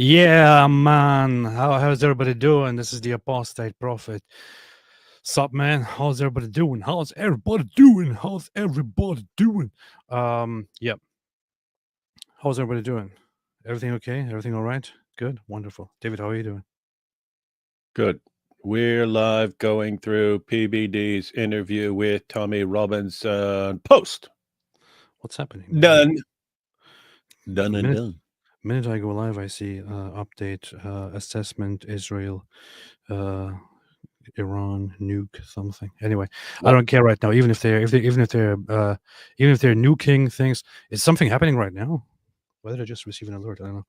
Yeah, man. How's everybody doing? This is the apostate prophet. Sup, man? How's everybody doing? How's everybody doing? How's everybody doing? Yep. How's everybody doing? Everything okay? Everything all right? Good? Wonderful. David, how are you doing? Good. We're live going through PBD's interview with Tommy Robinson. Post. What's happening, man? Done. Done The and minute, done. minute I go live, I see update, assessment, Israel, Iran, nuke something. Anyway, I don't care right now. Even if they're nuking things, is something happening right now? Why did I just receive an alert? I don't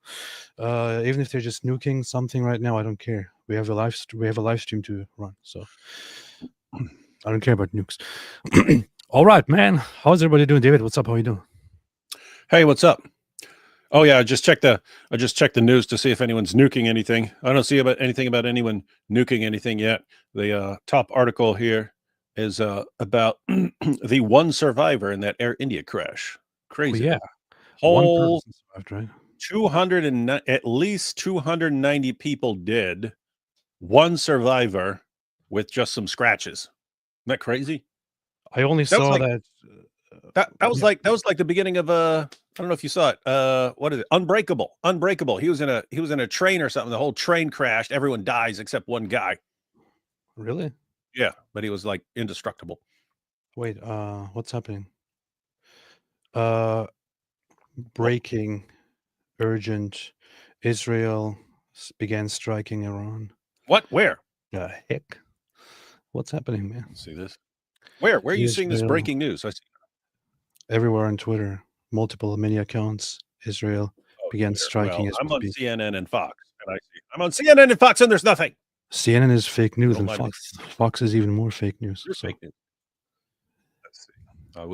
know. Even if they're just nuking something right now, I don't care. We have a live stream to run, so I don't care about nukes. All right, man. How's everybody doing? David, what's up? How you doing? Hey, what's up? Oh yeah, I just checked the news to see if anyone's nuking anything. I don't see anything about anyone nuking anything yet. The top article here is about the one survivor in that Air India crash. Crazy. Oh, yeah. Whole 1 person survived, right? 209, at least 290 people dead. One survivor with just some scratches. Isn't that crazy? I only saw that. That was like the beginning of I don't know if you saw it. What is it? Unbreakable. He was in a train or something. The whole train crashed. Everyone dies except one guy. Really? Yeah, but he was like indestructible. Wait, what's happening? Breaking, urgent. Israel began striking Iran. What? Where? The heck? What's happening, man? Let's see this. Where are you seeing this breaking news? I see everywhere on Twitter, multiple many accounts. Israel began striking. Well, I'm on CNN and Fox, and I'm on CNN and Fox, and there's nothing. CNN is fake news, and Fox is even more fake news. Fake news. Let's see.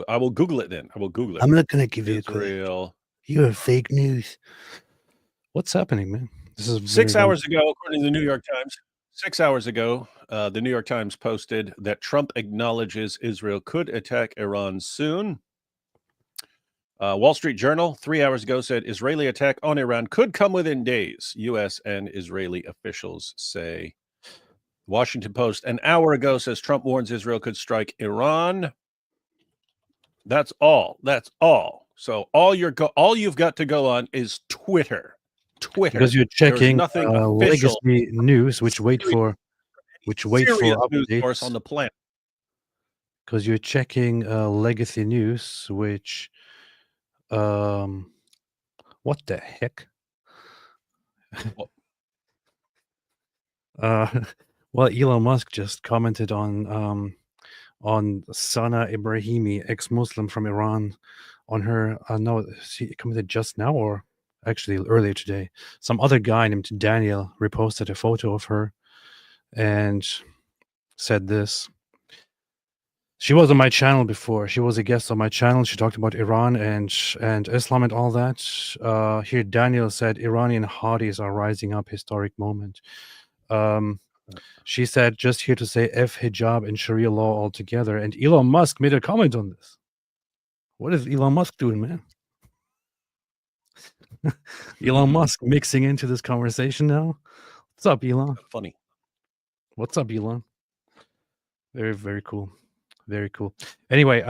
I will Google it then. I will Google it. I'm not gonna give you Israel. You're fake news. What's happening, man? This is 6 hours ago, according to the New York Times. 6 hours ago, the New York Times posted that Trump acknowledges Israel could attack Iran soon. Wall Street Journal, 3 hours ago, said Israeli attack on Iran could come within days, U.S. and Israeli officials say. Washington Post, an hour ago, says Trump warns Israel could strike Iran. That's all. So all you've got to go on is Twitter. Because you're checking legacy news, which wait for updates on the planet. Because you're checking legacy news, which what the heck? Well, Elon Musk just commented on Sana Ibrahimi, ex-Muslim from Iran, on her. No, she commented just now, or actually earlier today. Some other guy named Daniel reposted a photo of her and said this. She was on my channel before. She was a guest on my channel. She talked about Iran and Islam and all that. Here, Daniel said, Iranian Houthis are rising up, historic moment. She said, just here to say F hijab and Sharia law altogether. And Elon Musk made a comment on this. What is Elon Musk doing, man? Elon Musk mixing into this conversation now. What's up, Elon? Funny. What's up, Elon? Very, very cool. Very cool. Anyway,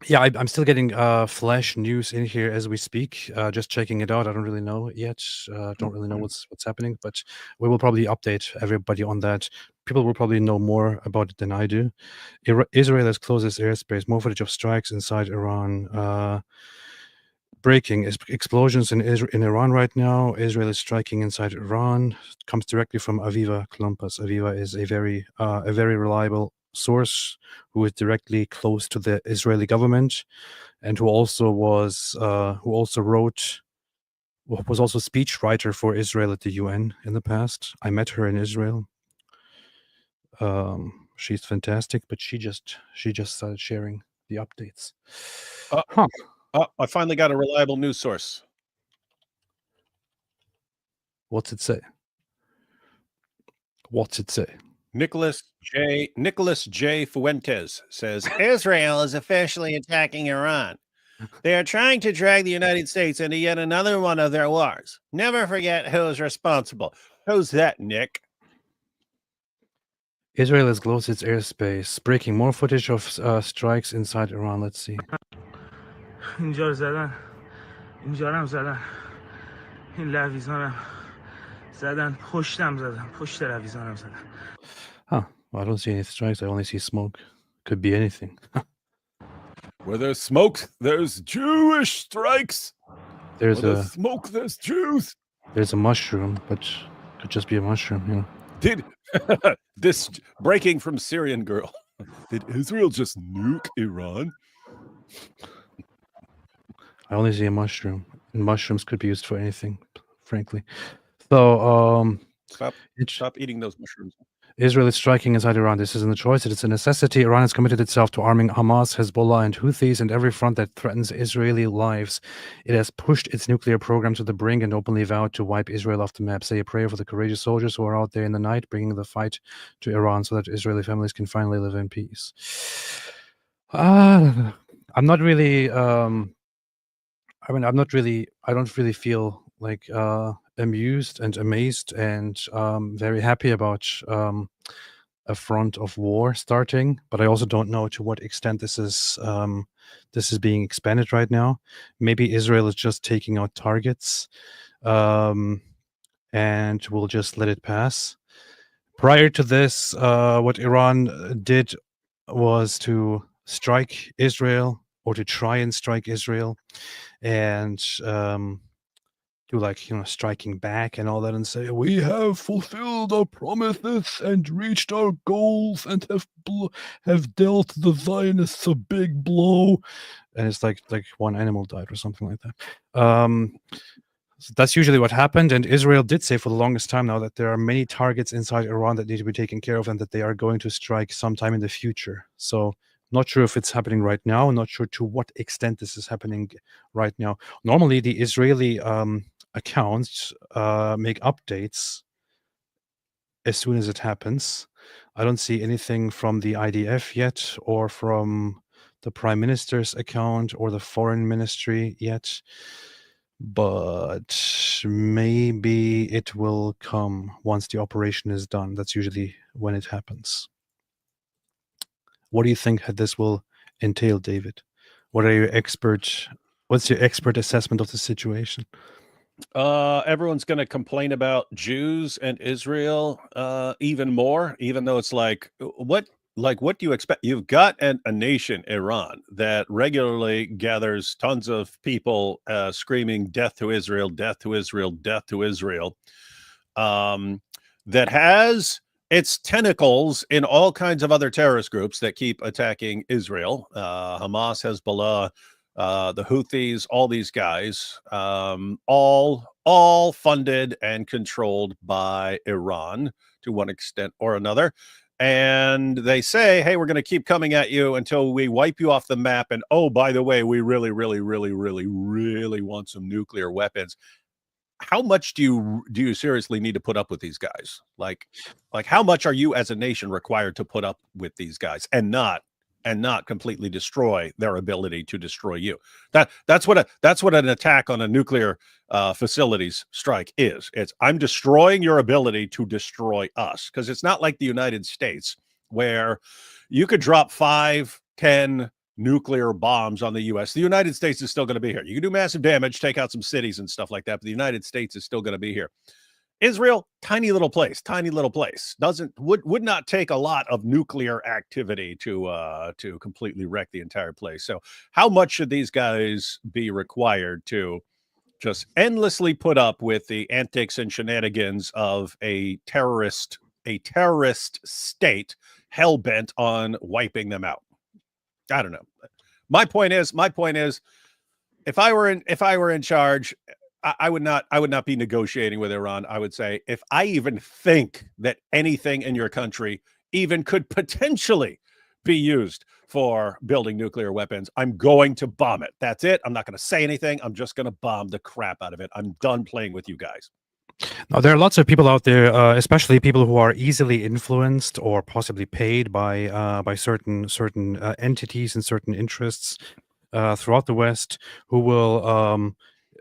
yeah, I'm still getting flash news in here as we speak. Just checking it out. I don't really know yet. Don't really know what's happening, but we will probably update everybody on that. People will probably know more about it than I do. Israel has closed its airspace. More footage of strikes inside Iran. Breaking explosions in Iran right now. Israel is striking inside Iran. It comes directly from Aviva Klumpus. Aviva is a very reliable source who is directly close to the Israeli government, and who also was speechwriter for Israel at the UN in the past. I met her in Israel. She's fantastic, but she just started sharing the updates. I finally got a reliable news source. What's it say? Nicholas J. Fuentes says Israel is officially attacking Iran. They are trying to drag the United States into yet another one of their wars. Never forget who's responsible. Who's that, Nick? Israel has closed its airspace, breaking more footage of strikes inside Iran. Let's see. اینجا رو زدن، اینجا رو هم زدن، این لویزانم زدن، پشتم زدن، پشت لویزانم زدن. Huh. Well, I don't see any strikes. I only see smoke. Could be anything. Where there's smoke, there's Jewish strikes. There's Where a there's smoke, there's Jews. there's a mushroom, but could just be a mushroom, you know. Did this breaking from Syrian girl? Did Israel just nuke Iran? I only see a mushroom. And mushrooms could be used for anything, frankly. So Stop eating those mushrooms. Israel is striking inside Iran. This isn't a choice. It is a necessity. Iran has committed itself to arming Hamas, Hezbollah, and Houthis and every front that threatens Israeli lives. It has pushed its nuclear program to the brink and openly vowed to wipe Israel off the map. Say a prayer for the courageous soldiers who are out there in the night, bringing the fight to Iran so that Israeli families can finally live in peace. I'm not really... I don't really feel like amused and amazed and very happy about a front of war starting, but I also don't know to what extent this is being expanded right now. Maybe Israel is just taking out targets and will just let it pass. Prior to this, what Iran did was to strike Israel or to try and strike Israel and do striking back and all that and say, we have fulfilled our promises and reached our goals and have dealt the Zionists a big blow. And it's like one animal died or something like that. So that's usually what happened. And Israel did say for the longest time now that there are many targets inside Iran that need to be taken care of and that they are going to strike sometime in the future. So not sure if it's happening right now. Not sure to what extent this is happening right now. Normally, the Israeli accounts make updates as soon as it happens. I don't see anything from the IDF yet or from the Prime Minister's account or the Foreign Ministry yet. But maybe it will come once the operation is done. That's usually when it happens. What do you think this will entail, David? What's your expert assessment of the situation? Everyone's going to complain about Jews and Israel even more, even though it's what do you expect? You've got a nation, Iran, that regularly gathers tons of people screaming death to Israel, death to Israel, death to Israel, that has its tentacles in all kinds of other terrorist groups that keep attacking Israel, Hamas, Hezbollah, the Houthis, all these guys, all funded and controlled by Iran to one extent or another. And they say, hey, we're going to keep coming at you until we wipe you off the map. And oh, by the way, we really, really, really, really, really want some nuclear weapons. How much do you seriously need to put up with these guys? Like how much are you as a nation required to put up with these guys and not completely destroy their ability to destroy you? That's what an attack on a nuclear facilities strike is. It's I'm destroying your ability to destroy us, because it's not like the United States where you could drop 5, 10 nuclear bombs on the U.S. The United States is still going to be here. You can do massive damage, take out some cities and stuff like that, but the United States is still going to be here. Israel, tiny little place, would not take a lot of nuclear activity to completely wreck the entire place. So how much should these guys be required to just endlessly put up with the antics and shenanigans of a terrorist state hell-bent on wiping them out? I don't know. My point is, if I were in charge, I would not be negotiating with Iran. I would say, if I even think that anything in your country even could potentially be used for building nuclear weapons, I'm going to bomb it. That's it. I'm not going to say anything. I'm just going to bomb the crap out of it. I'm done playing with you guys. Now, there are lots of people out there, especially people who are easily influenced or possibly paid by certain entities and certain interests, throughout the West who will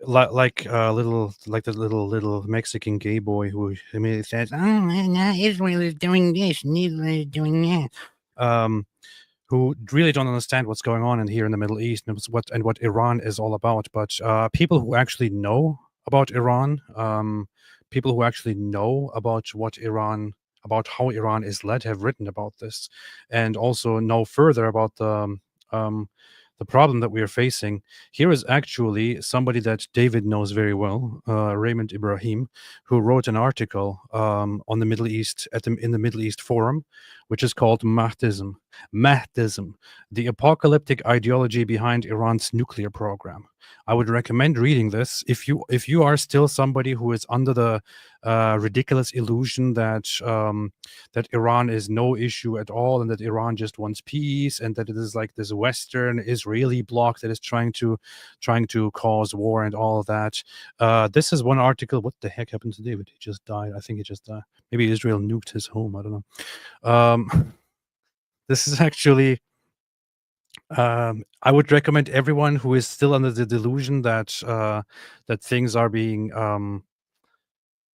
like the little Mexican gay boy who immediately says, "Oh, no, Israel is doing this and Israel is doing that," who really don't understand what's going on in here in the Middle East and what Iran is all about. But people who actually know about Iran, people who actually know about about how Iran is led, have written about this, and also know further about the problem that we are facing. Here is actually somebody that David knows very well, Raymond Ibrahim, who wrote an article on the Middle East in the Middle East Forum, which is called Mahdism. Mahdism, the apocalyptic ideology behind Iran's nuclear program. I would recommend reading this if you are still somebody who is under the ridiculous illusion that that Iran is no issue at all and that Iran just wants peace and that it is like this Western Israeli bloc that is trying to cause war and all of that. This is one article. What the heck happened to David? He just died. I think he just died. Maybe Israel nuked his home. I don't know. This is actually I would recommend everyone who is still under the delusion that that things are being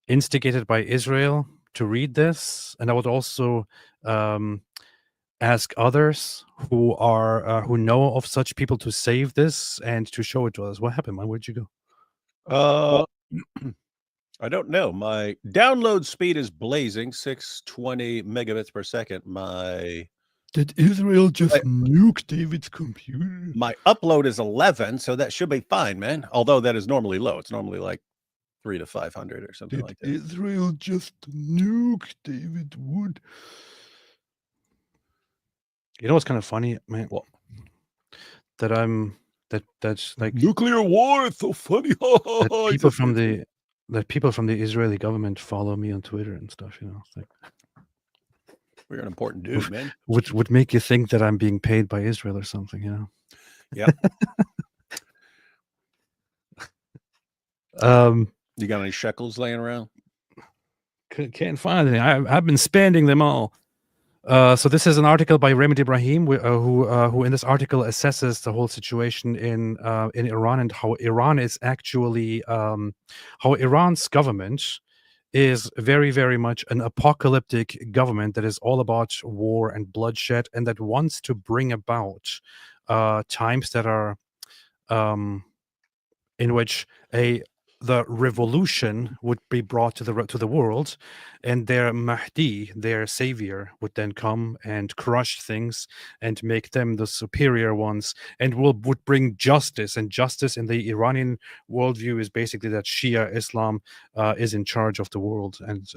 instigated by Israel to read this, and I would also ask others who know of such people to save this and to show it to us. What happened, man? Where'd you go? I don't know. My download speed is blazing, 620 megabits per second. Did Israel just nuke David's computer? My upload is 11, so that should be fine, man. Although that is normally low. It's normally like 300 to 500 or something like that. Israel just nuke David Wood? You know what's kind of funny, man? What? That's like nuclear war. It's so funny. that people from the Israeli government follow me on Twitter and stuff. You know, it's like, we're an important dude, man. Would make you think that I'm being paid by Israel or something. You know. Yeah. You got any shekels laying around? Can't find any. I've been spending them all. So this is an article by Raymond Ibrahim, who in this article assesses the whole situation in Iran and how Iran is actually how Iran's government is very, very much an apocalyptic government that is all about war and bloodshed and that wants to bring about times that are in which the revolution would be brought to the world, and their Mahdi, their savior, would then come and crush things and make them the superior ones, and would bring justice. And justice in the Iranian worldview is basically that Shia Islam is in charge of the world and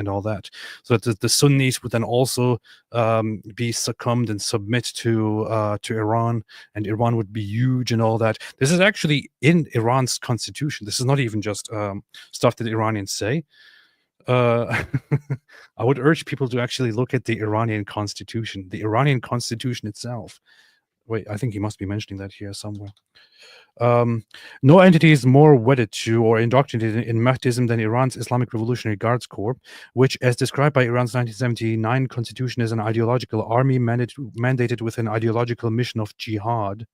all that. So that the Sunnis would then also be succumbed and submit to Iran, and Iran would be huge and all that. This is actually in Iran's constitution. This is not even just stuff that the Iranians say. I would urge people to actually look at the Iranian constitution. The Iranian constitution itself. Wait, I think he must be mentioning that here somewhere. No entity is more wedded to or indoctrinated in Mahdism than Iran's Islamic Revolutionary Guards Corps, which, as described by Iran's 1979 constitution, is an ideological army mandated with an ideological mission of jihad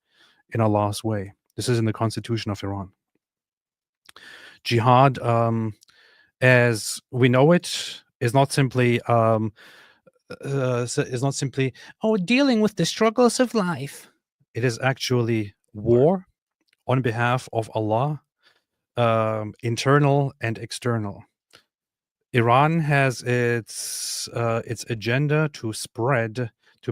in Allah's way. This is in the constitution of Iran. Jihad, as we know it, is not simply dealing with the struggles of life. It is actually war on behalf of Allah, internal and external. Iran has its agenda to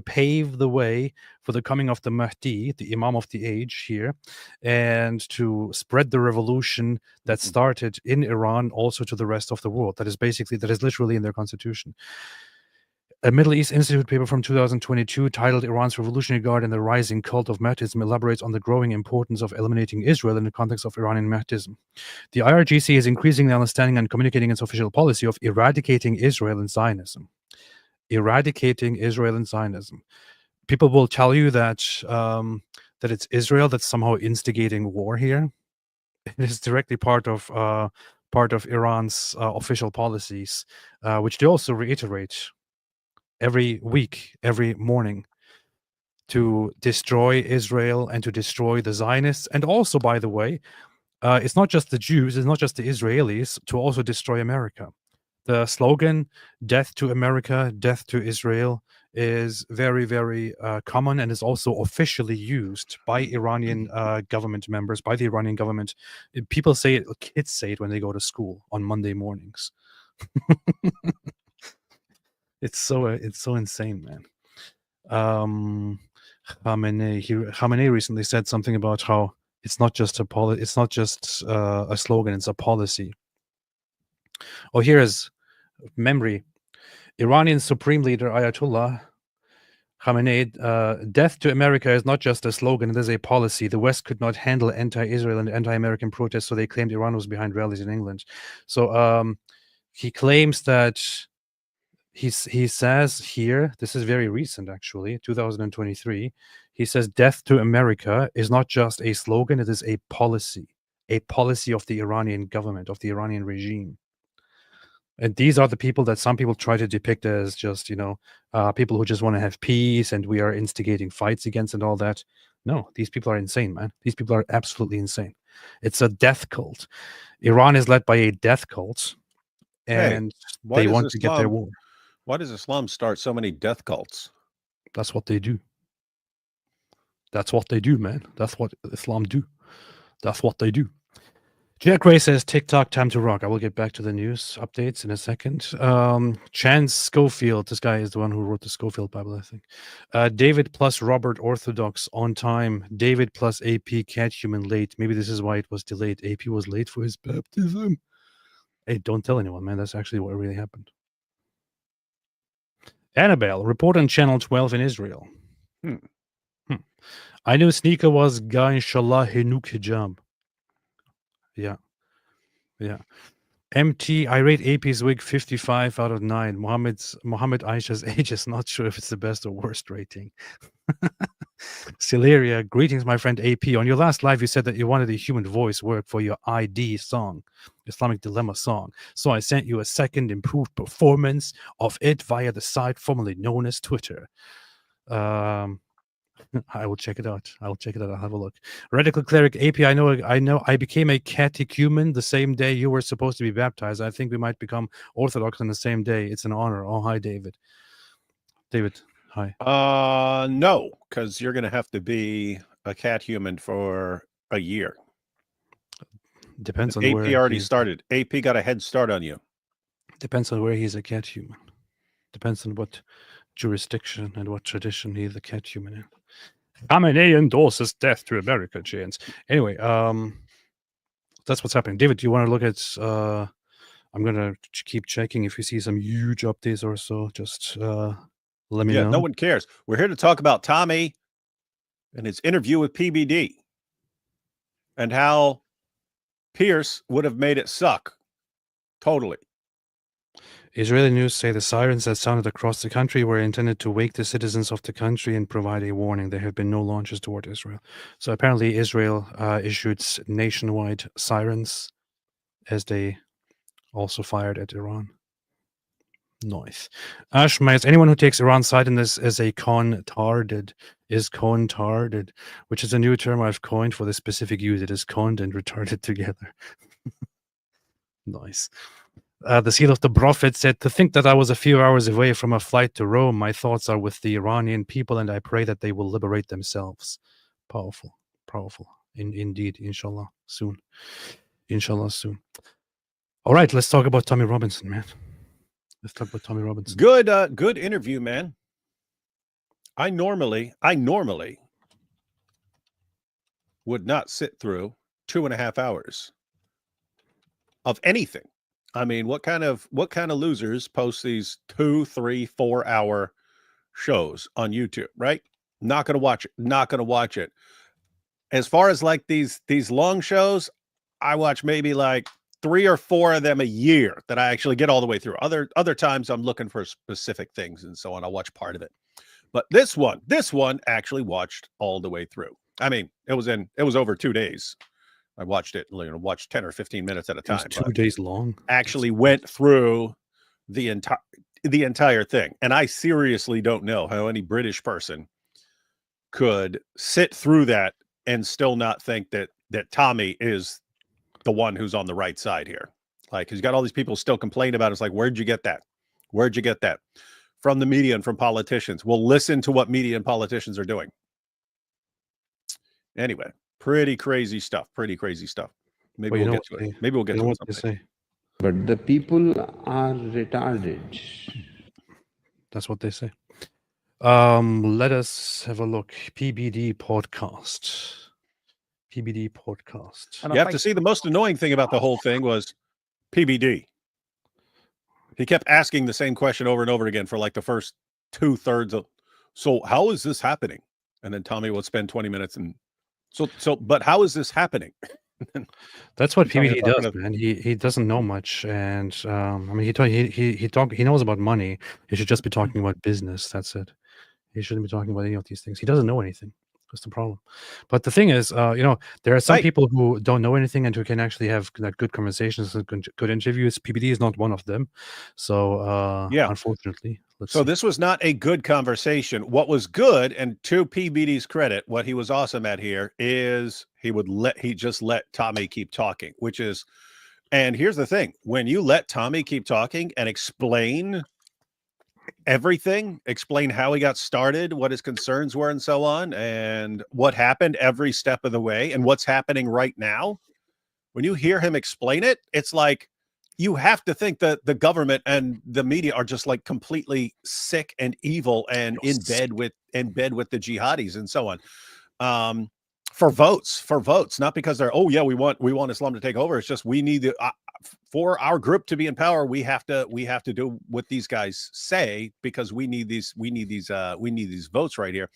pave the way for the coming of the Mahdi, the Imam of the age here, and to spread the revolution that started in Iran also to the rest of the world. That is literally in their constitution. A Middle East Institute paper from 2022 titled Iran's Revolutionary Guard and the Rising Cult of Mahdism elaborates on the growing importance of eliminating Israel in the context of Iranian Mahdism. The IRGC is increasingly understanding and communicating its official policy of eradicating Israel and Zionism. Eradicating Israel and Zionism. People will tell you that that it's Israel that's somehow instigating war here. It is directly part of Iran's official policies, which they also reiterate every week, every morning, to destroy Israel and to destroy the Zionists. And also, by the way, it's not just the Jews, it's not just the Israelis, to also destroy America. The slogan, "Death to America, death to Israel," is very, very common and is also officially used by Iranian government members, by the Iranian government. People say it, kids say it when they go to school on Monday mornings. It's so insane, man. Khamenei recently said something about how it's not just a a slogan, it's a policy. Oh, here is memory. Iranian Supreme Leader Ayatollah Khamenei, death to America is not just a slogan, it is a policy. The West could not handle anti-Israel and anti-American protests, so they claimed Iran was behind rallies in England. So he claims that he says here, this is very recent actually, 2023, he says death to America is not just a slogan, it is a policy of the Iranian government, of the Iranian regime. And these are the people that some people try to depict as just, people who just want to have peace and we are instigating fights against and all that. No, these people are insane, man. These people are absolutely insane. It's a death cult. Iran is led by a death cult, and they want to get their war. Why does Islam start so many death cults? That's what they do. That's what they do, man. That's what Islam do. That's what they do. Jack Ray says, TikTok, time to rock. I will get back to the news updates in a second. Chance Schofield, this guy is the one who wrote the Schofield Bible, I think. David plus Robert Orthodox on time. David plus AP Cathuman late. Maybe this is why it was delayed. AP was late for his baptism. Hey, don't tell anyone, man. That's actually what really happened. Annabelle, report on Channel 12 in Israel. I knew sneaker was Ga Inshallah Hinuk Hijab. Yeah. MT, I rate AP's wig 55 out of 9. Mohammed Aisha's age is not sure if it's the best or worst rating. Celeria, greetings, my friend AP. On your last live, you said that you wanted a human voice work for your ID song, Islamic Dilemma song. So I sent you a second improved performance of it via the site formerly known as Twitter. I will check it out. I'll have a look. Radical Cleric AP, I know. I became a catechumen the same day you were supposed to be baptized. I think we might become Orthodox on the same day. It's an honor. Oh, hi, David. David, hi. No, because you're going to have to be a catechumen for a year. Depends on AP where. AP already started. AP got a head start on you. Depends on where he's a catechumen. Depends on what jurisdiction and what tradition he's a catechumen in. Khamenei endorses death to America, Chance. Anyway, that's what's happening. David, do you want to look at? I'm gonna keep checking if you see some huge updates or so. Just let me know. No one cares. We're here to talk about Tommy and his interview with PBD and how Pierce would have made it suck. Totally. Israeli news say the sirens that sounded across the country were intended to wake the citizens of the country and provide a warning. There have been no launches toward Israel. So apparently Israel issued nationwide sirens as they also fired at Iran. Nice. Ashma, anyone who takes Iran's side in this is a con-tarded, which is a new term I've coined for the specific use. It is conned and retarded together. Nice. The seal of the prophet said, to think that I was a few hours away from a flight to Rome, my thoughts are with the Iranian people, and I pray that they will liberate themselves. Powerful. Indeed, inshallah, soon. All right, let's talk about Tommy Robinson, man. Good interview, man. I normally would not sit through 2.5 hours of anything. I mean, what kind of losers post these 2, 3, 4 hour shows on YouTube, right? Not going to watch it. As far as like these long shows, I watch maybe like 3 or 4 of them a year that I actually get all the way through. Other times I'm looking for specific things and so on. I'll watch part of it. But this one actually watched all the way through. I mean, it was over 2 days. I watched it, watched 10 or 15 minutes at a time. It was 2 days long. Actually went through the entire thing. And I seriously don't know how any British person could sit through that and still not think that Tommy is the one who's on the right side here. Like, he's got all these people still complaining about it. It's like, where'd you get that? Where'd you get that? From the media and from politicians. We'll listen to what media and politicians are doing. Anyway, pretty crazy stuff. Maybe we'll get to it. Maybe we'll get to it someday. But the people are retarded. That's what they say. Let us have a look. PBD podcast. You have to see, the most annoying thing about the whole thing was PBD. He kept asking the same question over and over again for like the first 2/3 of, so how is this happening? And then Tommy would spend 20 minutes and but how is this happening? That's what PBD does, man. He doesn't know much, and I mean, he knows about money. He should just be talking about business. That's it. He shouldn't be talking about any of these things. He doesn't know anything. That's the problem. But the thing is, there are some people who don't know anything and who can actually have like good conversations and good interviews. PBD is not one of them. So unfortunately. This was not a good conversation. What was good, and to PBD's credit, what he was awesome at here is he just let Tommy keep talking, and here's the thing: when you let Tommy keep talking and explain everything, explain how he got started, what his concerns were, and so on, and what happened every step of the way, and what's happening right now, when you hear him explain it, it's like you have to think that the government and the media are just like completely sick and evil and in bed with the jihadis and so on. For votes, not because they're, oh yeah, we want Islam to take over. It's just, we need for our group to be in power, we have to do what these guys say, because we need these votes right here.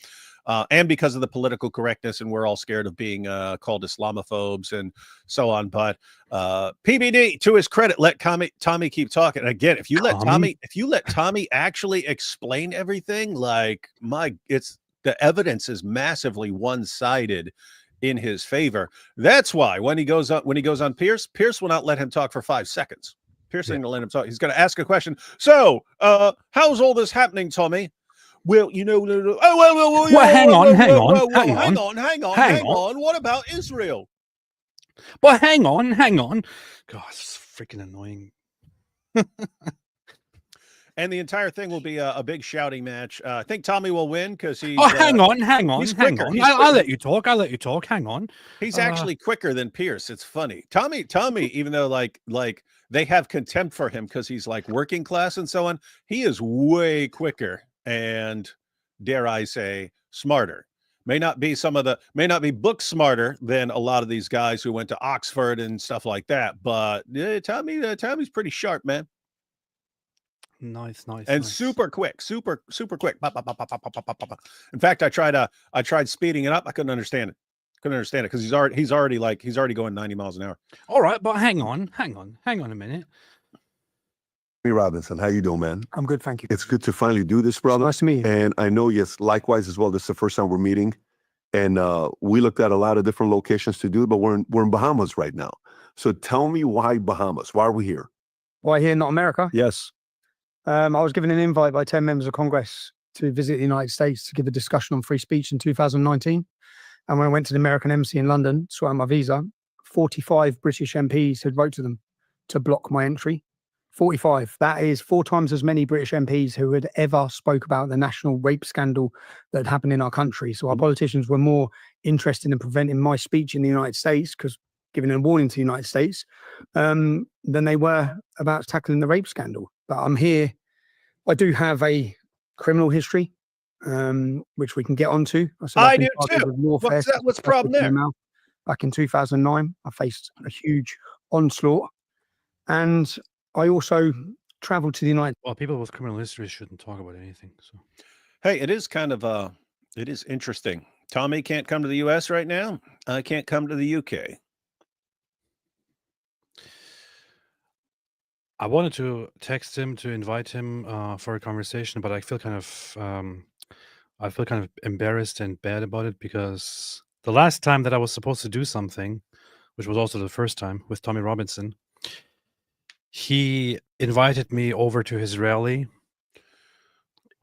And because of the political correctness, and we're all scared of being called Islamophobes and so on. But PBD, to his credit, let Tommy keep talking. And again, if you let Tommy actually explain everything, the evidence is massively one-sided in his favor. That's why when he goes on Pierce will not let him talk for 5 seconds. Pierce ain't gonna let him talk. He's gonna ask a question. So, how's all this happening, Tommy? Well, hang on. What about Israel? Well, hang on. God, it's freaking annoying. And the entire thing will be a big shouting match. I think Tommy will win because he's. Hang on. He's quicker. I'll let you talk. Hang on. He's actually quicker than Pierce. It's funny. Tommy, even though like they have contempt for him because he's like working class and so on, he is way quicker and, dare I say, smarter. May not be book smarter than a lot of these guys who went to Oxford and stuff like that, but Tommy's pretty sharp, man. Nice. And super quick. In fact, I tried speeding it up. I couldn't understand it because he's already going 90 miles an hour. All right, but hang on a minute. Hey, Robinson, how you doing, man? I'm good, thank you. It's good to finally do this, brother. Nice to meet you. And I know, yes, likewise as well. This is the first time we're meeting, and we looked at a lot of different locations to do it, but we're in Bahamas right now. So tell me, why Bahamas? Why are we here? Why here, not America? Yes. I was given an invite by 10 members of Congress to visit the United States to give a discussion on free speech in 2019. And when I went to the American Embassy in London, saw out my visa, 45 British MPs had wrote to them to block my entry. 45. That is 4 times as many British MPs who had ever spoke about the national rape scandal that had happened in our country. So our politicians were more interested in preventing my speech in the United States, because giving a warning to the United States, than they were about tackling the rape scandal. But I'm here. I do have a criminal history, which we can get onto. I do too. What's the problem there? Back in 2009, I faced a huge onslaught, and I also traveled to the United. Well, people with criminal history shouldn't talk about anything. So, hey, it is kind of it is interesting. Tommy can't come to the U.S. right now. I can't come to the U.K. I wanted to text him to invite him for a conversation, but I feel kind of embarrassed and bad about it, because the last time that I was supposed to do something, which was also the first time with Tommy Robinson, he invited me over to his rally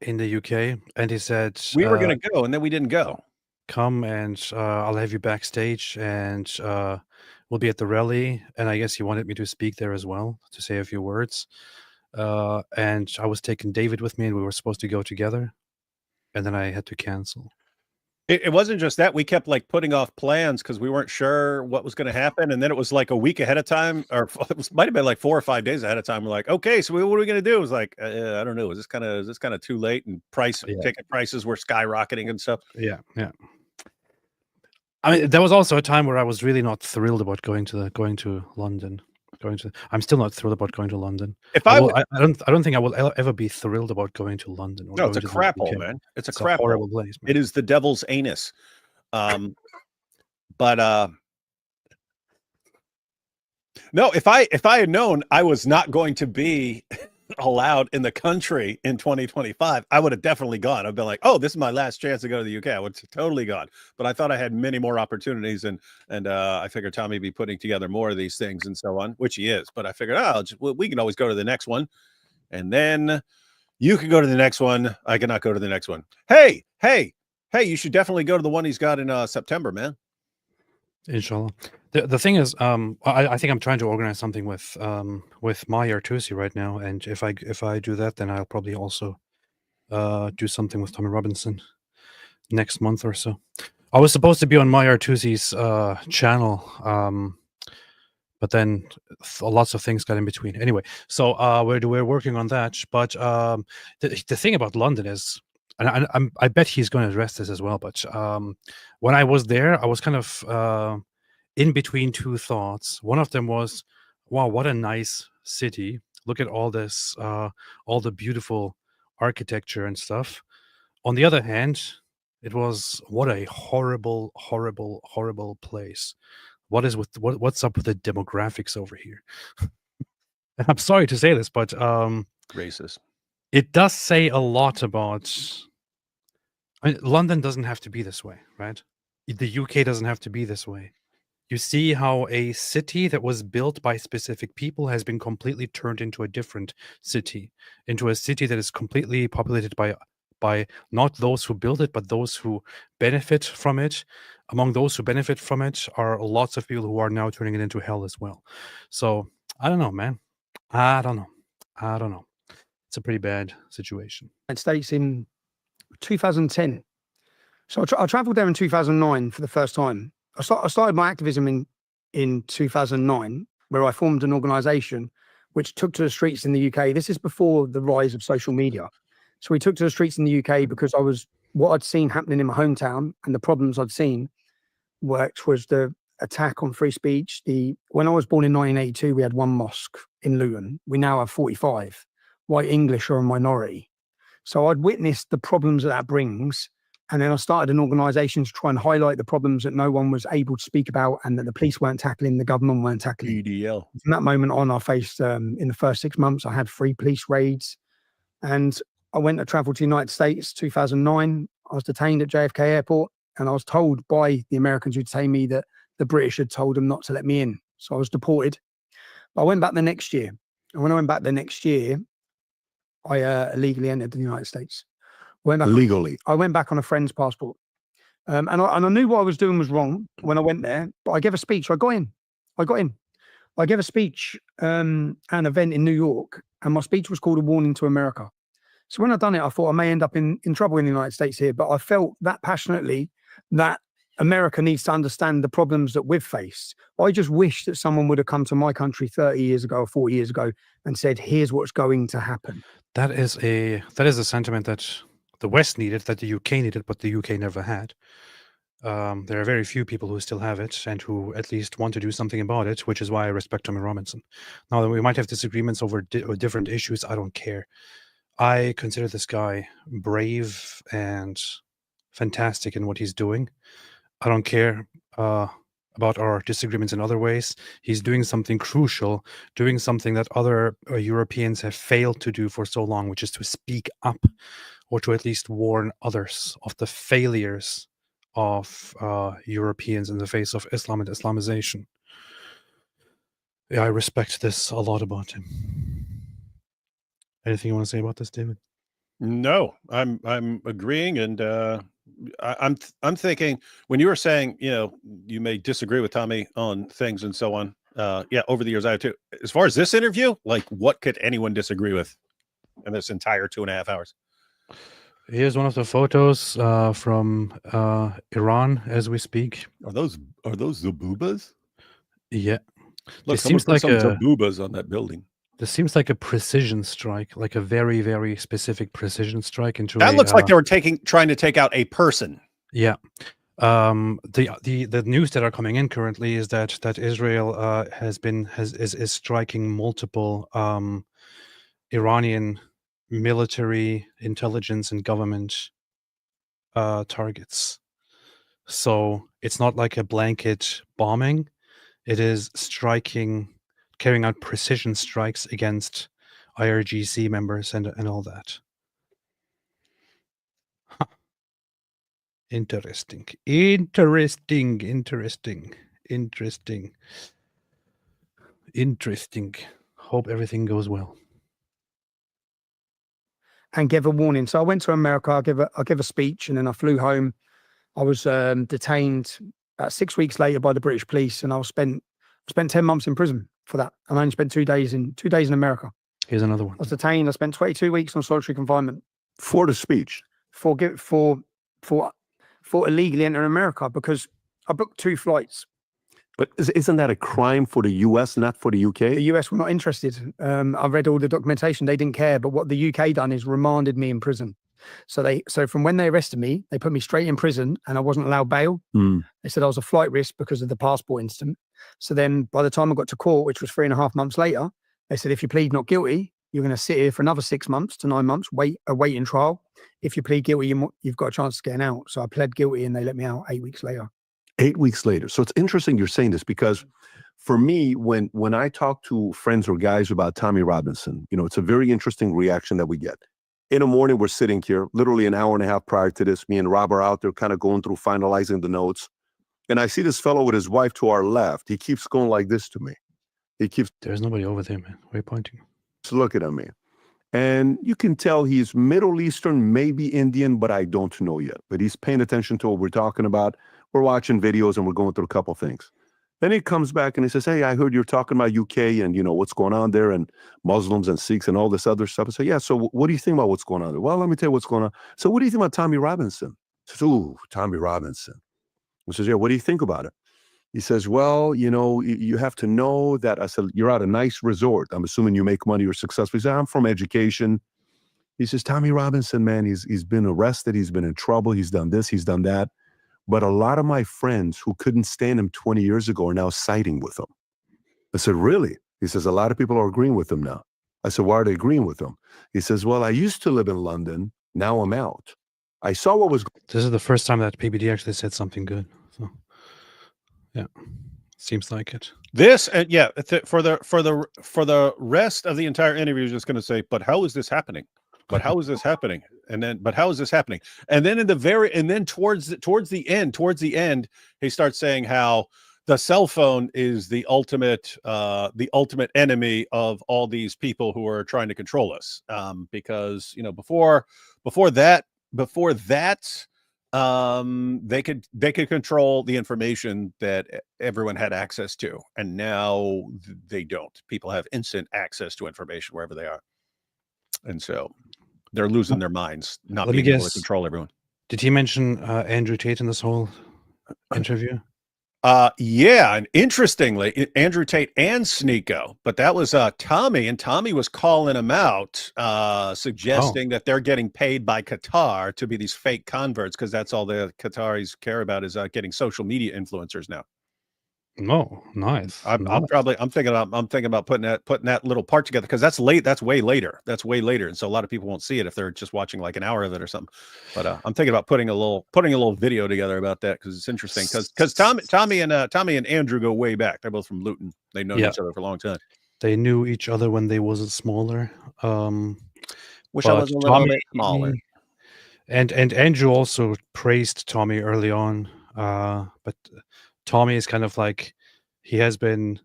in the UK, and he said we were going to go, and then we didn't go. come and I'll have you backstage, and we'll be at the rally. And I guess he wanted me to speak there as well to say a few words. And I was taking David with me, and we were supposed to go together, and then I had to cancel. It wasn't just that. We kept like putting off plans because we weren't sure what was going to happen. And then it was like a week ahead of time, or might have been like 4 or 5 days ahead of time. We're like, okay, so what are we going to do? It was like, I don't know. Is this kind of too late? And ticket prices were skyrocketing and stuff. Yeah. I mean, there was also a time where I was really not thrilled about going to London. I'm still not thrilled about going to London. If I I don't think I will ever be thrilled about going to London. Or No, it's a going to the crap hole, UK. man. It's a It's crap a horrible hole. place, man. It is the devil's anus. But no, if I had known I was not going to be allowed in the country in 2025, I would have definitely gone. I've been like, oh, this is my last chance to go to the UK. I would have totally gone. But I thought I had many more opportunities, and I figured Tommy would be putting together more of these things and so on, which he is. But I figured, we can always go to the next one, and then you can go to the next one. I cannot go to the next one. Hey, you should definitely go to the one he's got in September, man. Inshallah. The thing is, I think I'm trying to organize something with my Artusi right now, and if I do that, then I'll probably also do something with Tommy Robinson next month or so. I was supposed to be on my Artusi's channel, but then lots of things got in between. Anyway, so we're working on that. But the thing about London is, and I bet he's going to address this as well. But when I was there, I was kind of in between two thoughts. One of them was, wow, what a nice city. Look at all this, all the beautiful architecture and stuff. On the other hand, it was, what a horrible, horrible, horrible place. What's up with the demographics over here? And I'm sorry to say this, but Racist. it does say a lot about. I mean, London doesn't have to be this way, right? The UK doesn't have to be this way. You see how a city that was built by specific people has been completely turned into a different city, into a city that is completely populated by not those who build it, but those who benefit from it. Among those who benefit from it are lots of people who are now turning it into hell as well. So I don't know, man. I don't know. It's a pretty bad situation. United States in 2010. So I traveled there in 2009 for the first time. I started my activism in 2009, where I formed an organization which took to the streets in the UK. This is before the rise of social media. So we took to the streets in the UK because what I'd seen happening in my hometown and the problems I'd seen was the attack on free speech. When I was born in 1982, we had one mosque in Luton. We now have 45. White English are a minority. So I'd witnessed the problems that brings. And then I started an organization to try and highlight the problems that no one was able to speak about, and that the police weren't tackling, the government weren't tackling. PDL. From that moment on, I faced, in the first 6 months, I had 3 police raids. And I went to travel to the United States, 2009. I was detained at JFK Airport, and I was told by the Americans who detained me that the British had told them not to let me in. So I was deported. But I went back the next year. And when I went back the next year, I illegally entered the United States. Legally. I went back on a friend's passport. And I knew what I was doing was wrong when I went there, but I gave a speech. I got in. I gave a speech at an event in New York, and my speech was called A Warning to America. So when I'd done it, I thought I may end up in trouble in the United States here, but I felt that passionately that America needs to understand the problems that we've faced. I just wish that someone would have come to my country 30 years ago or 40 years ago and said, here's what's going to happen. That is a sentiment that the West needed, that the UK needed, but the UK never had. There are very few people who still have it and who at least want to do something about it, which is why I respect Tommy Robinson. Now, we might have disagreements over different issues. I don't care. I consider this guy brave and fantastic in what he's doing. I don't care about our disagreements in other ways. He's doing something crucial, doing something that other Europeans have failed to do for so long, which is to speak up, or to at least warn others of the failures of Europeans in the face of Islam and Islamization. Yeah, I respect this a lot about him. Anything you want to say about this, David? No, I'm agreeing, and I'm thinking when you were saying, you may disagree with Tommy on things and so on. Over the years I have too. As far as this interview, like what could anyone disagree with in this entire 2.5 hours? Here's one of the photos from Iran as we speak. Are those the boobas? Yeah. Look, This seems like some a boobas on that building. this seems like a precision strike, like a very, very specific precision strike into That a, looks like they were trying to take out a person. yeah. The news that are coming in currently is that Israel is striking multiple Iranian military intelligence and government targets. So it's not like a blanket bombing. It is carrying out precision strikes against IRGC members and all that. Huh. Interesting. Hope everything goes well. And give a warning. So I went to America. I give a speech, and then I flew home. I was detained 6 weeks later by the British police, and I spent 10 months in prison for that. And I only spent 2 days in America. Here's another one. I was detained. I spent 22 weeks on solitary confinement For the speech. for illegally entering America because I booked 2 flights. But isn't that a crime for the US, not for the UK? The US were not interested. I read all the documentation. They didn't care. But what the UK done is remanded me in prison. So from when they arrested me, they put me straight in prison and I wasn't allowed bail. They said I was a flight risk because of the passport incident. So then by the time I got to court, which was 3.5 months later, they said, if you plead not guilty, you're going to sit here for another 6 months to 9 months, waiting trial. If you plead guilty, you've got a chance of getting out. So I pled guilty and they let me out 8 weeks later. 8 weeks later. So it's interesting you're saying this because for me, when I talk to friends or guys about Tommy Robinson, it's a very interesting reaction that we get. In the morning, we're sitting here, literally an hour and a half prior to this. Me and Rob are out there kind of going through, finalizing the notes. And I see this fellow with his wife to our left. He keeps going like this to me. There's nobody over there, man. Where are you pointing? Looking at me. And you can tell he's Middle Eastern, maybe Indian, but I don't know yet. But he's paying attention to what we're talking about. We're watching videos and we're going through a couple things. Then he comes back and he says, hey, I heard you're talking about UK and, what's going on there and Muslims and Sikhs and all this other stuff. I say, yeah, so what do you think about what's going on there? Well, let me tell you what's going on. So what do you think about Tommy Robinson? I says, ooh, Tommy Robinson. I says, yeah, what do you think about it? He says, well, you have to know that. I said, you're at a nice resort. I'm assuming you make money, you're successful. He said, I'm from education. He says, Tommy Robinson, man, he's been arrested. He's been in trouble. He's done this. He's done that. But a lot of my friends who couldn't stand him 20 years ago are now siding with him. I said, really? He says, a lot of people are agreeing with him now. I said, why are they agreeing with him? He says, well, I used to live in London. Now I'm out. I saw what was. This is the first time that PBD actually said something good. So, yeah, seems like it. This and for the rest of the entire interview, just going to say, but how is this happening? But how is this happening? And then, but how is this happening? And then towards the end, he starts saying how the cell phone is the ultimate enemy of all these people who are trying to control us. Because before that, they could control the information that everyone had access to, and now they don't. People have instant access to information wherever they are, and so they're losing their minds, not being able to control everyone. Did he mention Andrew Tate in this whole interview? Yeah, and interestingly, Andrew Tate and Sneeko, but that was Tommy, and Tommy was calling him out, suggesting that they're getting paid by Qatar to be these fake converts because that's all the Qataris care about is getting social media influencers now. Oh, nice. I'm thinking about putting that little part together because that's late. That's way later. And so a lot of people won't see it if they're just watching like an hour of it or something. But I'm thinking about putting a little video together about that because it's interesting. Because Tommy and Andrew go way back. They're both from Luton. They know each other for a long time. They knew each other when they was smaller. Wish I was a little bit smaller. And Andrew also praised Tommy early on, but Tommy is kind of like he has been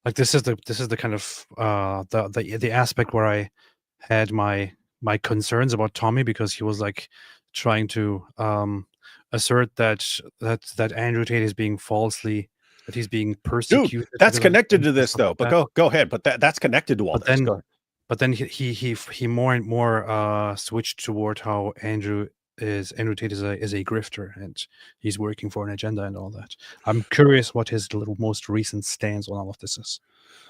like this is the kind of the aspect where I had my concerns about Tommy because he was like trying to assert that Andrew Tate is being that he's being persecuted. That's connected to and this stuff though. like But that. go ahead. But that's connected to all But this. then- Go ahead. But then he more and more switched toward how Andrew Tate is a grifter, and he's working for an agenda and all that. I'm curious what his most recent stance on all of this is.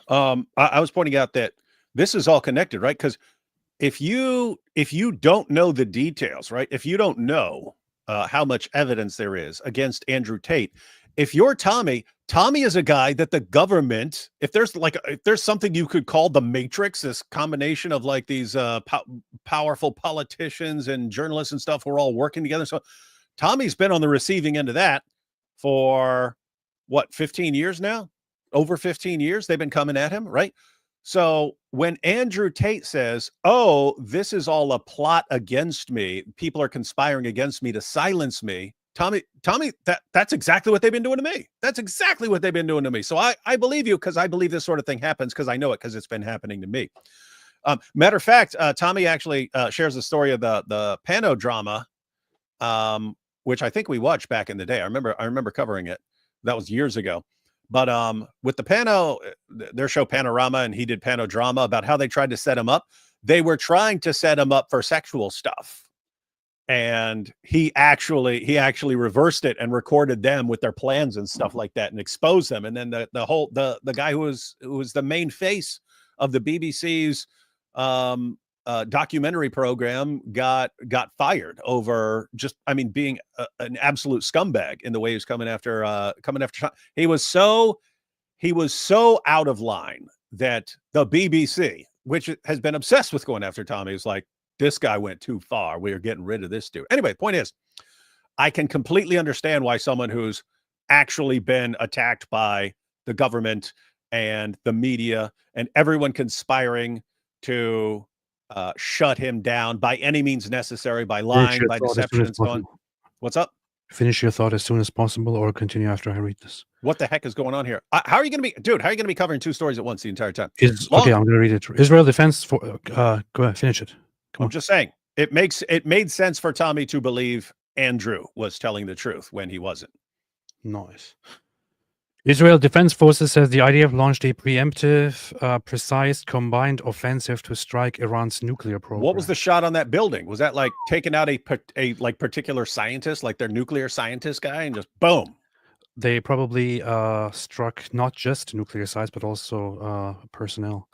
I was pointing out that this is all connected, right? Because if you don't know the details, right? If you don't know how much evidence there is against Andrew Tate, if you're Tommy is a guy that the government, if there's something you could call the Matrix, this combination of like these powerful politicians and journalists and stuff, who are all working together. So Tommy's been on the receiving end of that for what, 15 years now? Over 15 years they've been coming at him, right? So when Andrew Tate says, "Oh, this is all a plot against me. People are conspiring against me to silence me," Tommy, that's exactly what they've been doing to me. That's exactly what they've been doing to me. So I believe you, because I believe this sort of thing happens, because I know it, because it's been happening to me. Matter of fact, Tommy actually shares the story of the Pano drama, which I think we watched back in the day. I remember covering it. That was years ago. But with the Pano, their show Panorama, and he did Pano drama, about how they tried to set him up. They were trying to set him up for sexual stuff. And he actually reversed it and recorded them with their plans and stuff like that, and exposed them. And then the guy who was the main face of the BBC's documentary program got fired over being an absolute scumbag in the way he was coming after. He was so out of line that the BBC, which has been obsessed with going after Tommy, is like, this guy went too far. We are getting rid of this dude. Anyway, point is, I can completely understand why someone who's actually been attacked by the government and the media and everyone conspiring to shut him down by any means necessary, by lying, by deception, and so on. What's up? Finish your thought as soon as possible, or continue after I read this. What the heck is going on here? How are you going to be covering two stories at once the entire time? Okay, I'm going to read it. Israel Defense for. Go ahead, finish it. I'm just saying, it made sense for Tommy to believe Andrew was telling the truth when he wasn't. Nice. Israel Defense Forces says the IDF launched a preemptive, precise, combined offensive to strike Iran's nuclear program. What was the shot on that building? Was that like taking out a particular scientist, like their nuclear scientist guy, and just boom? They probably struck not just nuclear sites, but also personnel.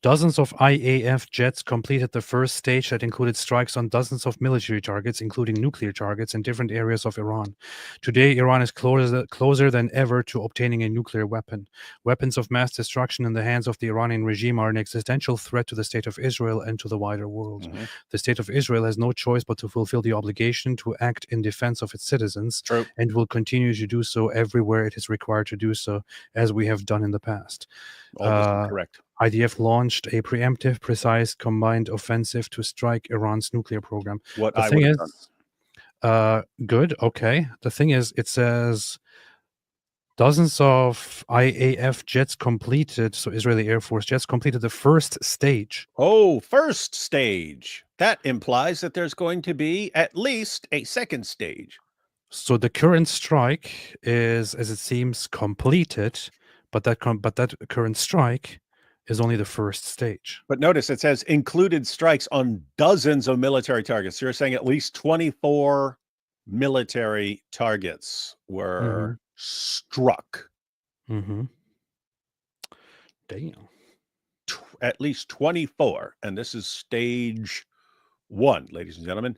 Dozens of IAF jets completed the first stage that included strikes on dozens of military targets, including nuclear targets in different areas of Iran. Today, Iran is closer than ever to obtaining a nuclear weapon. Weapons of mass destruction in the hands of the Iranian regime are an existential threat to the state of Israel and to the wider world. Mm-hmm. The state of Israel has no choice but to fulfill the obligation to act in defense of its citizens. True. And will continue to do so everywhere it is required to do so, as we have done in the past. Correct. IDF launched a preemptive, precise, combined offensive to strike Iran's nuclear program. What the I thing would is, have done. Good, okay. The thing is, it says dozens of IAF jets completed, so Israeli Air Force jets completed the first stage. Oh, first stage. That implies that there's going to be at least a second stage. So the current strike is, as it seems, completed, but that current strike is only the first stage. But notice it says included strikes on dozens of military targets. So you're saying at least 24 military targets were struck. Mm-hmm. Damn. At least 24. And this is stage 1, ladies and gentlemen.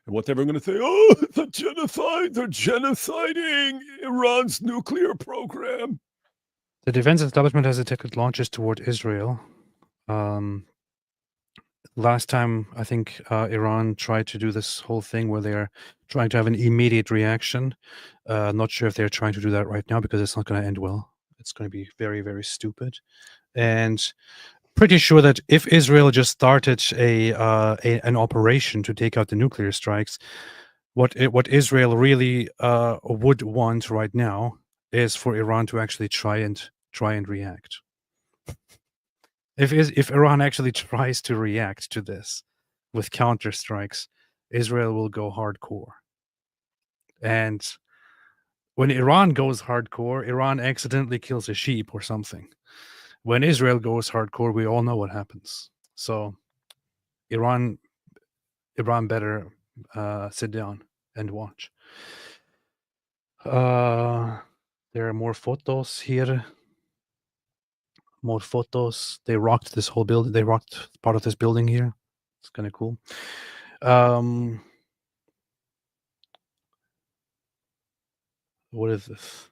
And what they're going to say, oh, it's a genocide. They're genociding Iran's nuclear program. The defense establishment has detected launches toward Israel. Last time, I think Iran tried to do this whole thing where they're trying to have an immediate reaction. Not sure if they're trying to do that right now, because it's not going to end well. It's going to be very, very stupid. And pretty sure that if Israel just started an operation to take out the nuclear strikes, what Israel really would want right now is for Iran to actually try and react. If Iran actually tries to react to this with counter strikes, Israel will go hardcore. And when Iran goes hardcore, Iran accidentally kills a sheep or something. When Israel goes hardcore, we all know what happens. So Iran better sit down and watch. There are more photos here. More photos. They rocked this whole building. They rocked part of this building here. It's kind of cool. What is this?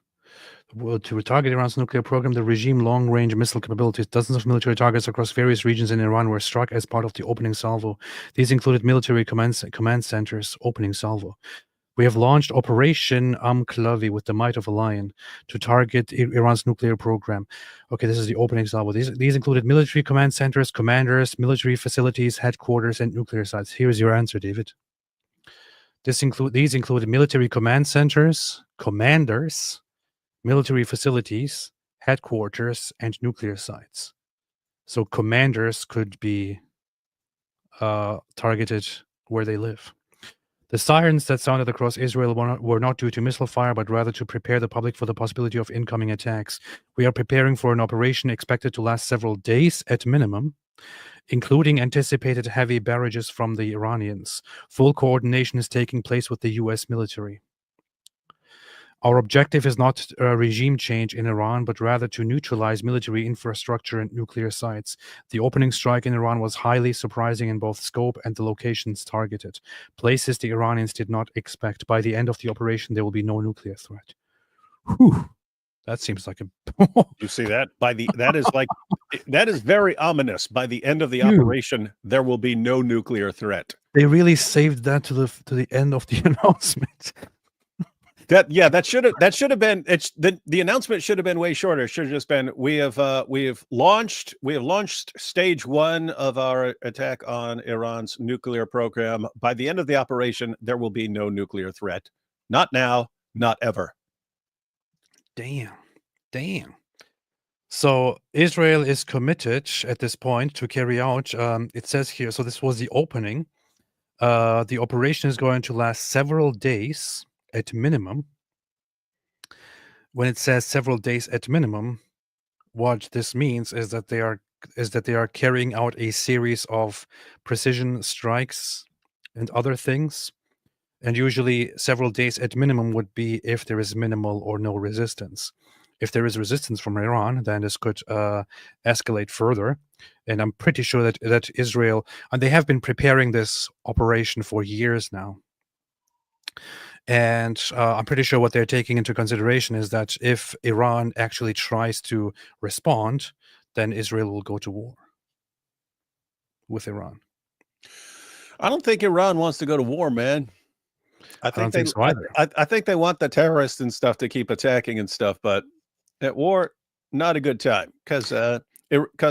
Well, to target Iran's nuclear program, the regime long-range missile capabilities. Dozens of military targets across various regions in Iran were struck as part of the opening salvo. These included military command centers. Opening salvo. We have launched Operation Amklavi with the might of a lion to target Iran's nuclear program. Okay, this is the opening salvo. These included military command centers, commanders, military facilities, headquarters, and nuclear sites. Here's your answer, David. These included military command centers, commanders, military facilities, headquarters, and nuclear sites. So commanders could be targeted where they live. The sirens that sounded across Israel were not due to missile fire, but rather to prepare the public for the possibility of incoming attacks. We are preparing for an operation expected to last several days at minimum, including anticipated heavy barrages from the Iranians. Full coordination is taking place with the U.S. military. Our objective is not a regime change in Iran, but rather to neutralize military infrastructure and nuclear sites. The opening strike in Iran was highly surprising in both scope and the locations targeted, places the Iranians did not expect. By the end of the operation, there will be no nuclear threat. Whew. That seems like a... You see that? That is very ominous. By the end of the operation, there will be no nuclear threat. They really saved that to the end of the announcement. That should have been. It's the announcement should have been way shorter. It should have just been we have launched stage 1 of our attack on Iran's nuclear program. By the end of the operation, there will be no nuclear threat. Not now, not ever. Damn. So Israel is committed at this point to carry out. It says here. So this was the opening. The operation is going to last several days at minimum. When it says several days at minimum, what this means is that they are carrying out a series of precision strikes and other things. And usually several days at minimum would be if there is minimal or no resistance. If there is resistance from Iran, then this could escalate further. And I'm pretty sure that Israel, and they have been preparing this operation for years now. And I'm pretty sure what they're taking into consideration is that if Iran actually tries to respond, then Israel will go to war with Iran. I don't think Iran wants to go to war, man. I don't think so either. I think they want the terrorists and stuff to keep attacking and stuff, but at war, not a good time because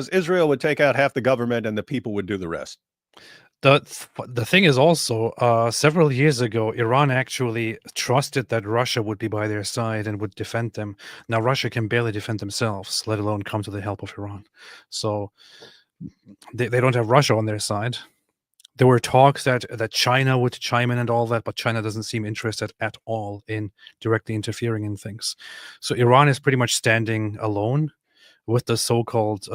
Israel would take out half the government and the people would do the rest. The thing is also, several years ago, Iran actually trusted that Russia would be by their side and would defend them. Now, Russia can barely defend themselves, let alone come to the help of Iran. So they don't have Russia on their side. There were talks that China would chime in and all that, but China doesn't seem interested at all in directly interfering in things. So Iran is pretty much standing alone with the so-called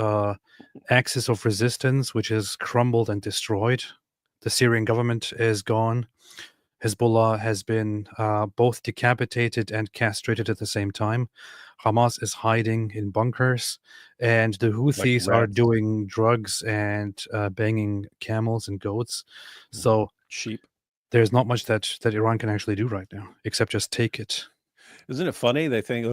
axis of resistance, which is crumbled and destroyed. The Syrian government is gone. Hezbollah has been both decapitated and castrated at the same time. Hamas is hiding in bunkers, and the Houthis are doing drugs and banging camels and goats. So sheep. There's not much that Iran can actually do right now, except just take it. Isn't it funny? They think,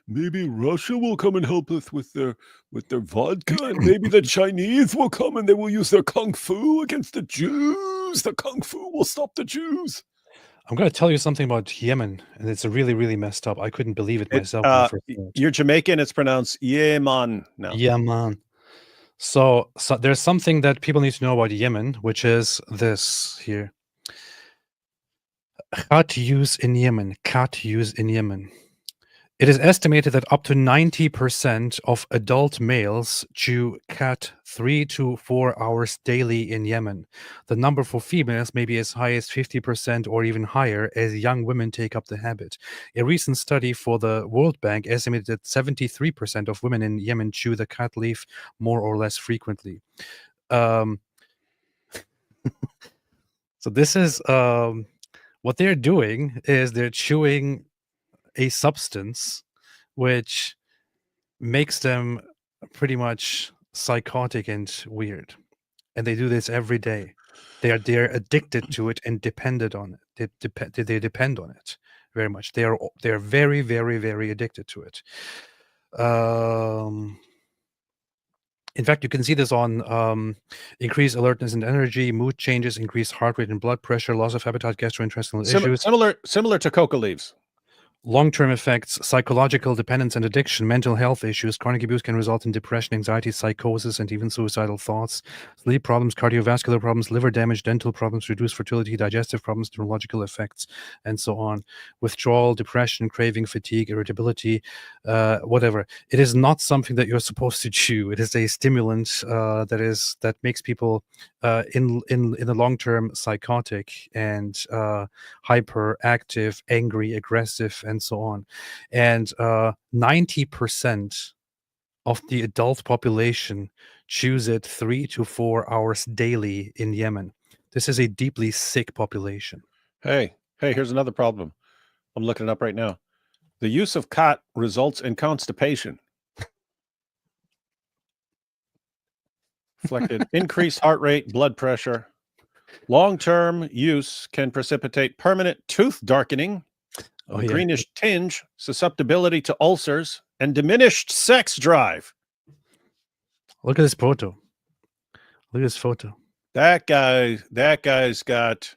maybe Russia will come and help us with their vodka, and maybe the Chinese will come and they will use their kung fu against the Jews. The kung fu will stop the Jews. I'm going to tell you something about Yemen, and it's really, really messed up. I couldn't believe it myself. You're Jamaican. It's pronounced Yemen. No. Yemen. So there's something that people need to know about Yemen, which is this here. Cut use in Yemen. It is estimated that up to 90% of adult males chew cat 3 to 4 hours daily in Yemen. The number for females may be as high as 50% or even higher as young women take up the habit. A recent study for the World Bank estimated that 73% of women in Yemen chew the cat leaf more or less frequently. So this is what they're doing is they're chewing a substance which makes them pretty much psychotic and weird, and they do this every day. They're addicted to it and dependent on it. They depend on it very much. They're very, very, very addicted to it. In fact, you can see this on increased alertness and energy, mood changes, increased heart rate and blood pressure, loss of appetite, gastrointestinal issues. Similar to coca leaves. Long-term effects, psychological dependence and addiction, mental health issues. Chronic abuse can result in depression, anxiety, psychosis, and even suicidal thoughts. Sleep problems, cardiovascular problems, liver damage, dental problems, reduced fertility, digestive problems, neurological effects, and so on. Withdrawal, depression, craving, fatigue, irritability, whatever. It is not something that you're supposed to chew. It is a stimulant that makes people in the long term psychotic and hyperactive, angry, aggressive, and so on. And 90% of the adult population chews it 3 to 4 hours daily in Yemen. This is a deeply sick population. Hey, here's another problem. I'm looking it up right now. The use of khat results in constipation. Reflected increased heart rate, blood pressure. Long-term use can precipitate permanent tooth darkening, a greenish tinge, susceptibility to ulcers, and diminished sex drive. Look at this photo. Look at this photo. That guy's got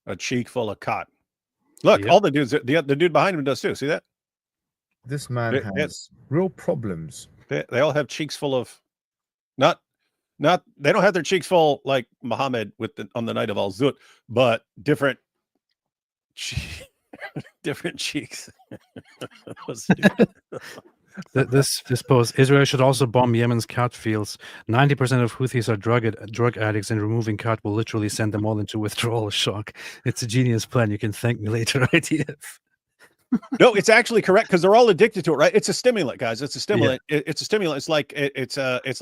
a cheek full of khat. Look, all the dudes, the dude behind him does too. See that? This man has real problems. They all have cheeks full of not they don't have their cheeks full like Muhammad on the night of Al-Zut, but different cheeks. This post: Israel should also bomb Yemen's cat fields. 90% of Houthis are drug addicts, and removing cat will literally send them all into withdrawal shock. It's a genius plan. You can thank me later, IDF. No, it's actually correct because they're all addicted to it, right? It's a stimulant, guys. It's a stimulant. Yeah. It's a stimulant. It's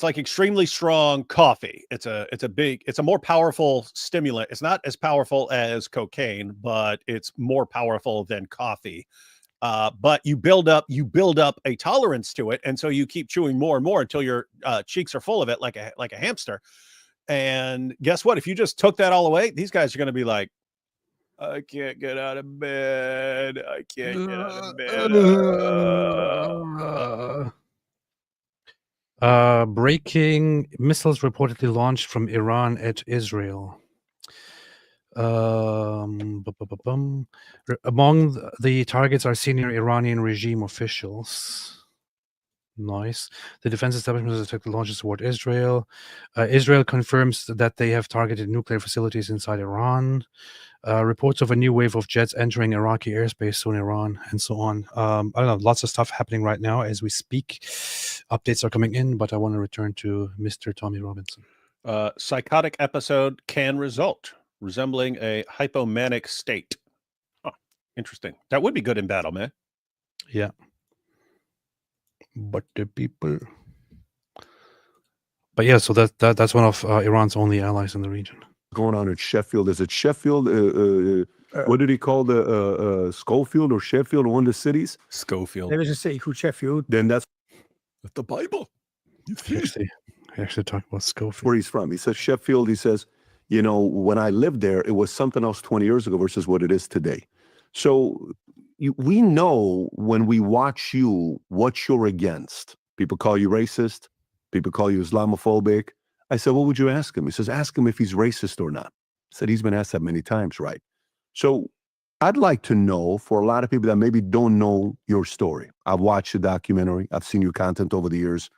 like extremely strong coffee. It's a more powerful stimulant. It's not as powerful as cocaine, but it's more powerful than coffee. But you build up a tolerance to it, and so you keep chewing more and more until your cheeks are full of it, like a hamster. And guess what? If you just took that all away, these guys are going to be like, I can't get out of bed. I can't get out of bed. Breaking missiles reportedly launched from Iran at Israel. Among the targets are senior Iranian regime officials. Nice. The defense establishment has attacked the launches toward Israel. Israel confirms that they have targeted nuclear facilities inside Iran. Reports of a new wave of jets entering Iraqi airspace soon, Iran, and so on. I don't know, lots of stuff happening right now as we speak. Updates are coming in, but I want to return to Mr. Tommy Robinson. Psychotic episode can result, resembling a hypomanic state. Oh, interesting. That would be good in battle, man. Yeah. But the people. But yeah, so that's one of Iran's only allies in the region. Going on at Sheffield. Is it Sheffield? What did he call the Schofield or Sheffield, one of the cities? Schofield. There is a city called Sheffield. Then that's the Bible. I actually talk about Schofield. Where he's from. He says Sheffield. He says, you know, when I lived there, it was something else 20 years ago versus what it is today. So we know when we watch you what you're against. People call you racist. People call you Islamophobic. I said, what would you ask him? He says, ask him if he's racist or not. I said, he's been asked that many times, right? So I'd like to know, for a lot of people that maybe don't know your story. I've watched the documentary. I've seen your content over the years.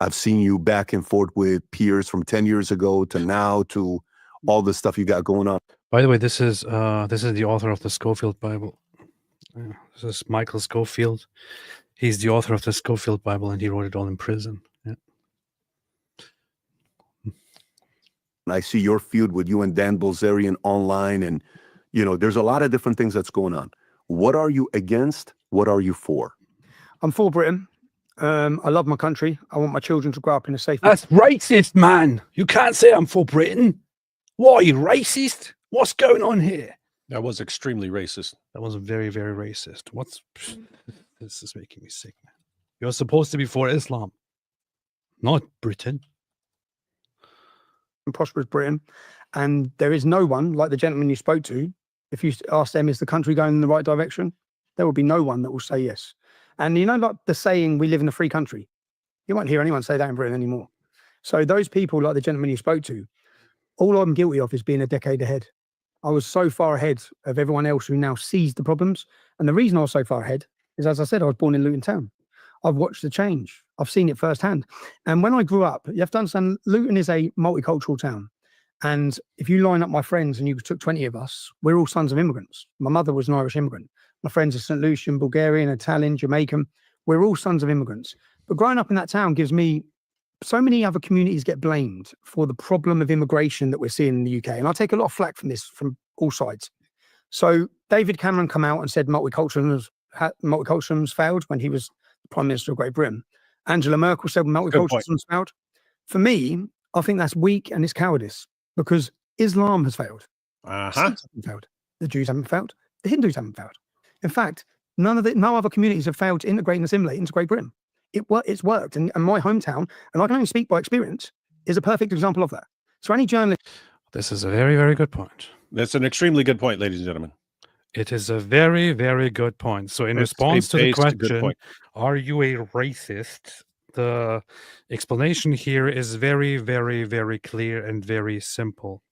I've seen you back and forth with peers from 10 years ago to now to all the stuff you got going on. By the way, this is the author of the Schofield Bible. This is Michael Scofield. He's the author of the Scofield Bible, and he wrote it all in prison. Yeah. And I see your feud with you and Dan Bilzerian online, and there's a lot of different things that's going on. What are you against? What are you for? I'm for Britain. I love my country. I want my children to grow up in a safe. That's racist, man. You can't say I'm for Britain. Why are you racist? What's going on here? That was extremely racist. That was very, very racist. This is making me sick, man. You're supposed to be for Islam, not Britain. Prosperous Britain, and there is no one like the gentleman you spoke to. If you ask them, is the country going in the right direction? There will be no one that will say yes. And like the saying, we live in a free country. You won't hear anyone say that in Britain anymore. So those people, like the gentleman you spoke to, all I'm guilty of is being a decade ahead. I was so far ahead of everyone else who now sees the problems. And the reason I was so far ahead is, as I said, I was born in Luton Town. I've watched the change. I've seen it firsthand. And when I grew up, you have to understand, Luton is a multicultural town. And if you line up my friends and you took 20 of us, we're all sons of immigrants. My mother was an Irish immigrant. My friends are St. Lucian, Bulgarian, Italian, Jamaican. We're all sons of immigrants. But growing up in that town gives me, so many other communities get blamed for the problem of immigration that we're seeing in the UK. And I take a lot of flack from this from all sides. So David Cameron come out and said multiculturalism's failed when he was Prime Minister of Great Britain. Angela Merkel said multiculturalism's failed. For me, I think that's weak and it's cowardice, because Islam has failed. Sikhs haven't failed. The Jews haven't failed. The Hindus haven't failed. In fact, no other communities have failed to integrate and assimilate into Great Britain. It's worked. And my hometown, and I can only speak by experience, is a perfect example of that. So any journalist... This is a very, very good point. That's an extremely good point, ladies and gentlemen. It is a very, very good point. So in response to the question, are you a racist? The explanation here is very, very, very clear and very simple.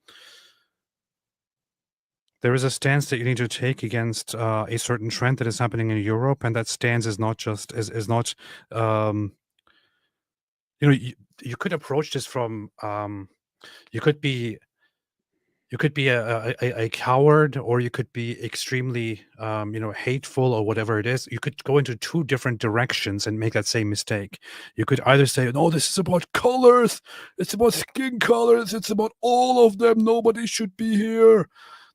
There is a stance that you need to take against a certain trend that is happening in Europe, and that stance is not just you could approach this from you could be a coward, or you could be extremely hateful, or whatever it is. You could go into two different directions and make that same mistake. You could either say, no, this is about colors, it's about skin colors, it's about all of them, nobody should be here.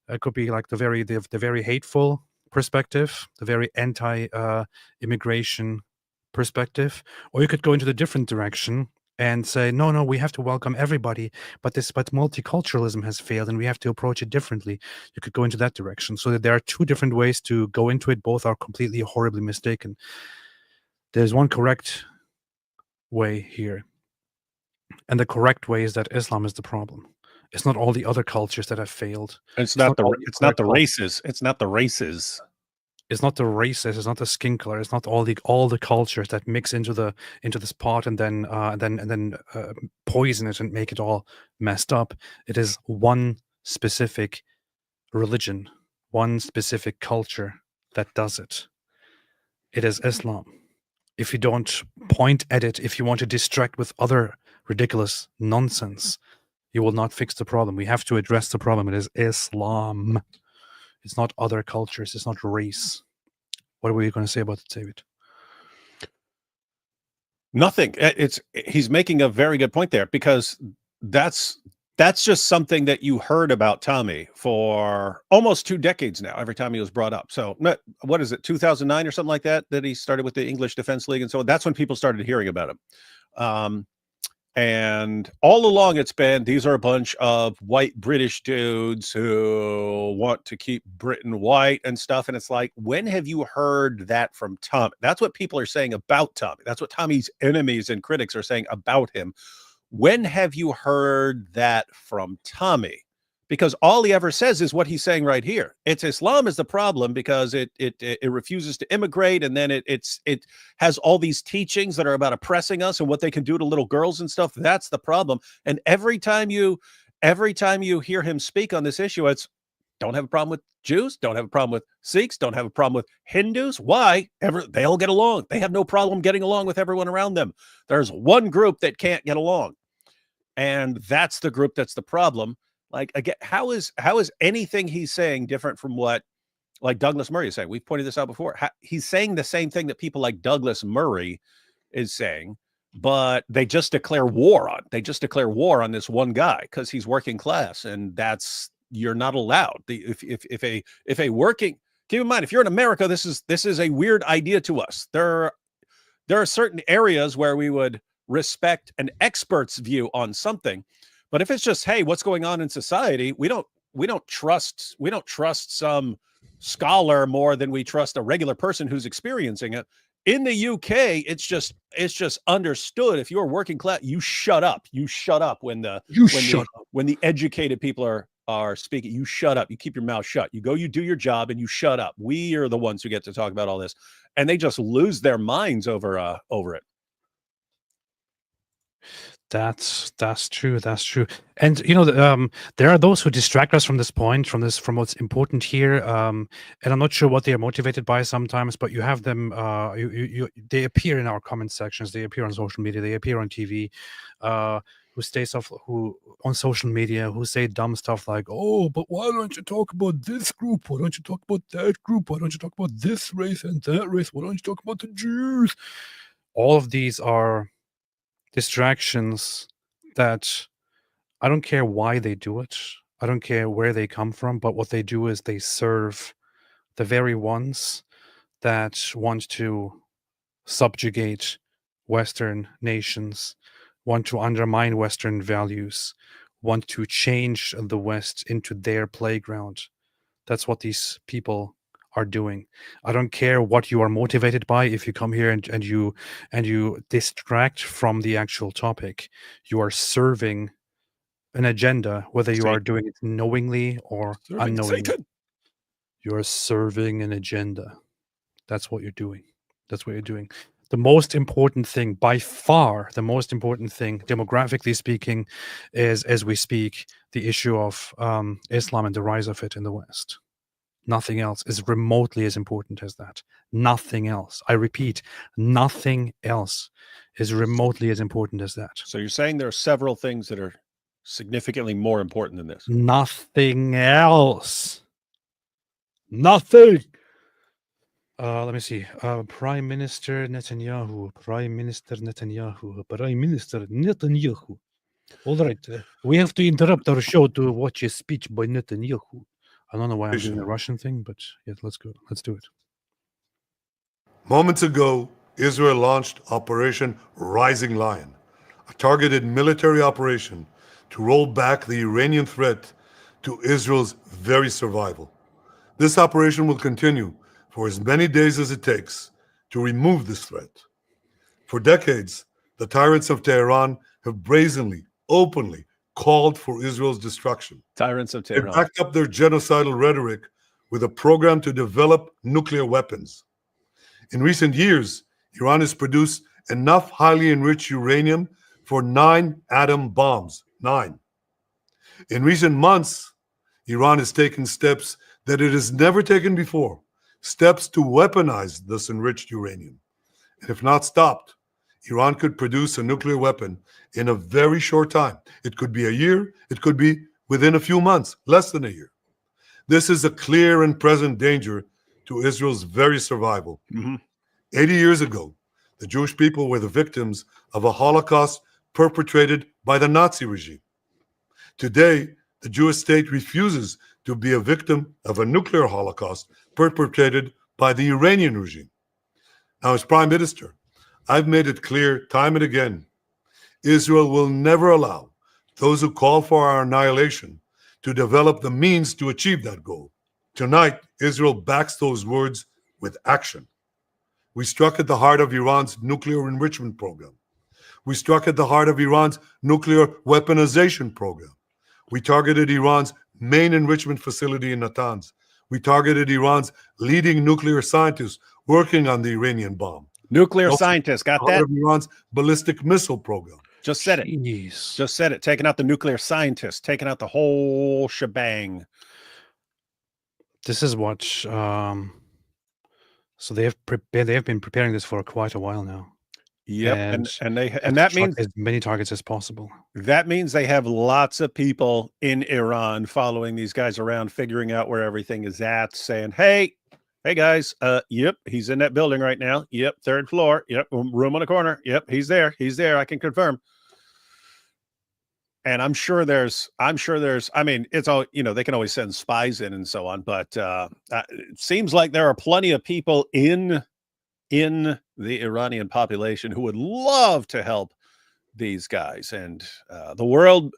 That could be like the very hateful perspective, the very anti-immigration perspective. Or you could go into the different direction and say, no, we have to welcome everybody, but multiculturalism has failed and we have to approach it differently. You could go into that direction. So that there are two different ways to go into it. Both are completely horribly mistaken. There's one correct way here. And the correct way is that Islam is the problem. It's not all the other cultures that have failed. It's not the races. It's not the races. It's not the races. It's not the skin color. It's not all the cultures that mix into this pot and then poison it and make it all messed up. It is one specific religion, one specific culture that does it. It is Islam. If you don't point at it, if you want to distract with other ridiculous nonsense, you will not fix the problem. We have to address the problem. It is Islam. It's not other cultures. It's not race. What were you going to say about it, David? Nothing. He's making a very good point there, because that's just something that you heard about Tommy for almost 2 decades now, every time he was brought up. So what is it, 2009 or something like that he started with the English Defense League and so on? That's when people started hearing about him. And all along it's been, these are a bunch of white British dudes who want to keep Britain white and stuff. And it's like, when have you heard that from Tommy? That's what people are saying about Tommy. That's what Tommy's enemies and critics are saying about him. When have you heard that from Tommy? Because all he ever says is what he's saying right here. It's Islam is the problem, because it refuses to immigrate, and then it has all these teachings that are about oppressing us and what they can do to little girls and stuff. That's the problem. And every time you hear him speak on this issue, it's don't have a problem with Jews, don't have a problem with Sikhs, don't have a problem with Hindus. Why? They all get along. They have no problem getting along with everyone around them. There's one group that can't get along, and that's the group that's the problem. Like, again, how is anything he's saying different from what like Douglas Murray is saying. We've pointed this out before. He's saying the same thing that people like Douglas Murray is saying, but they just declare war on. They just declare war on this one guy because he's working class, and you're not allowed. If a working, keep in mind, if you're in America, this is a weird idea to us. There are certain areas where we would respect an expert's view on something, but if it's just, hey, what's going on in society, we don't trust some scholar more than we trust a regular person who's experiencing it. In the UK, it's just understood. If you're working class, you shut up. You shut up when the educated people are speaking. You shut up. You keep your mouth shut. You go, you do your job, and you shut up. We are the ones who get to talk about all this, and they just lose their minds over it. That's true. That's true. And there are those who distract us from this point, from what's important here. And I'm not sure what they are motivated by sometimes, but you have them. They appear in our comment sections. They appear on social media. They appear on TV. Who on social media who say dumb stuff like, "Oh, but why don't you talk about this group? Why don't you talk about that group? Why don't you talk about this race and that race? Why don't you talk about the Jews?" All of these are distractions that I don't care why they do it. I don't care where they come from, but what they do is they serve the very ones that want to subjugate Western nations, want to undermine Western values, want to change the West into their playground. That's what these people are doing. I don't care what you are motivated by. If you come here and you distract from the actual topic, you are serving an agenda, whether you are doing it knowingly or unknowingly. Satan. You're serving an agenda. That's what you're doing. That's what you're doing. The most important thing, by far, the most important thing, demographically speaking, is, as we speak, the issue of Islam and the rise of it in the West. Nothing else is remotely as important as that. Nothing else. I repeat, nothing else is remotely as important as that. So you're saying there are several things that are significantly more important than this? Nothing else. Nothing. Let me see. Prime Minister Netanyahu. Prime Minister Netanyahu. Prime Minister Netanyahu. All right. We have to interrupt our show to watch a speech by Netanyahu. I don't know why I'm doing a Russian thing, but yeah, let's go. Let's do it. Moments ago, Israel launched Operation Rising Lion, a targeted military operation to roll back the Iranian threat to Israel's very survival. This operation will continue for as many days as it takes to remove this threat. For decades, the tyrants of Tehran have brazenly, openly called for Israel's destruction. Tyrants of Tehran. They backed up their genocidal rhetoric with a program to develop nuclear weapons. In recent years, Iran has produced enough highly enriched uranium for 9 atom bombs. 9. In recent months, Iran has taken steps that it has never taken before, steps to weaponize this enriched uranium. And if not stopped, Iran could produce a nuclear weapon in a very short time. It could be a year, it could be within a few months, less than a year. This is a clear and present danger to Israel's very survival. 80 years ago, the Jewish people were the victims of a Holocaust perpetrated by the Nazi regime. Today, the Jewish state refuses to be a victim of a nuclear Holocaust perpetrated by the Iranian regime. Now, as Prime Minister, I've made it clear time and again, Israel will never allow those who call for our annihilation to develop the means to achieve that goal. Tonight, Israel backs those words with action. We struck at the heart of Iran's nuclear enrichment program. We struck at the heart of Iran's nuclear weaponization program. We targeted Iran's main enrichment facility in Natanz. We targeted Iran's leading nuclear scientists working on the Iranian bomb. Nuclear scientists, got that? Of Iran's ballistic missile program. Just said it. Jeez. Just said it. Taking out the nuclear scientists, taking out the whole shebang. This is what. So they have been preparing this for quite a while now. Yep, and have that to means as many targets as possible. That means they have lots of people in Iran following these guys around, figuring out where everything is at, saying, hey guys, yep, he's in that building right now. Yep, 3rd floor. Yep, room on the corner. Yep, he's there. I can confirm. And I'm sure there's, I mean, it's all, they can always send spies in and so on, but it seems like there are plenty of people in the Iranian population who would love to help these guys. And the world,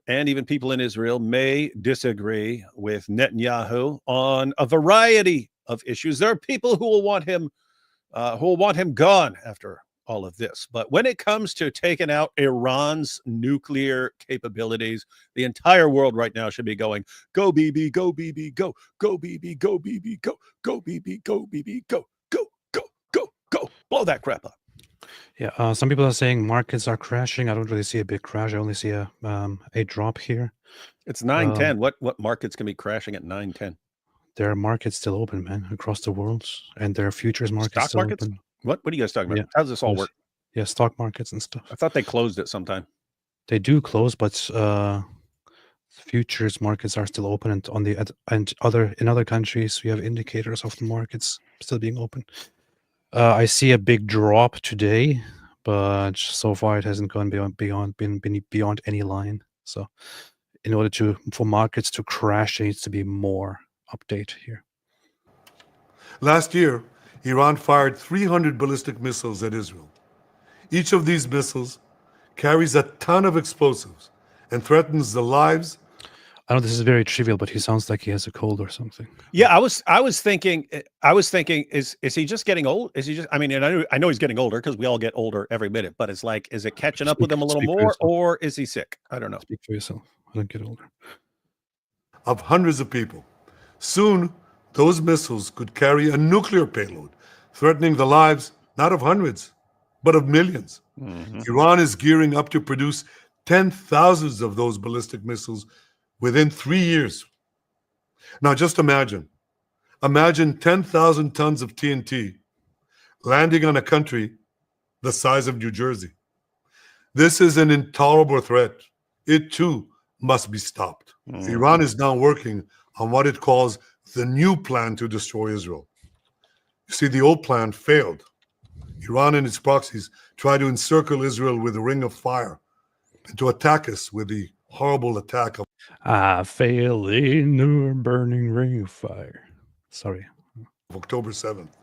and even people in Israel may disagree with Netanyahu on a variety of issues. There are people who will want him gone after all of this. But when it comes to taking out Iran's nuclear capabilities, the entire world right now should be going, go Bibi, go Bibi, go Bibi, go Bibi, go Bibi, go Bibi, go, blow that crap up. Yeah, some people are saying markets are crashing. I don't really see a big crash. I only see a drop here. It's 9:10. What markets can be crashing at 9:10? There are markets still open, man, across the world, and there are futures markets Stock still markets? open. What are you guys talking about? Yeah. How does this all work? Yeah, stock markets and stuff. I thought they closed at some time. They do close, but futures markets are still open, and in other countries we have indicators of the markets still being open. I see a big drop today, but so far it hasn't gone beyond any line. So, in order for markets to crash, there needs to be more update here. Last year, Iran fired 300 ballistic missiles at Israel. Each of these missiles carries a ton of explosives and threatens the lives. I know this is very trivial, but he sounds like he has a cold or something. Yeah, I was thinking, is he just getting old? Is he just? I mean, and I know he's getting older because we all get older every minute. But it's like, is it catching up with him a little more, or is he sick? I don't know. Speak for yourself. I don't get older. Of hundreds of people. Soon, those missiles could carry a nuclear payload, threatening the lives not of hundreds, but of millions. Mm-hmm. Iran is gearing up to produce 10,000s of those ballistic missiles within 3 years. Now, just imagine 10,000 tons of TNT landing on a country the size of New Jersey. This is an intolerable threat. It too must be stopped. Mm-hmm. Iran is now working on what it calls the new plan to destroy Israel. You see, the old plan failed. Iran and its proxies try to encircle Israel with a ring of fire and to attack us with the horrible attack of I fell in the burning ring of fire. Sorry. October 7th.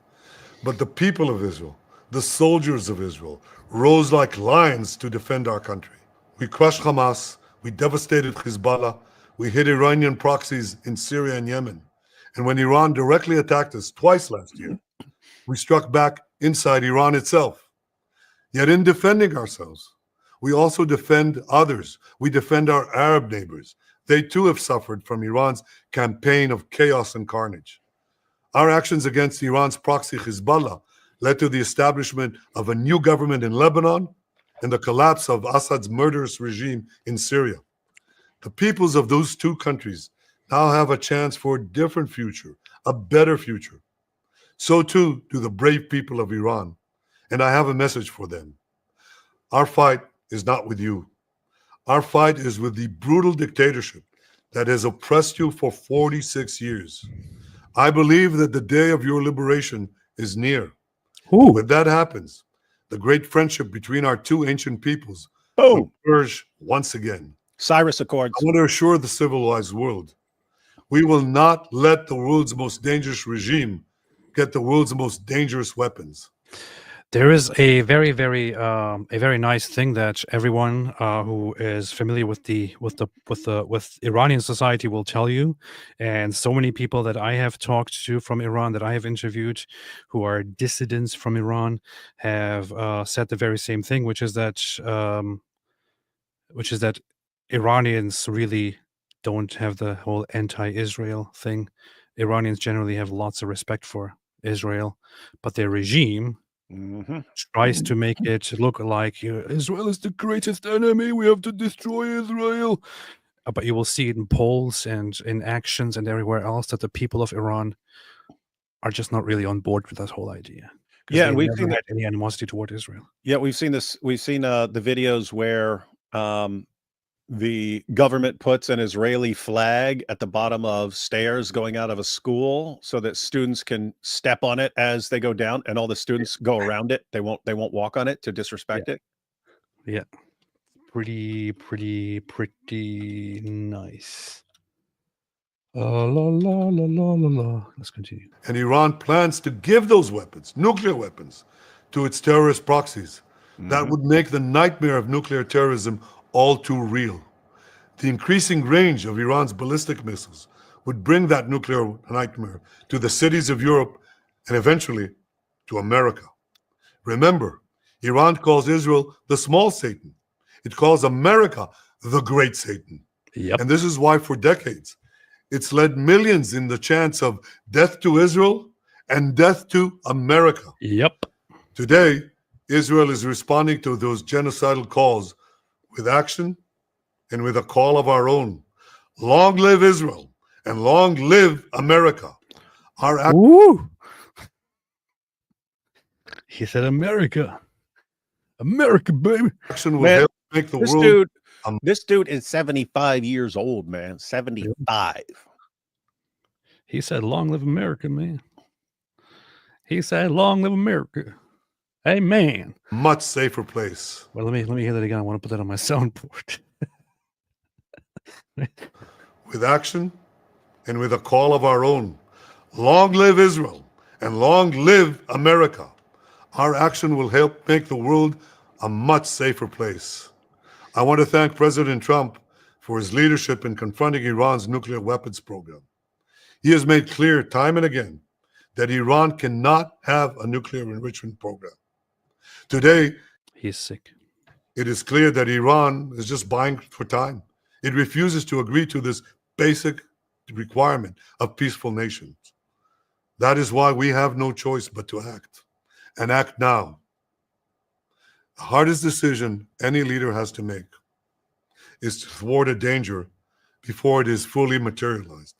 But the people of Israel, the soldiers of Israel, rose like lions to defend our country. We crushed Hamas, we devastated Hezbollah, we hit Iranian proxies in Syria and Yemen. And when Iran directly attacked us twice last year, we struck back inside Iran itself. Yet in defending ourselves, we also defend others. We defend our Arab neighbors. They too have suffered from Iran's campaign of chaos and carnage. Our actions against Iran's proxy Hezbollah led to the establishment of a new government in Lebanon and the collapse of Assad's murderous regime in Syria. The peoples of those two countries now have a chance for a different future, a better future. So too do the brave people of Iran, and I have a message for them. Our fight is not with you. Our fight is with the brutal dictatorship that has oppressed you for 46 years. I believe that the day of your liberation is near. Ooh. When that happens, the great friendship between our two ancient peoples will flourish once again. Cyrus Accords. I want to assure the civilized world, we will not let the world's most dangerous regime get the world's most dangerous weapons. There is a very nice thing that everyone who is familiar with Iranian society will tell you, and so many people that I have talked to from Iran, that I have interviewed, who are dissidents from Iran, have said the very same thing, which is that Iranians really don't have the whole anti-Israel thing. Iranians generally have lots of respect for Israel, but their regime tries to make it look like Israel is the greatest enemy. We have to destroy Israel. But you will see it in polls and in actions and everywhere else that the people of Iran are just not really on board with that whole idea. 'cause Yeah, they and we've never seen had any animosity toward Israel. Yeah, we've seen this. We've seen the videos where the government puts an Israeli flag at the bottom of stairs going out of a school so that students can step on it as they go down, and all the students go around it. They won't walk on it to disrespect it. Yeah. Pretty nice. La la la la la la. Let's continue. And Iran plans to give those weapons, nuclear weapons, to its terrorist proxies. That would make the nightmare of nuclear terrorism all too real. The increasing range of Iran's ballistic missiles would bring that nuclear nightmare to the cities of Europe and eventually to America. Remember, Iran calls Israel the small Satan. It calls America the great Satan. Yep. And this is why for decades, it's led millions in the chants of death to Israel and death to America. Yep. Today, Israel is responding to those genocidal calls with action and with a call of our own. Long live Israel and long live America. Our Woo! He said America. America, baby. action will Man, help make the world. This dude is 75 years old, man. 75. He said, "Long live America, man." He said, "Long live America." Amen. Much safer place. Well, let me hear that again. I want to put that on my soundboard. With action and with a call of our own. Long live Israel and long live America. Our action will help make the world a much safer place. I want to thank President Trump for his leadership in confronting Iran's nuclear weapons program. He has made clear time and again that Iran cannot have a nuclear enrichment program. Today, He's sick. it is clear that Iran is just buying for time. It refuses to agree to this basic requirement of peaceful nations. That is why we have no choice but to act, and act now. The hardest decision any leader has to make is to thwart a danger before it is fully materialized.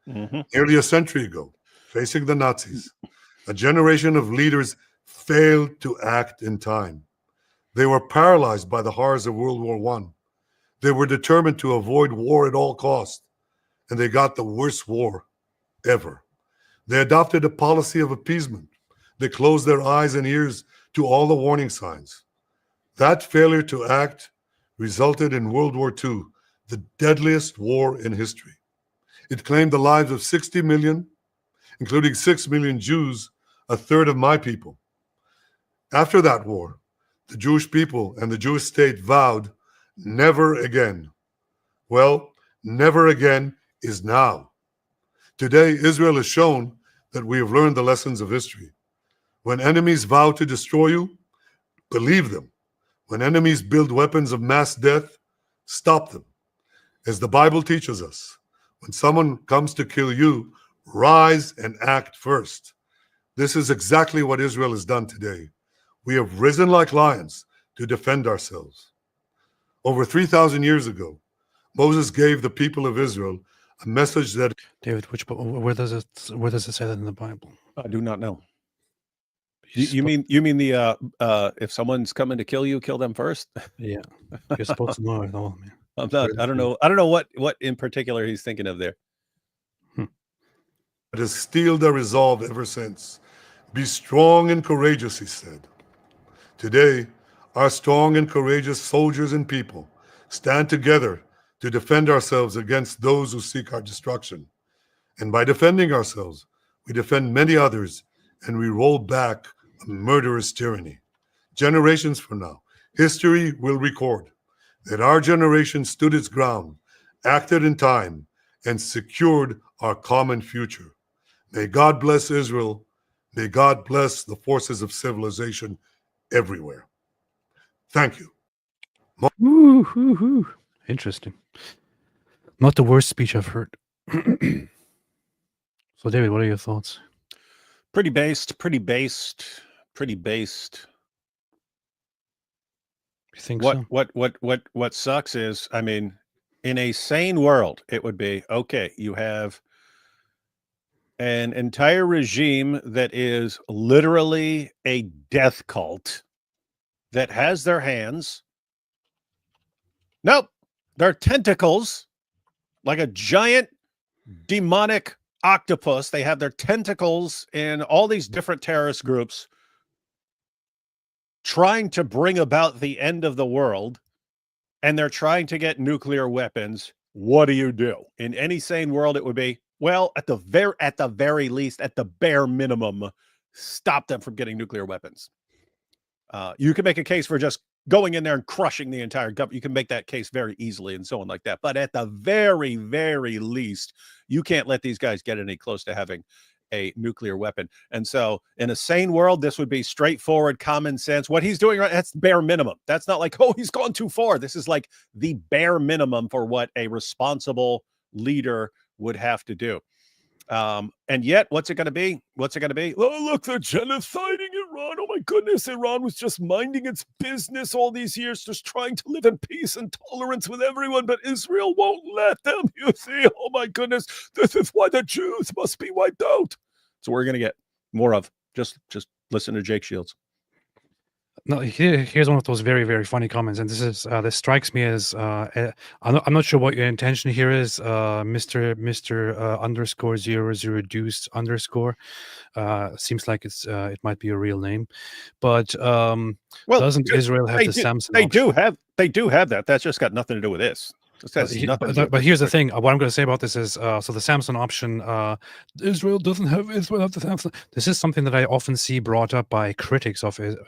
Nearly a century ago, facing the Nazis, a generation of leaders failed to act in time. They were paralyzed by the horrors of World War I. They were determined to avoid war at all costs, and they got the worst war ever. They adopted a policy of appeasement. They closed their eyes and ears to all the warning signs. That failure to act resulted in World War II, the deadliest war in history. It claimed the lives of 60 million, including 6 million Jews, a third of my people. After that war, the Jewish people and the Jewish state vowed never again. Well, never again is now. Today, Israel has shown that we have learned the lessons of history. When enemies vow to destroy you, believe them. When enemies build weapons of mass death, stop them. As the Bible teaches us, when someone comes to kill you, rise and act first. This is exactly what Israel has done today. We have risen like lions to defend ourselves. Over 3,000 years ago, Moses gave the people of Israel a message that... David, where does it say that in the Bible? I do not know. You mean the if someone's coming to kill you, kill them first? Yeah, you're supposed to know it all, man. I'm not. I don't know. I don't know what in particular he's thinking of there. It has steeled their resolve ever since. Be strong and courageous, he said. Today, our strong and courageous soldiers and people stand together to defend ourselves against those who seek our destruction. And by defending ourselves, we defend many others, and we roll back a murderous tyranny. Generations from now, history will record that our generation stood its ground, acted in time, and secured our common future. May God bless Israel. May God bless the forces of civilization everywhere. Thank you. Interesting. Not the worst speech I've heard. So, David, what are your thoughts? Pretty based. You think so? What sucks is, I mean, in a sane world, it would be okay. You have an entire regime that is literally a death cult that has their hands. Nope, their tentacles, like a giant demonic octopus. They have their tentacles in all these different terrorist groups trying to bring about the end of the world, and they're trying to get nuclear weapons. What do you do? In any sane world, it would be, well, at the very least, at the bare minimum, stop them from getting nuclear weapons. You can make a case for just going in there and crushing the entire government. You can make that case very easily and so on like that. But at the very, very least, you can't let these guys get any close to having a nuclear weapon. And so in a sane world, this would be straightforward, common sense. What he's doing, right, that's bare minimum. That's not like, oh, he's gone too far. This is like the bare minimum for what a responsible leader would have to do. And yet, what's it going to be? What's it going to be? Oh, look, they're genociding Iran. Oh my goodness, Iran was just minding its business all these years, just trying to live in peace and tolerance with everyone, but Israel won't let them. You see, oh my goodness, this is why the Jews must be wiped out. So we're going to get more of. Just listen to Jake Shields. No, here's one of those very, very funny comments, and this strikes me as I'm not sure what your intention here is, Mr. underscore 00 deuce underscore. Seems like it might be a real name, but well, doesn't Israel have the Samson? They do have that. That's just got nothing to do with this. But here's the thing. What I'm going to say about this is, so the Samson option, Israel doesn't have the Samson. This is something that I often see brought up by critics of it.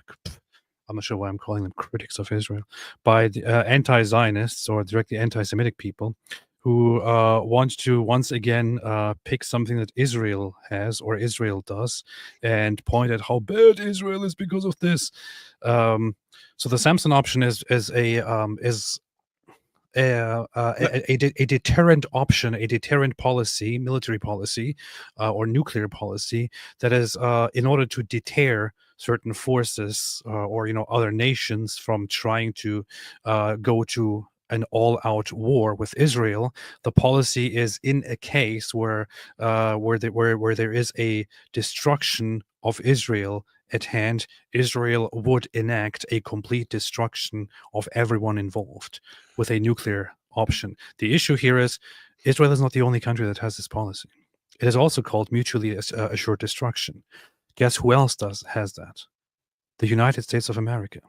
I'm not sure why I'm calling them critics of Israel, by the anti-Zionists or directly anti-Semitic people who want to once again pick something that Israel has or Israel does and point at how bad Israel is because of this. So the Samson option is a deterrent option, a deterrent policy, military policy, or nuclear policy that is in order to deter certain forces or other nations from trying to go to an all-out war with Israel. The policy is in a case where there is a destruction of Israel at hand, Israel would enact a complete destruction of everyone involved with a nuclear option. The issue here is Israel is not the only country that has this policy. It is also called mutually assured destruction. Guess who else has that? The United States of America.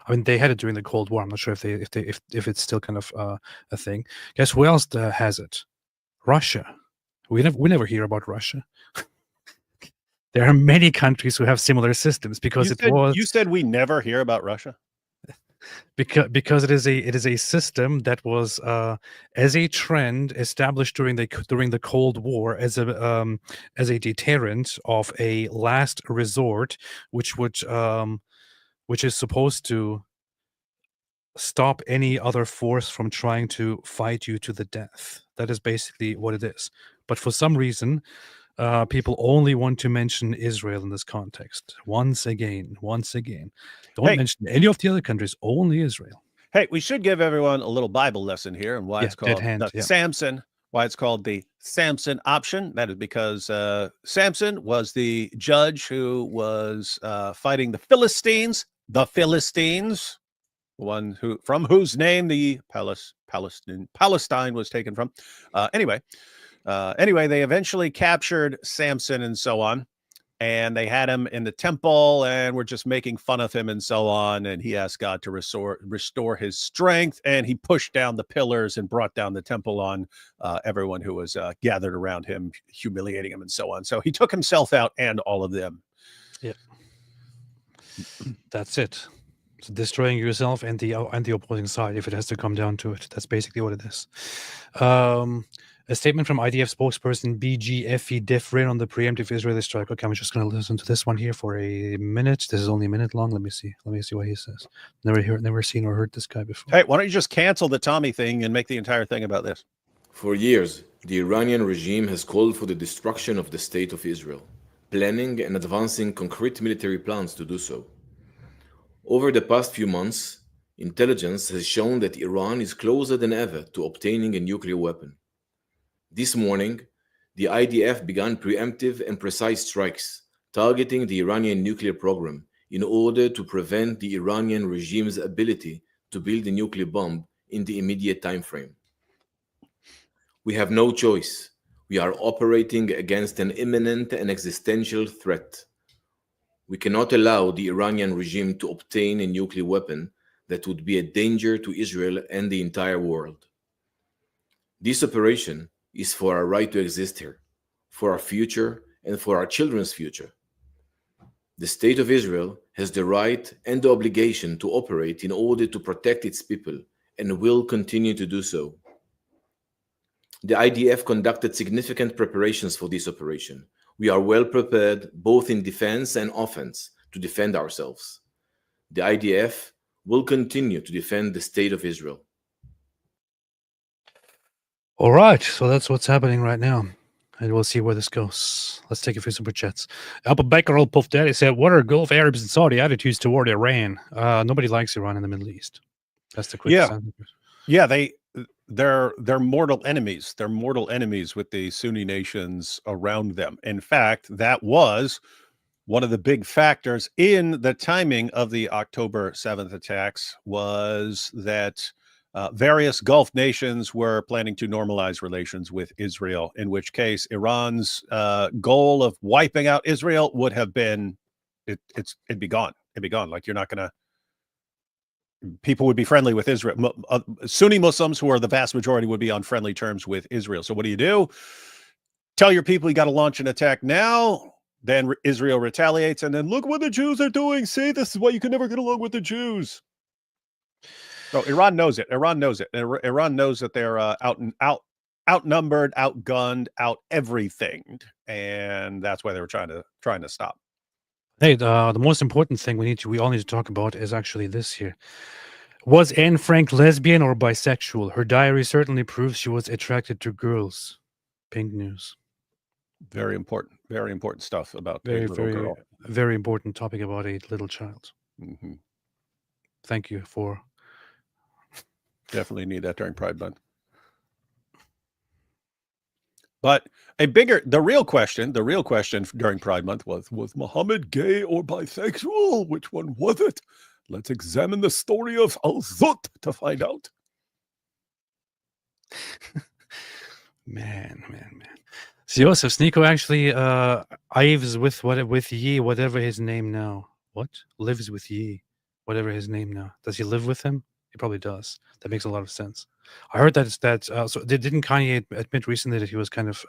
I mean, they had it during the Cold War. I'm not sure if it's still kind of a thing. Guess who else has it? Russia. We never hear about Russia. There are many countries who have similar systems because you said we never hear about Russia. Because it is a system that was as a trend established during the Cold War as a deterrent of a last resort, which is supposed to stop any other force from trying to fight you to the death. That is basically what it is. But for some reason, people only want to mention Israel in this context. Once again. Don't mention any of the other countries, only Israel. Hey, we should give everyone a little Bible lesson here and why it's called Samson, why it's called the Samson option. That is because Samson was the judge who was fighting the Philistines, one from whose name the Palestine was taken from. Anyway, they eventually captured Samson and so on, and they had him in the temple and were just making fun of him and so on. And he asked God to restore his strength, and he pushed down the pillars and brought down the temple on everyone who was gathered around him, humiliating him and so on. So he took himself out and all of them. Yeah, that's it. So destroying yourself and the opposing side, if it has to come down to it. That's basically what it is. A statement from IDF spokesperson BGFE Defrin on the preemptive Israeli strike. Okay, I'm just going to listen to this one here for a minute. This is only a minute long. Let me see what he says. Never seen or heard this guy before. Hey, why don't you just cancel the Tommy thing and make the entire thing about this? For years, the Iranian regime has called for the destruction of the state of Israel, planning and advancing concrete military plans to do so. Over the past few months, intelligence has shown that Iran is closer than ever to obtaining a nuclear weapon. This morning, the IDF began preemptive and precise strikes targeting the Iranian nuclear program in order to prevent the Iranian regime's ability to build a nuclear bomb in the immediate time frame. We have no choice. We are operating against an imminent and existential threat. We cannot allow the Iranian regime to obtain a nuclear weapon that would be a danger to Israel and the entire world. This operation is for our right to exist here, for our future, and for our children's future. The State of Israel has the right and the obligation to operate in order to protect its people and will continue to do so. The IDF conducted significant preparations for this operation. We are well prepared both in defense and offense to defend ourselves. The IDF will continue to defend the State of Israel. All right, so that's what's happening right now. And we'll see where this goes. Let's take a few super chats. Abu Bakr al-Puff Daddy said, what are Gulf Arabs and Saudi attitudes toward Iran? Nobody likes Iran in the Middle East. That's the quick answer. Yeah, they're mortal enemies. They're mortal enemies with the Sunni nations around them. In fact, that was one of the big factors in the timing of the October 7th attacks was that various Gulf nations were planning to normalize relations with Israel, in which case Iran's goal of wiping out Israel would have been, it'd be gone. It'd be gone. Like, you're not going to, people would be friendly with Israel. Sunni Muslims, who are the vast majority, would be on friendly terms with Israel. So what do? Tell your people you got to launch an attack now. Then Israel retaliates, and then look what the Jews are doing. See, this is why you can never get along with the Jews. No, Iran knows it. Iran knows it. Iran knows that they're outnumbered, outgunned, out everything, and that's why they were trying to stop. Hey, the most important thing we all need to talk about is actually this here. Was Anne Frank lesbian or bisexual? Her diary certainly proves she was attracted to girls. Pink news. Very important stuff about very, a little girl. Very important topic about a little child. Mm-hmm. Thank you for. Definitely need that during Pride Month. But the real question during Pride Month was Muhammad gay or bisexual? Which one was it? Let's examine the story of Al-Zut to find out. Man. So Joseph Sneeko actually lives with Yi, whatever his name now. What? Lives with Yi, whatever his name now. Does he live with him? He probably does. That makes a lot of sense. I heard that so didn't Kanye admit recently that he was kind of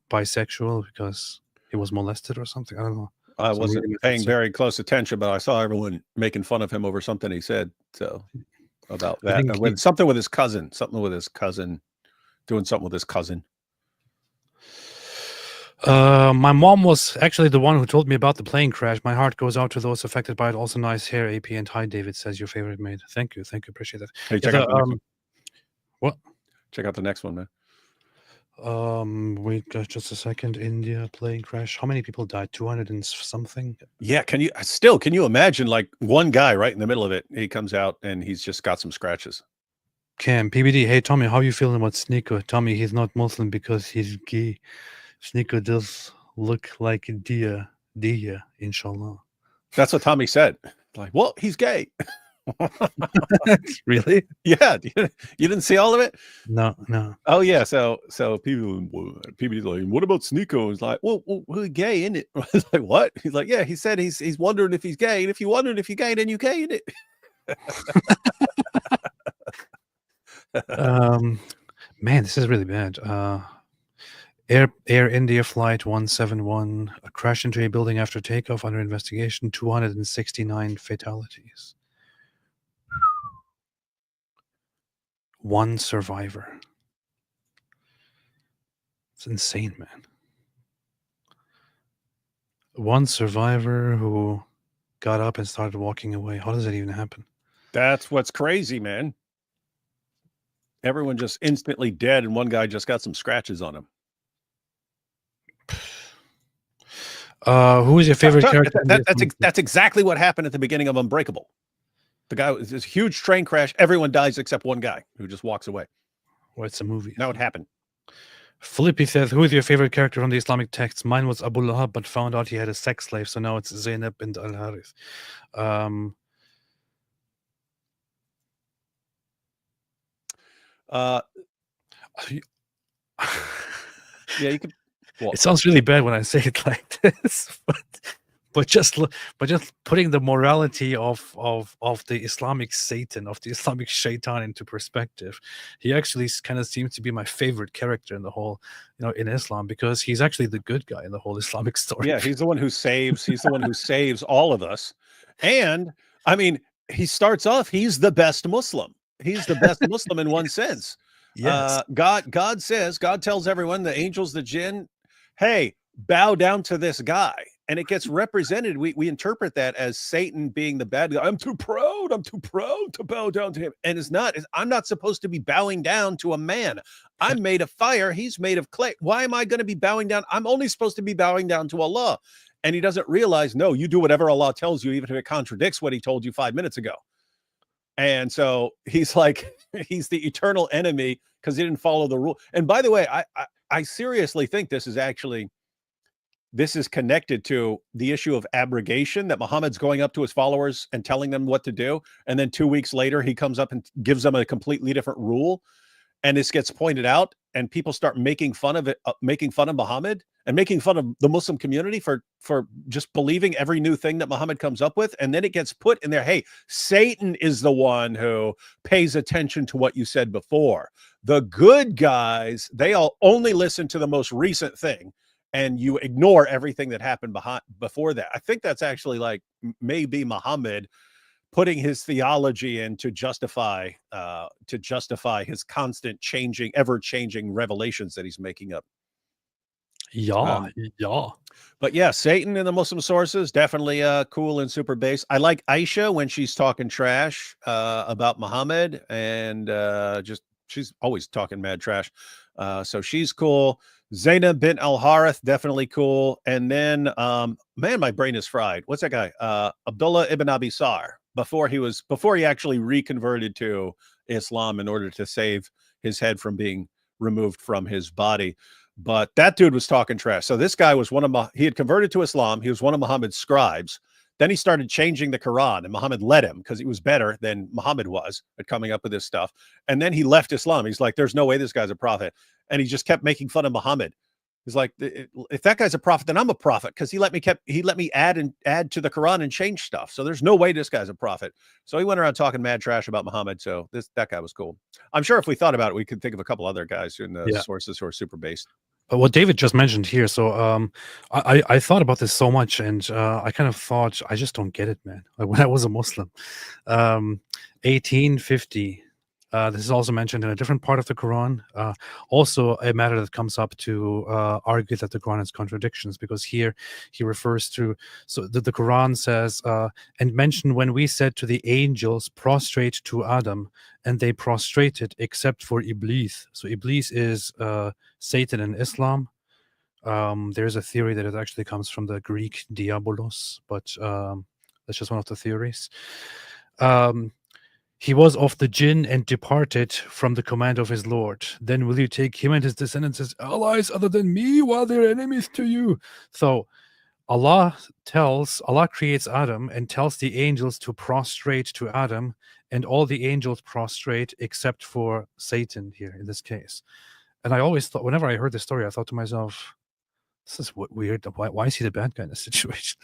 bisexual because he was molested or something? I don't know. I wasn't paying very close attention, but I saw everyone making fun of him over something he said. So about that, something with his cousin, doing something with his cousin. My mom was actually the one who told me about the plane crash. My heart goes out to those affected by it. Also, nice hair, AP. And hi, David says your favorite maid. Thank you, appreciate that. Hey, check out the next one. What? Check out the next one, man. Wait, just a second. India plane crash. How many people died? 200 and something. Yeah, can you imagine, like, one guy right in the middle of it? He comes out and he's just got some scratches. Cam, PBD. Hey, Tommy, how you feeling about Sneeko? Tommy, he's not Muslim because he's gay. Sneeko does look like Dia, inshallah. That's what Tommy said. Like, well, he's gay. Really? Yeah. You didn't see all of it? No. Oh yeah. So people like, what about Sneeko? He's like, well, we're gay, isn't it? I was like, what? He's like, yeah. He said he's wondering if he's gay, and if you're wondering if you're gay, then you're gay, isn't it? Man, this is really bad. Air India Flight 171, a crash into a building after takeoff under investigation, 269 fatalities. One survivor. It's insane, man. One survivor who got up and started walking away. How does that even happen? That's what's crazy, man. Everyone just instantly dead, and one guy just got some scratches on him. Who is your favorite character? That's exactly what happened at the beginning of Unbreakable. The guy was this huge train crash. Everyone dies except one guy who just walks away. Well, it's a movie. Now it happened. Philippi says, who is your favorite character from the Islamic texts? Mine was Abu Lahab, but found out he had a sex slave, so now it's Zainab bint al-Harith. Yeah, you could. Well, it sounds really bad when I say it like this, but just putting the morality of the Islamic Satan, of the Islamic Shaitan into perspective, he actually kind of seems to be my favorite character in the whole, in Islam, because he's actually the good guy in the whole Islamic story. Yeah, he's the one who saves. He's the one who saves all of us. And I mean, he starts off. He's the best Muslim. He's the best Muslim in one sense. Yes. God says, God tells everyone, the angels, the jinn, hey, bow down to this guy. And it gets represented. We interpret that as Satan being the bad guy. I'm too proud to bow down to him. And it's not. I'm not supposed to be bowing down to a man. I'm made of fire. He's made of clay. Why am I going to be bowing down? I'm only supposed to be bowing down to Allah. And he doesn't realize, no, you do whatever Allah tells you, even if it contradicts what he told you 5 minutes ago. And so he's like, he's the eternal enemy because he didn't follow the rule. And by the way, I seriously think this is connected to the issue of abrogation, that Muhammad's going up to his followers and telling them what to do. And then 2 weeks later, he comes up and gives them a completely different rule. And this gets pointed out and people start making fun of it, making fun of Muhammad and making fun of the Muslim community for just believing every new thing that Muhammad comes up with. And then it gets put in there, hey, Satan is the one who pays attention to what you said before. The good guys, they all only listen to the most recent thing, and you ignore everything that happened before that. I think that's actually like maybe Muhammad putting his theology in to justify his constant changing, ever-changing revelations that he's making up. Yeah. But yeah, Satan in the Muslim sources, definitely cool and super base. I like Aisha when she's talking trash about Muhammad, and she's always talking mad trash. So she's cool. Zainab bint al-Harith, definitely cool. And then, man, my brain is fried. What's that guy? Abdullah ibn Abi Sar, before he actually reconverted to Islam in order to save his head from being removed from his body. But that dude was talking trash. So this guy was he had converted to Islam. He was one of Muhammad's scribes. Then he started changing the Quran, and Muhammad let him because he was better than Muhammad was at coming up with this stuff. And then he left Islam. He's like, there's no way this guy's a prophet. And he just kept making fun of Muhammad. He's like, if that guy's a prophet, then I'm a prophet, because he let me add to the Quran and change stuff. So there's no way this guy's a prophet. So he went around talking mad trash about Muhammad. So that guy was cool. I'm sure if we thought about it, we could think of a couple other guys in the sources who are super based. What David just mentioned here, so I thought about this so much, and I kind of thought, I just don't get it, man. Like, when I was a Muslim, 1850. This is also mentioned in a different part of the Quran. Also, a matter that comes up to argue that the Quran has contradictions, because here he refers to, so the Quran says, and mention when we said to the angels, prostrate to Adam, and they prostrated except for Iblis. So Iblis is Satan in Islam. There's a theory that it actually comes from the Greek diabolos, but that's just one of the theories. He was of the jinn and departed from the command of his Lord. Then will you take him and his descendants as allies other than me, while they're enemies to you? So Allah creates Adam and tells the angels to prostrate to Adam, and all the angels prostrate except for Satan here in this case. And I always thought, whenever I heard this story, I thought to myself, this is weird. Why is he the bad guy in this situation?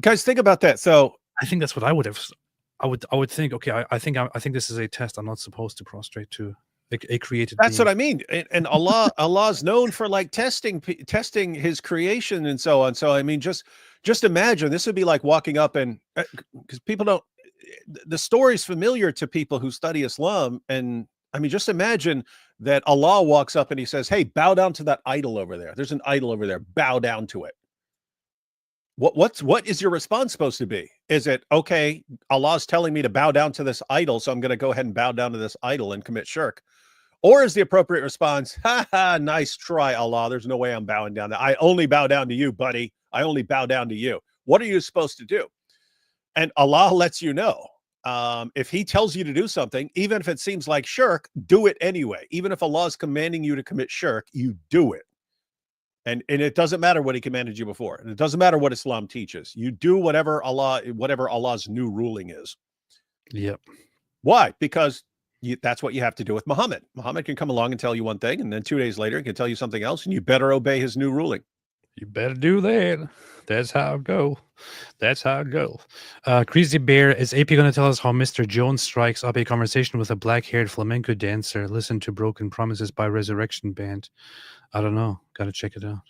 Guys, think about that. So I think that's what I would have. I would think, okay, I think this is a test. I'm not supposed to prostrate to a created That's being. what I mean. And Allah's known for like testing his creation and so on. So I mean, just imagine, this would be like walking up and, because people don't, the story's familiar to people who study Islam. And I mean, just imagine that Allah walks up and he says, hey, bow down to that idol over there. There's an idol over there. Bow down to it. What is your response supposed to be? Is it, okay, Allah's telling me to bow down to this idol, so I'm going to go ahead and bow down to this idol and commit shirk? Or is the appropriate response, nice try, Allah, there's no way I'm bowing down. I only bow down to you, buddy. I only bow down to you. What are you supposed to do? And Allah lets you know. if he tells you to do something, even if it seems like shirk, do it anyway. Even if Allah is commanding you to commit shirk, you do it. And it doesn't matter what he commanded you before. And it doesn't matter what Islam teaches. You do whatever Allah's new ruling is. Yep. Why? Because that's what you have to do with Muhammad. Muhammad can come along and tell you one thing, and then 2 days later he can tell you something else, and you better obey his new ruling. You better do that. That's how it go. That's how it go. Crazy Bear, is AP going to tell us how Mr. Jones strikes up a conversation with a black-haired flamenco dancer? Listen to Broken Promises by Resurrection Band. I don't know. Got to check it out.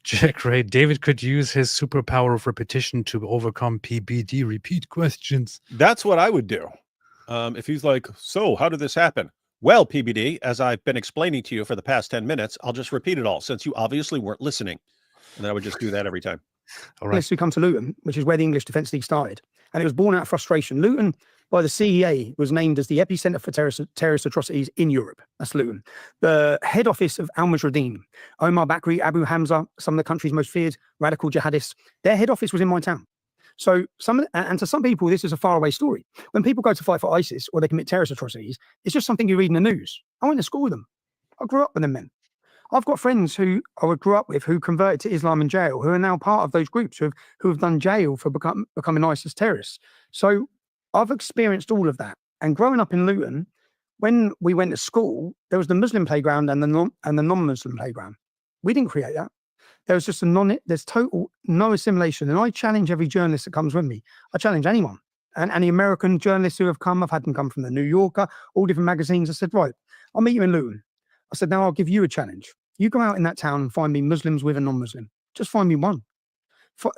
Jack Ray, David could use his superpower of repetition to overcome PBD repeat questions. That's what I would do. If he's like, so how did this happen? Well, PBD, as I've been explaining to you for the past 10 minutes, I'll just repeat it all since you obviously weren't listening. And then I would just do that every time. All right. Who come to Luton, which is where the English Defence League started. And it was born out of frustration. Luton, by the CEA, was named as the epicenter for terrorist atrocities in Europe. That's Luton. The head office of al-Mujahideen, Omar Bakri, Abu Hamza, some of the country's most feared radical jihadists, their head office was in my town. So to some people, this is a faraway story. When people go to fight for ISIS or they commit terrorist atrocities, it's just something you read in the news. I went to school with them. I grew up with them men. I've got friends who I grew up with who converted to Islam in jail, who are now part of those groups who have done jail for becoming ISIS terrorists. So I've experienced all of that. And growing up in Luton, when we went to school, there was the Muslim playground and the non-Muslim playground. We didn't create that. There was just there's total no assimilation. And I challenge every journalist that comes with me. I challenge anyone. And the American journalists who have come, I've had them come from the New Yorker, all different magazines. I said, right, I'll meet you in Luton. I said, now I'll give you a challenge. You go out in that town and find me Muslims with a non-Muslim. Just find me one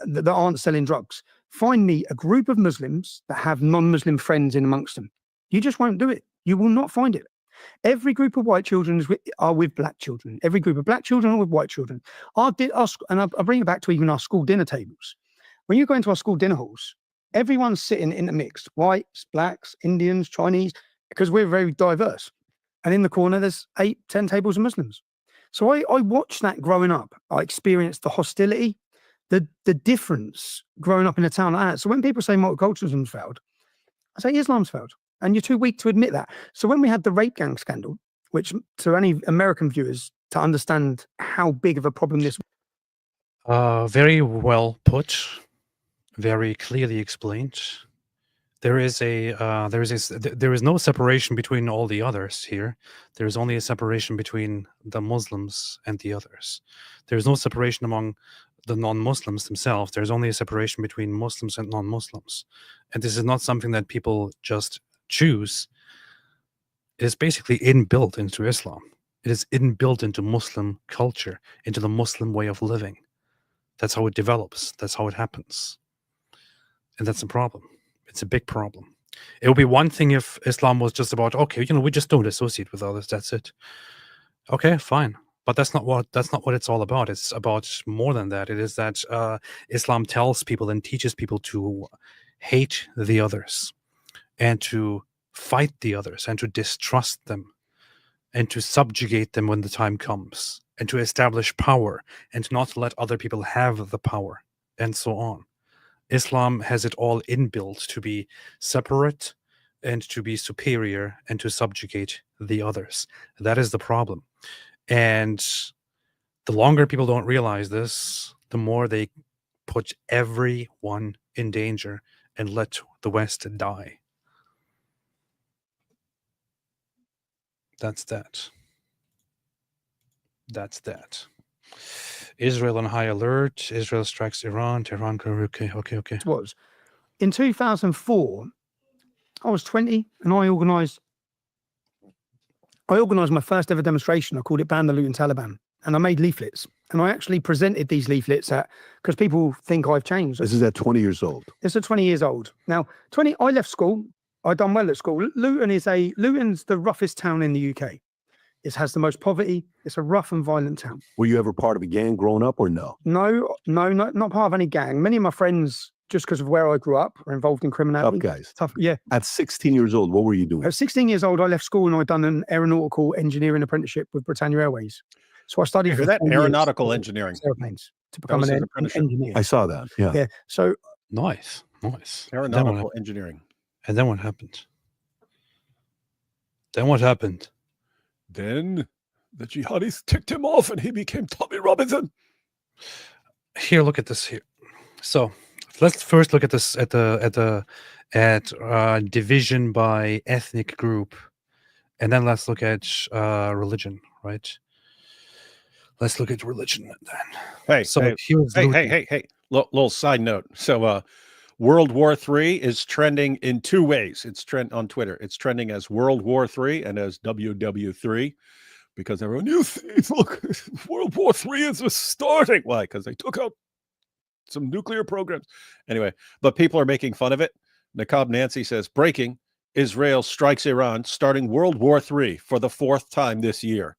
that aren't selling drugs. Find me a group of Muslims that have non-Muslim friends in amongst them. You just won't do it. You will not find it. Every group of white children are with black children. Every group of black children are with white children. I'll bring it back to even our school dinner tables. When you go into our school dinner halls, everyone's sitting intermixed. Whites, blacks, Indians, Chinese, because we're very diverse. And in the corner, there's 8, 10 tables of Muslims. So I watched that growing up. I experienced the hostility, the difference growing up in a town like that. So when people say multiculturalism's failed, I say Islam's failed. And you're too weak to admit that. So when we had the rape gang scandal, which to any American viewers to understand how big of a problem this was. Very well put, very clearly explained. There is no separation between all the others here. There is only a separation between the Muslims and the others. There is no separation among the non-Muslims themselves. There's only a separation between Muslims and non-Muslims. And this is not something that people just choose. It is basically inbuilt into Islam. It is inbuilt into Muslim culture, into the Muslim way of living. That's how it develops. That's how it happens. And that's a problem. It's a big problem. It would be one thing if Islam was just about, okay, we just don't associate with others. That's it. Okay, fine. But that's not what it's all about. It's about more than that. It is that Islam tells people and teaches people to hate the others and to fight the others and to distrust them and to subjugate them when the time comes and to establish power and not to let other people have the power and so on. Islam has it all inbuilt to be separate and to be superior and to subjugate the others. That is the problem. And the longer people don't realize this, the more they put everyone in danger and let the West die. That's that. That's that. Israel on high alert. Israel strikes Iran. Tehran. Okay. It was. In 2004, I was 20 and I organised my first ever demonstration. I called it Ban the Luton Taliban. And I made leaflets. And I actually presented these leaflets because people think I've changed. This is at 20 years old. This is 20 years old. Now, I left school. I done well at school. Luton's the roughest town in the UK. It has the most poverty. It's a rough and violent town. Were you ever part of a gang growing up or no? No, not part of any gang. Many of my friends, just because of where I grew up, are involved in criminality. Tough guys. Tough, yeah. At 16 years old, what were you doing? At 16 years old, I left school and I'd done an aeronautical engineering apprenticeship with Britannia Airways. So I studied for that aeronautical engineering airplanes to become an engineer. I saw that. Yeah. Yeah. So nice. Nice. Aeronautical engineering. And then what happened? Then the jihadis ticked him off and he became Tommy Robinson. Here, look at this here. So let's first look at this at division by ethnic group, and then let's look at religion, right? Let's look at religion then. Hey. Little side note. So World War III is trending in two ways. It's trend on Twitter. It's trending as World War III and as WW3 because everyone, you see, look, World War III is starting. Why? Because they took out some nuclear programs. Anyway, but people are making fun of it. Nakab Nancy says, breaking, Israel strikes Iran, starting World War III for the 4th time this year.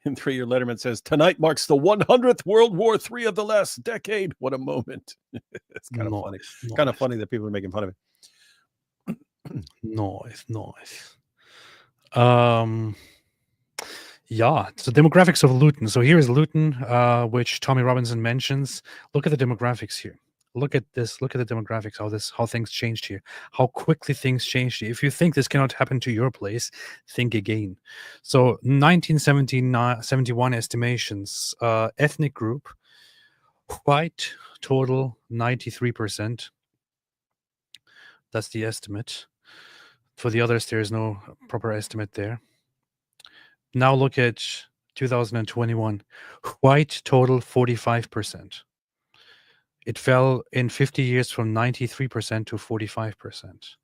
In 3-year Letterman says, tonight marks the 100th World War III of the last decade. What a moment. It's kind of funny. It's kind of funny that people are making fun of it. Nice. Yeah, so demographics of Luton. So here is Luton, which Tommy Robinson mentions. Look at the demographics here. Look at this. Look at the demographics, how things changed here, how quickly things changed here. If you think this cannot happen to your place, think again. So 1971 estimations, ethnic group, white, total 93%. That's the estimate. For the others, there is no proper estimate there. Now look at 2021, white, total 45%. It fell in 50 years from 93% to 45%.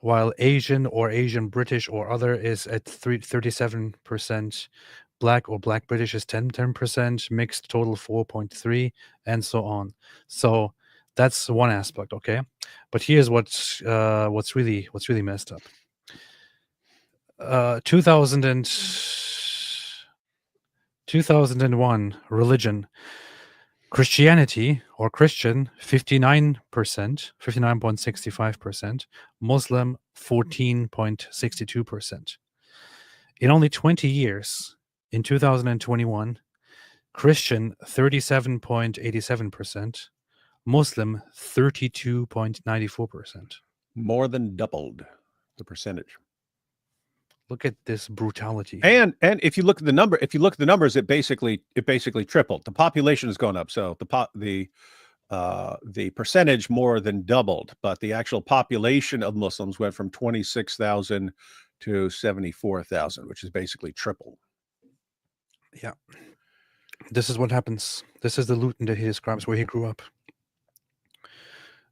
While Asian or Asian British or other is at 37%, Black or Black British is 10%, mixed total 4.3, and so on. So that's one aspect, okay? But here's what's really messed up. 2001 religion. Christianity or Christian, 59%, 59.65%. Muslim, 14.62%. In only 20 years, in 2021, Christian, 37.87%. Muslim, 32.94%. More than doubled the percentage. Look at this brutality. And if you look at the numbers, it basically tripled. The population has gone up, so the percentage more than doubled, but the actual population of Muslims went from 26,000 to 74,000, which is basically triple. Yeah. This is what happens. This is the Luton that he describes where he grew up.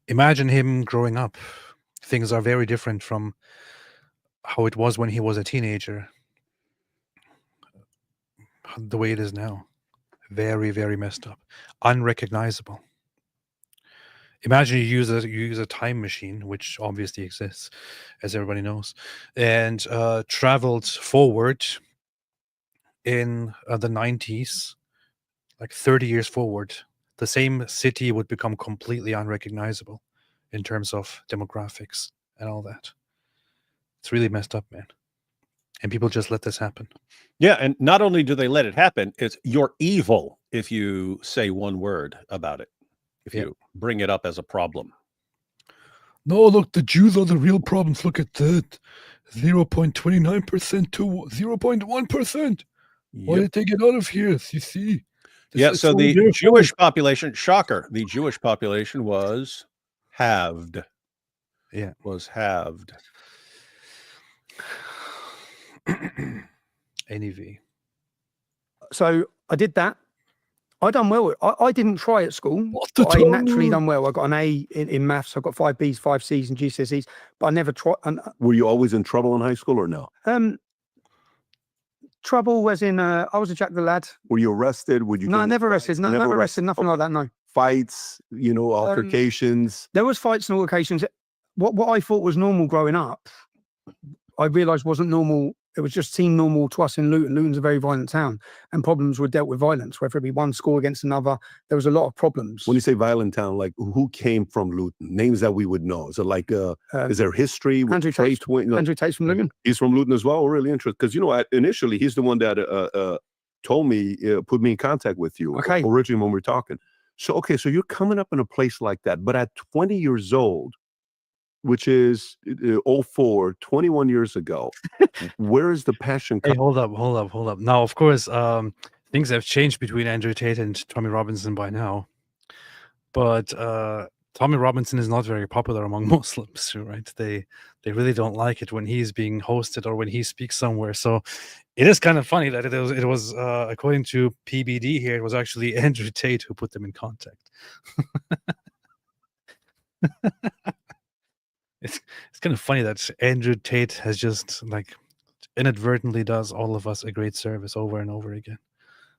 Imagine him growing up. Things are very different from how it was when he was a teenager. The way it is now. Very, very messed up. Unrecognizable. Imagine you use a time machine, which obviously exists, as everybody knows, and traveled forward in the 90s, like 30 years forward. The same city would become completely unrecognizable in terms of demographics and all that. It's really messed up, man. And people just let this happen. Yeah, and not only do they let it happen, it's you're evil if you say one word about it, if you bring it up as a problem. No, look, the Jews are the real problems. Look at that. 0.29% to 0.1%. Why did they get out of here? You see? So the Jewish population, shocker, the Jewish population was halved. Yeah. Was halved. NEV. So I did that. I done well. I didn't try at school. But I naturally done well. I got an A in maths. I got 5 Bs, 5 Cs, and GCSEs. But I never tried. Were you always in trouble in high school or no? Trouble as in I was a Jack the Lad. Were you arrested? Would you? No, never arrested. No, never arrested. Nothing like that. No. Fights, altercations. There was fights and altercations. What I thought was normal growing up, I realised wasn't normal. It was just seemed normal to us in Luton. Luton's a very violent town, and problems were dealt with violence, whether it be one school against another. There was a lot of problems. When you say violent town, like who came from Luton? Names that we would know. Is it like, is there history? Andrew Tate's from Luton. He's from Luton as well. Oh, really interesting. Because, initially he's the one that told me, put me in contact with you. Okay. Originally when we were talking. So, okay, so you're coming up in a place like that, but at 20 years old, which is 04, 21 years ago, where is the passion Hey, coming? hold up. Now, of course, things have changed between Andrew Tate and Tommy Robinson by now. But Tommy Robinson is not very popular among Muslims, right? They really don't like it when he's being hosted or when he speaks somewhere. So it is kind of funny that it was according to PBD here, it was actually Andrew Tate who put them in contact. It's kind of funny that Andrew Tate has just like inadvertently does all of us a great service over and over again.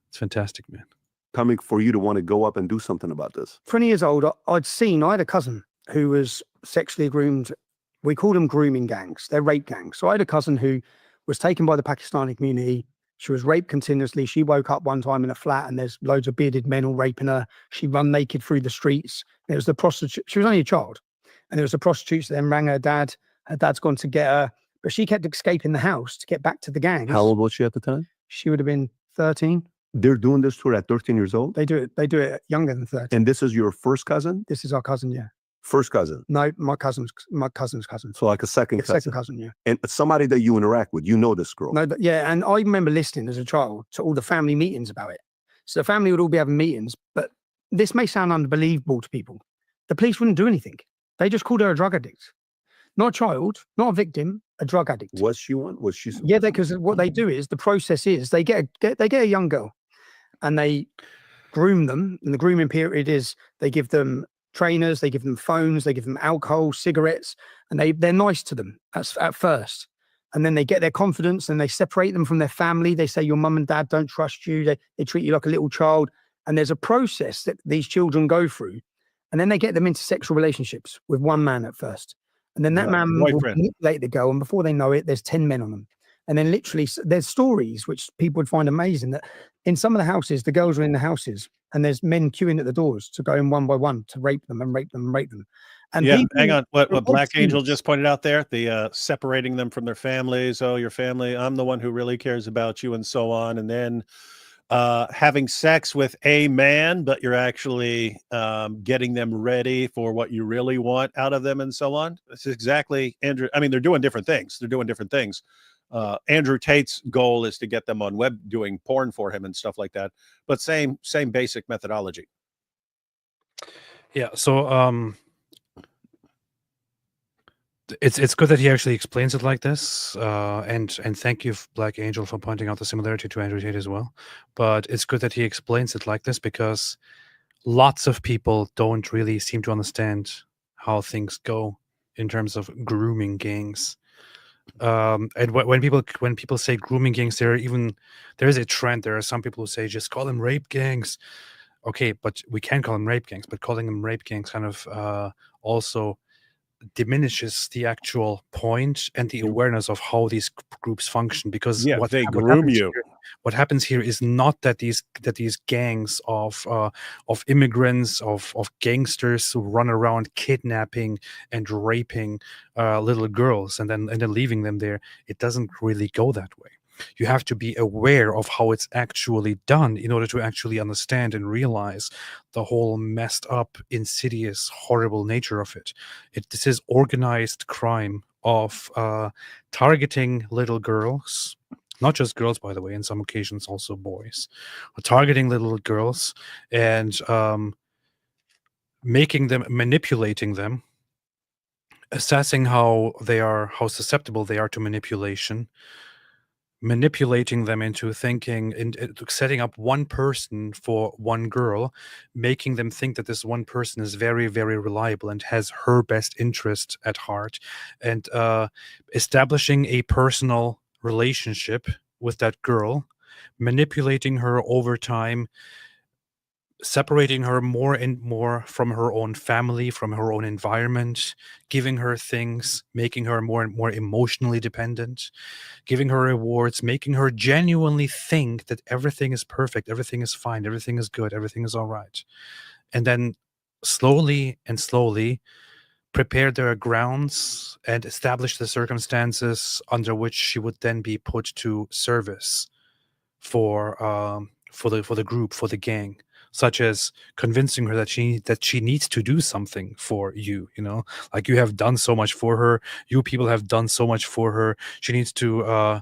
It's fantastic, man. Coming for you to want to go up and do something about this? 20 years old, I had a cousin who was sexually groomed. We call them grooming gangs. They're rape gangs. So I had a cousin who was taken by the Pakistani community. She was raped continuously. She woke up one time in a flat and there's loads of bearded men all raping her. She run naked through the streets. It was the prostitute. She was only a child. And there was the prostitutes that then rang her dad. Her dad's gone to get her. But she kept escaping the house to get back to the gangs. How old was she at the time? She would have been 13. They're doing this to her at 13 years old? They do it younger than 13. And this is your first cousin? This is our cousin, yeah. First cousin? No, my cousin's cousin. So like a second cousin? Second cousin, yeah. And somebody that you interact with, you know this girl? No, yeah, and I remember listening as a child to all the family meetings about it. So the family would all be having meetings, but this may sound unbelievable to people. The police wouldn't do anything. They just called her a drug addict. Not a child, not a victim, a drug addict. Was she one? Was she? Yeah, because what they do is, the process is they get a young girl and they groom them. And the grooming period is they give them trainers, they give them phones, they give them alcohol, cigarettes, and they're nice to them at first. And then they get their confidence and they separate them from their family. They say, your mum and dad don't trust you. They treat you like a little child. And there's a process that these children go through. And then they get them into sexual relationships with one man at first. And then that man will manipulate the girl. And before they know it, there's 10 men on them. And then literally there's stories which people would find amazing that in some of the houses, the girls are in the houses and there's men queuing at the doors to go in one by one to rape them and rape them and rape them. And yeah, people, hang on. What Black Angel just pointed out there, the separating them from their families. Oh, your family, I'm the one who really cares about you and so on. And then having sex with a man, but you're actually getting them ready for what you really want out of them and so on. That's exactly Andrew. I mean, they're doing different things. Andrew Tate's goal is to get them on web doing porn for him and stuff like that. But same basic methodology. Yeah. So it's good that he actually explains it like this, and thank you, Black Angel, for pointing out the similarity to Andrew Tate as well. But it's good that he explains it like this because lots of people don't really seem to understand how things go in terms of grooming gangs. And when people say grooming gangs, there is a trend. There are some people who say just call them rape gangs. Okay, but we can call them rape gangs, but calling them rape gangs kind of also diminishes the actual point and the awareness of how these groups function, because they groom you. What happens here is not that these gangs of immigrants, of gangsters who run around kidnapping and raping little girls and then leaving them there. It doesn't really go that way. You have to be aware of how it's actually done in order to actually understand and realize the whole messed up, insidious, horrible nature of it. This is organized crime of targeting little girls, not just girls, by the way, in some occasions also boys, targeting little girls and manipulating them, assessing how susceptible they are to manipulation, manipulating them into thinking and setting up one person for one girl, making them think that this one person is very, very reliable and has her best interest at heart, and establishing a personal relationship with that girl, manipulating her over time, separating her more and more from her own family, from her own environment, giving her things, making her more and more emotionally dependent, giving her rewards, making her genuinely think that everything is perfect, everything is fine, everything is good, everything is all right. And then slowly prepare their grounds and establish the circumstances under which she would then be put to service for the group, for the gang. such as convincing her that she needs to do something for you. You know, like you have done so much for her. You people have done so much for her. She needs to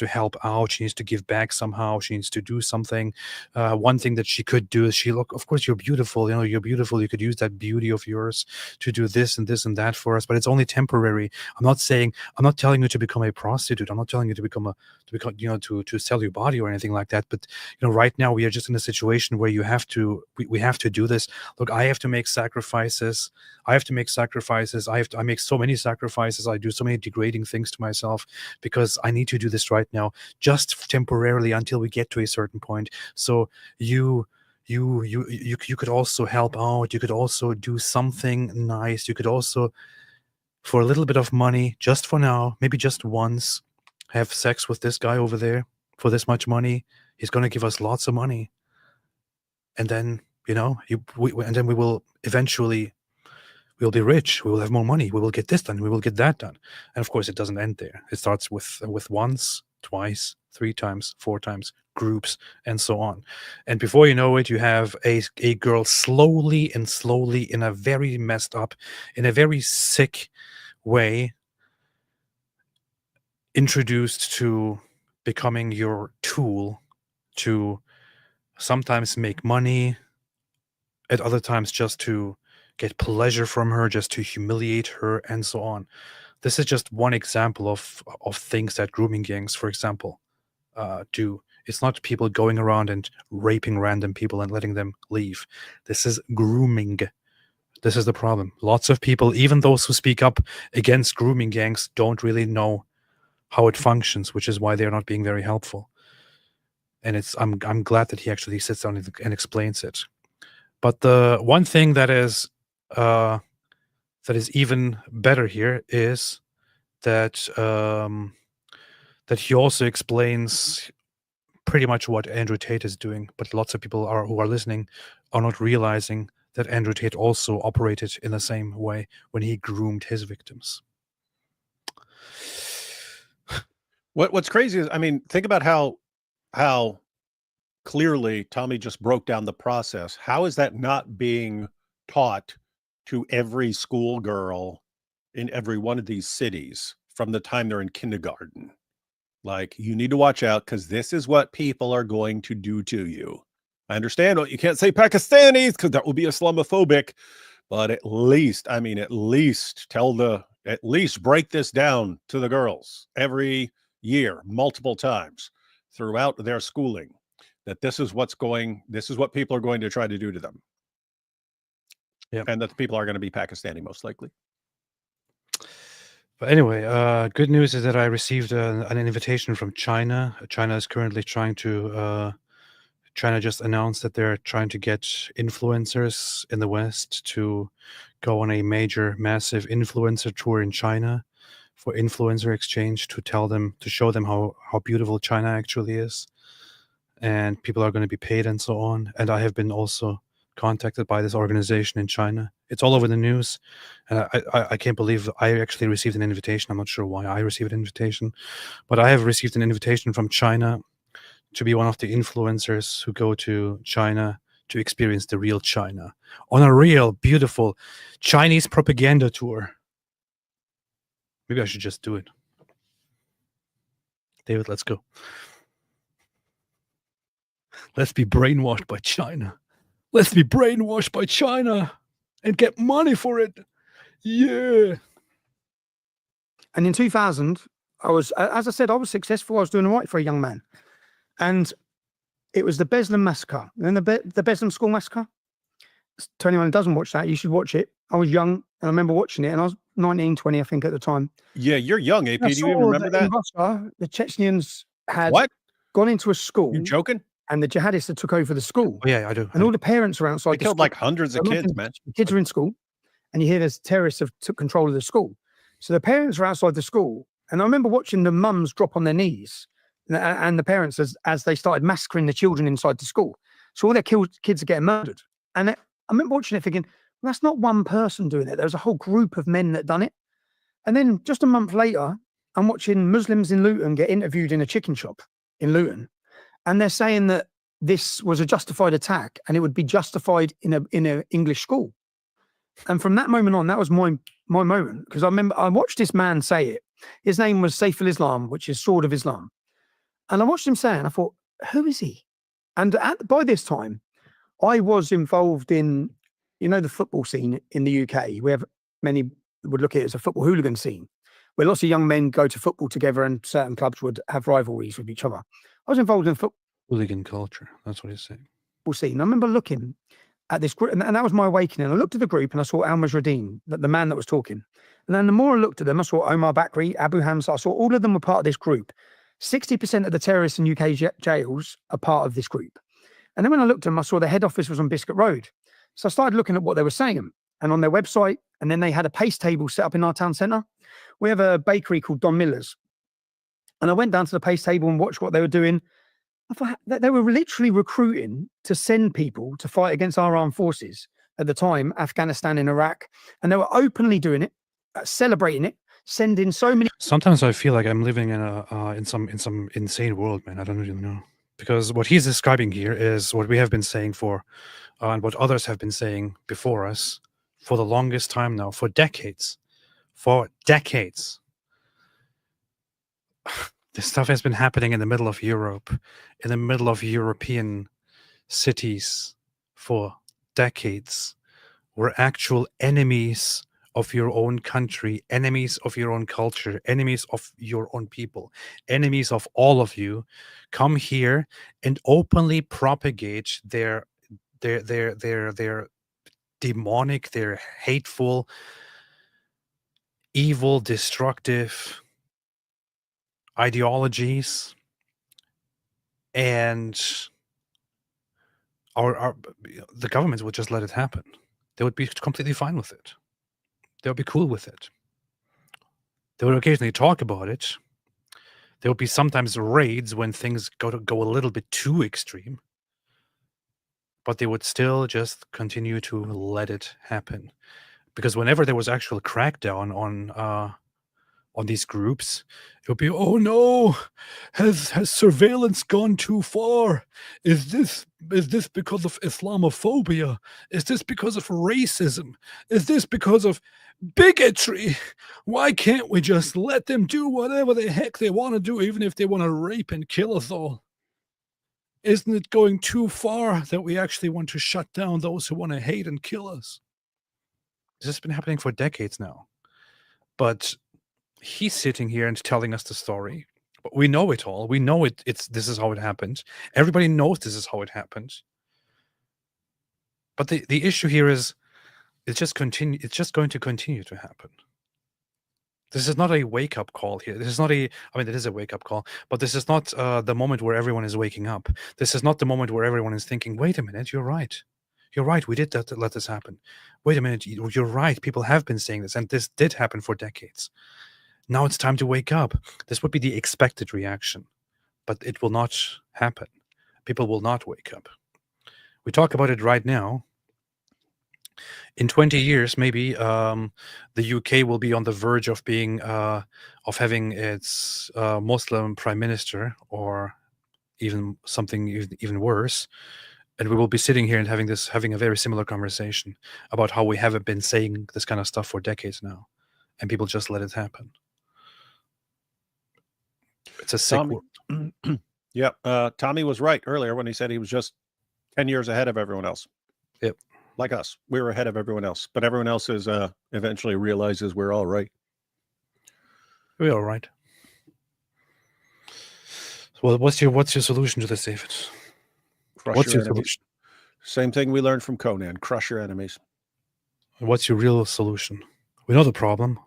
help out. She needs to give back somehow. She needs to do something. One thing that she could do is look. Of course, you're beautiful. You know, you're beautiful. You could use that beauty of yours to do this and this and that for us, but it's only temporary. I'm not telling you to become a prostitute. I'm not telling you to become to sell your body or anything like that. But right now we are just in a situation where we have to do this. Look, I have to make sacrifices. I make so many sacrifices. I do so many degrading things to myself because I need to do this right now, just temporarily until we get to a certain point. So you could also help out. You could also do something nice. You could also, for a little bit of money, just for now, maybe just once, have sex with this guy over there for this much money. He's going to give us lots of money. And then, and then we will eventually, we'll be rich. We will have more money. We will get this done. We will get that done. And of course, it doesn't end there. It starts with once, twice, 3 times, 4 times, groups, and so on. And before you know it, you have a girl slowly, in a very messed up, in a very sick way, introduced to becoming your tool to sometimes make money, at other times just to get pleasure from her, just to humiliate her, and so on. This is just one example of things that grooming gangs, for example, do. It's not people going around and raping random people and letting them leave. This is grooming. This is the problem. Lots of people, even those who speak up against grooming gangs, don't really know how it functions, which is why they're not being very helpful. And I'm glad that he actually sits down and explains it. But the one thing that is even better here is that that he also explains pretty much what Andrew Tate is doing. But lots of people who are listening are not realizing that Andrew Tate also operated in the same way when he groomed his victims. What's crazy is, I mean, think about how clearly Tommy just broke down the process. How is that not being taught to every schoolgirl in every one of these cities from the time they're in kindergarten? Like, you need to watch out because this is what people are going to do to you. I understand you can't say Pakistanis because that would be Islamophobic, but at least break this down to the girls every year, multiple times throughout their schooling, that this is what people are going to try to do to them. Yeah. And that the people are going to be Pakistani, most likely. But anyway, good news is that I received an invitation from China. China is currently China just announced that they're trying to get influencers in the West to go on a massive influencer tour in China for influencer exchange, to show them how beautiful China actually is. And people are going to be paid and so on. And I have been also contacted by this organization in China. It's all over the news. And I can't believe I actually received an invitation. I'm not sure why I received an invitation, but I have received an invitation from China to be one of the influencers who go to China to experience the real China on a real, beautiful Chinese propaganda tour. Maybe I should just do it. David, let's go. Let's be brainwashed by China. Let's be brainwashed by China and get money for it. Yeah. And in 2000, as I said, I was successful. I was doing all right for a young man. And it was the Beslan massacre. And the Beslan school massacre. To anyone who doesn't watch that, you should watch it. I was young and I remember watching it, and I was 19, 20, I think, at the time. Yeah, you're young, AP. Do you even remember that? In Russia, the Chechens had What? gone into a school. You joking? And the jihadists had took over the school. Oh, yeah, I do. And all the parents were outside. They killed like hundreds of kids, man. The kids are in school, and you hear there's terrorists have took control of the school. So the parents were outside the school, and I remember watching the mums drop on their knees, and the parents as they started massacring the children inside the school. So all their kids are getting murdered. And I remember watching it thinking, well, that's not one person doing it. There was a whole group of men that done it. And then just a month later, I'm watching Muslims in Luton get interviewed in a chicken shop in Luton. And they're saying that this was a justified attack and it would be justified in a English school. And from that moment on, that was my moment, because I remember I watched this man say it. His name was Saif al-Islam, which is Sword of Islam. And I watched him say it and I thought, who is he? And by this time, I was involved in, the football scene in the UK. We have many would look at it as a football hooligan scene, where lots of young men go to football together and certain clubs would have rivalries with each other. I was involved in football Hooligan culture. That's what he's saying. scene. I remember looking at this group, and that was my awakening. I looked at the group and I saw Al Majradin, the man that was talking. And then the more I looked at them, I saw Omar Bakri, Abu Hamza. I saw all of them were part of this group. 60% of the terrorists in UK jails are part of this group. And then when I looked at them, I saw the head office was on Biscuit Road. So I started looking at what they were saying and on their website. And then they had a pace table set up in our town centre. We have a bakery called Don Miller's. And I went down to the pace table and watched what they were doing. I thought that they were literally recruiting to send people to fight against our armed forces at the time, Afghanistan and Iraq. And they were openly doing it, celebrating it, sending so many. Sometimes I feel like I'm living in some insane world, man. I don't really know, because what he's describing here is what we have been saying and what others have been saying before us for the longest time now, for decades. This stuff has been happening in the middle of Europe, in the middle of European cities for decades. We're actual enemies of your own country, enemies of your own culture, enemies of your own people, enemies of all of you, come here and openly propagate their demonic, their hateful, evil, destructive ideologies, and the governments would just let it happen. They would be completely fine with it. They would be cool with it. They would occasionally talk about it. There would be sometimes raids when things go a little bit too extreme, but they would still just continue to let it happen. Because whenever there was actual crackdown on these groups, it would be, oh no, has surveillance gone too far? Is this because of Islamophobia? Is this because of racism? Is this because of bigotry? Why can't we just let them do whatever the heck they want to do, even if they want to rape and kill us all? Isn't it going too far that we actually want to shut down those who want to hate and kill us? This has been happening for decades now. But he's sitting here and telling us the story. But we know it all. We know this is how it happened. Everybody knows this is how it happened. But the issue here is it's just going to continue to happen. This is not a wake-up call here. This is not it is a wake-up call, but this is not the moment where everyone is waking up. This is not the moment where everyone is thinking, wait a minute, you're right. You're right, we did let this happen. Wait a minute, you're right. People have been saying this, and this did happen for decades. Now it's time to wake up. This would be the expected reaction, but it will not happen. People will not wake up. We talk about it right now. In 20 years, maybe the UK will be on the verge of being of having its Muslim prime minister, or even something even worse, and we will be sitting here and having a very similar conversation about how we haven't been saying this kind of stuff for decades now, and people just let it happen. It's a sick world. Yeah, Tommy was right earlier when he said he was just 10 years ahead of everyone else. Yep. Like us. We were ahead of everyone else. But everyone else is eventually realizes we're all right. We're all right. Well, what's your solution to this, David? What's your solution? Same thing we learned from Conan. Crush your enemies. What's your real solution? We know the problem.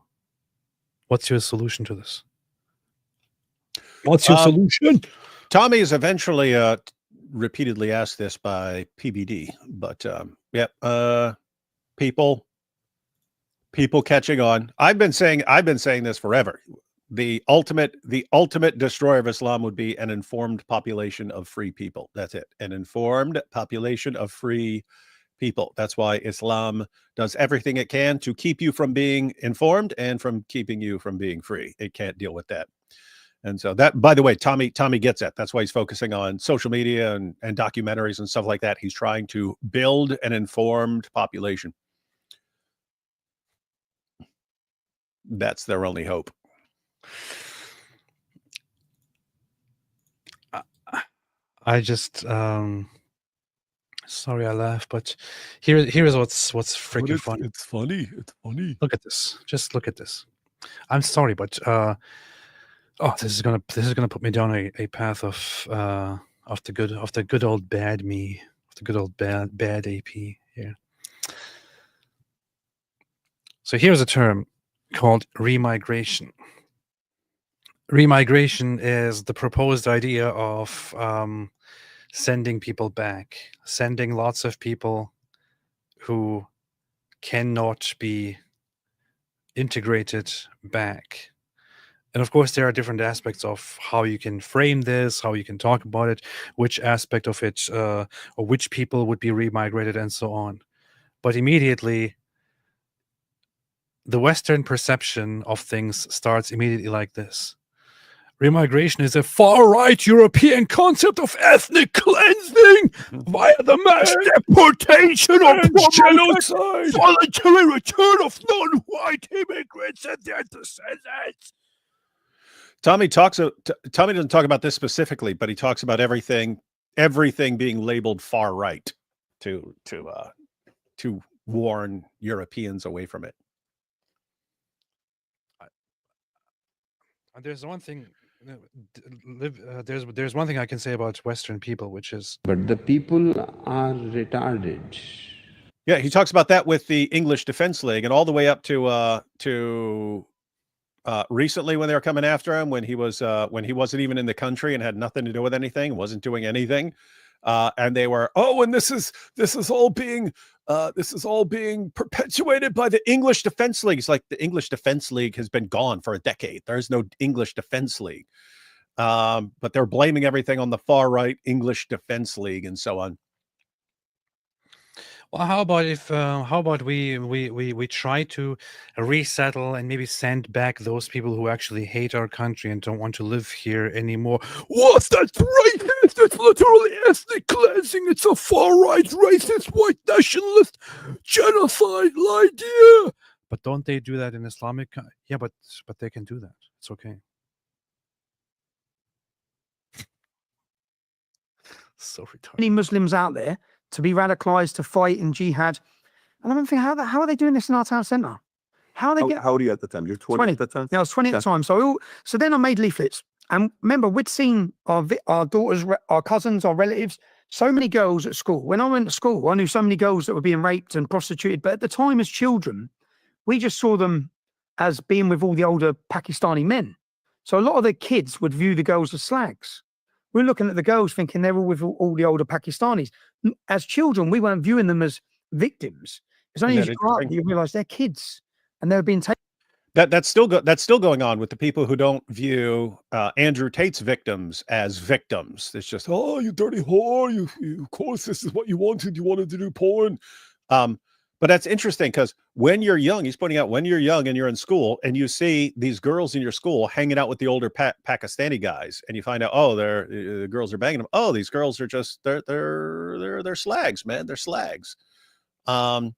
What's your solution to this? What's your solution? Tommy is eventually repeatedly asked this by PBD, but people catching on. I've been saying this forever. The ultimate destroyer of Islam would be an informed population of free people. That's it. An informed population of free people. That's why Islam does everything it can to keep you from being informed and from keeping you from being free. It can't deal with that. And so that, by the way, Tommy gets it. That's why he's focusing on social media and documentaries and stuff like that. He's trying to build an informed population. That's their only hope. I just sorry I laugh, but here's what's freaking funny. It's funny. It's funny. Look at this. Just look at this. I'm sorry, but this is gonna put me down a path of the good old bad me, of the good old bad AP here. So here's a term called remigration. Remigration is the proposed idea of sending people back, sending lots of people who cannot be integrated back. And of course, there are different aspects of how you can frame this, how you can talk about it, which aspect of it, or which people would be remigrated, and so on. But immediately, the Western perception of things starts immediately like this. Remigration is a far-right European concept of ethnic cleansing via the mass deportation or genocide, voluntary return of non-white immigrants and their descendants. Tommy doesn't talk about this specifically, but he talks about everything being labeled far right to warn Europeans away from it. There's one thing. There's one thing I can say about Western people, which is, but the people are retarded. Yeah, he talks about that with the English Defense League, and all the way up to recently when they were coming after him, when he wasn't even in the country and had nothing to do with anything, wasn't doing anything, and they were, and this is all being perpetuated by the English Defense League. It's like the English Defense League has been gone for a decade. There's no English Defense League, but they're blaming everything on the far right English Defense League and so on. well, how about we try to resettle and maybe send back those people who actually hate our country and don't want to live here anymore? What's that racist? That's literally ethnic cleansing. It's a far-right, racist, white nationalist genocide idea. But don't they do that in Islamic? Yeah, but they can do that. It's okay. So retarded. Many Muslims out there to be radicalized, to fight in jihad. And I'm thinking, how are they doing this in our town centre? How old are you at the time? You're 20 at the time? Yeah, I was 20 at the time. So then I made leaflets. And remember, we'd seen our daughters, our cousins, our relatives, so many girls at school. When I went to school, I knew so many girls that were being raped and prostituted. But at the time, as children, we just saw them as being with all the older Pakistani men. So a lot of the kids would view the girls as slags. We're looking at the girls thinking they're all with all the older Pakistanis. As children, we weren't viewing them as victims. It's only as you grow up that you realise they're kids and they're being taken. That's still going on with the people who don't view Andrew Tate's victims as victims. It's just, oh, you dirty whore! You of course this is what you wanted. You wanted to do porn. But that's interesting because when you're young, he's pointing out when you're young and you're in school and you see these girls in your school hanging out with the older Pakistani guys, and you find out, the girls are banging them. Oh, these girls are just they're slags, man. They're slags. Not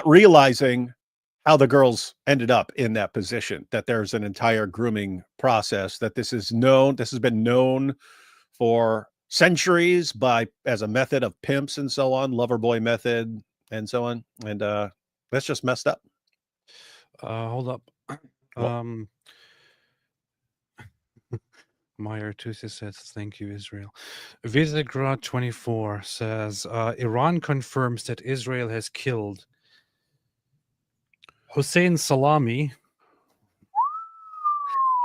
realizing how the girls ended up in that position, that there's an entire grooming process, that this has been known for centuries as a method of pimps and so on, lover boy method and so on. And that's just messed up. Hold up. Meyer Tuesday says, thank you, Israel. Visegrad 24 says, Iran confirms that Israel has killed Hossein Salami,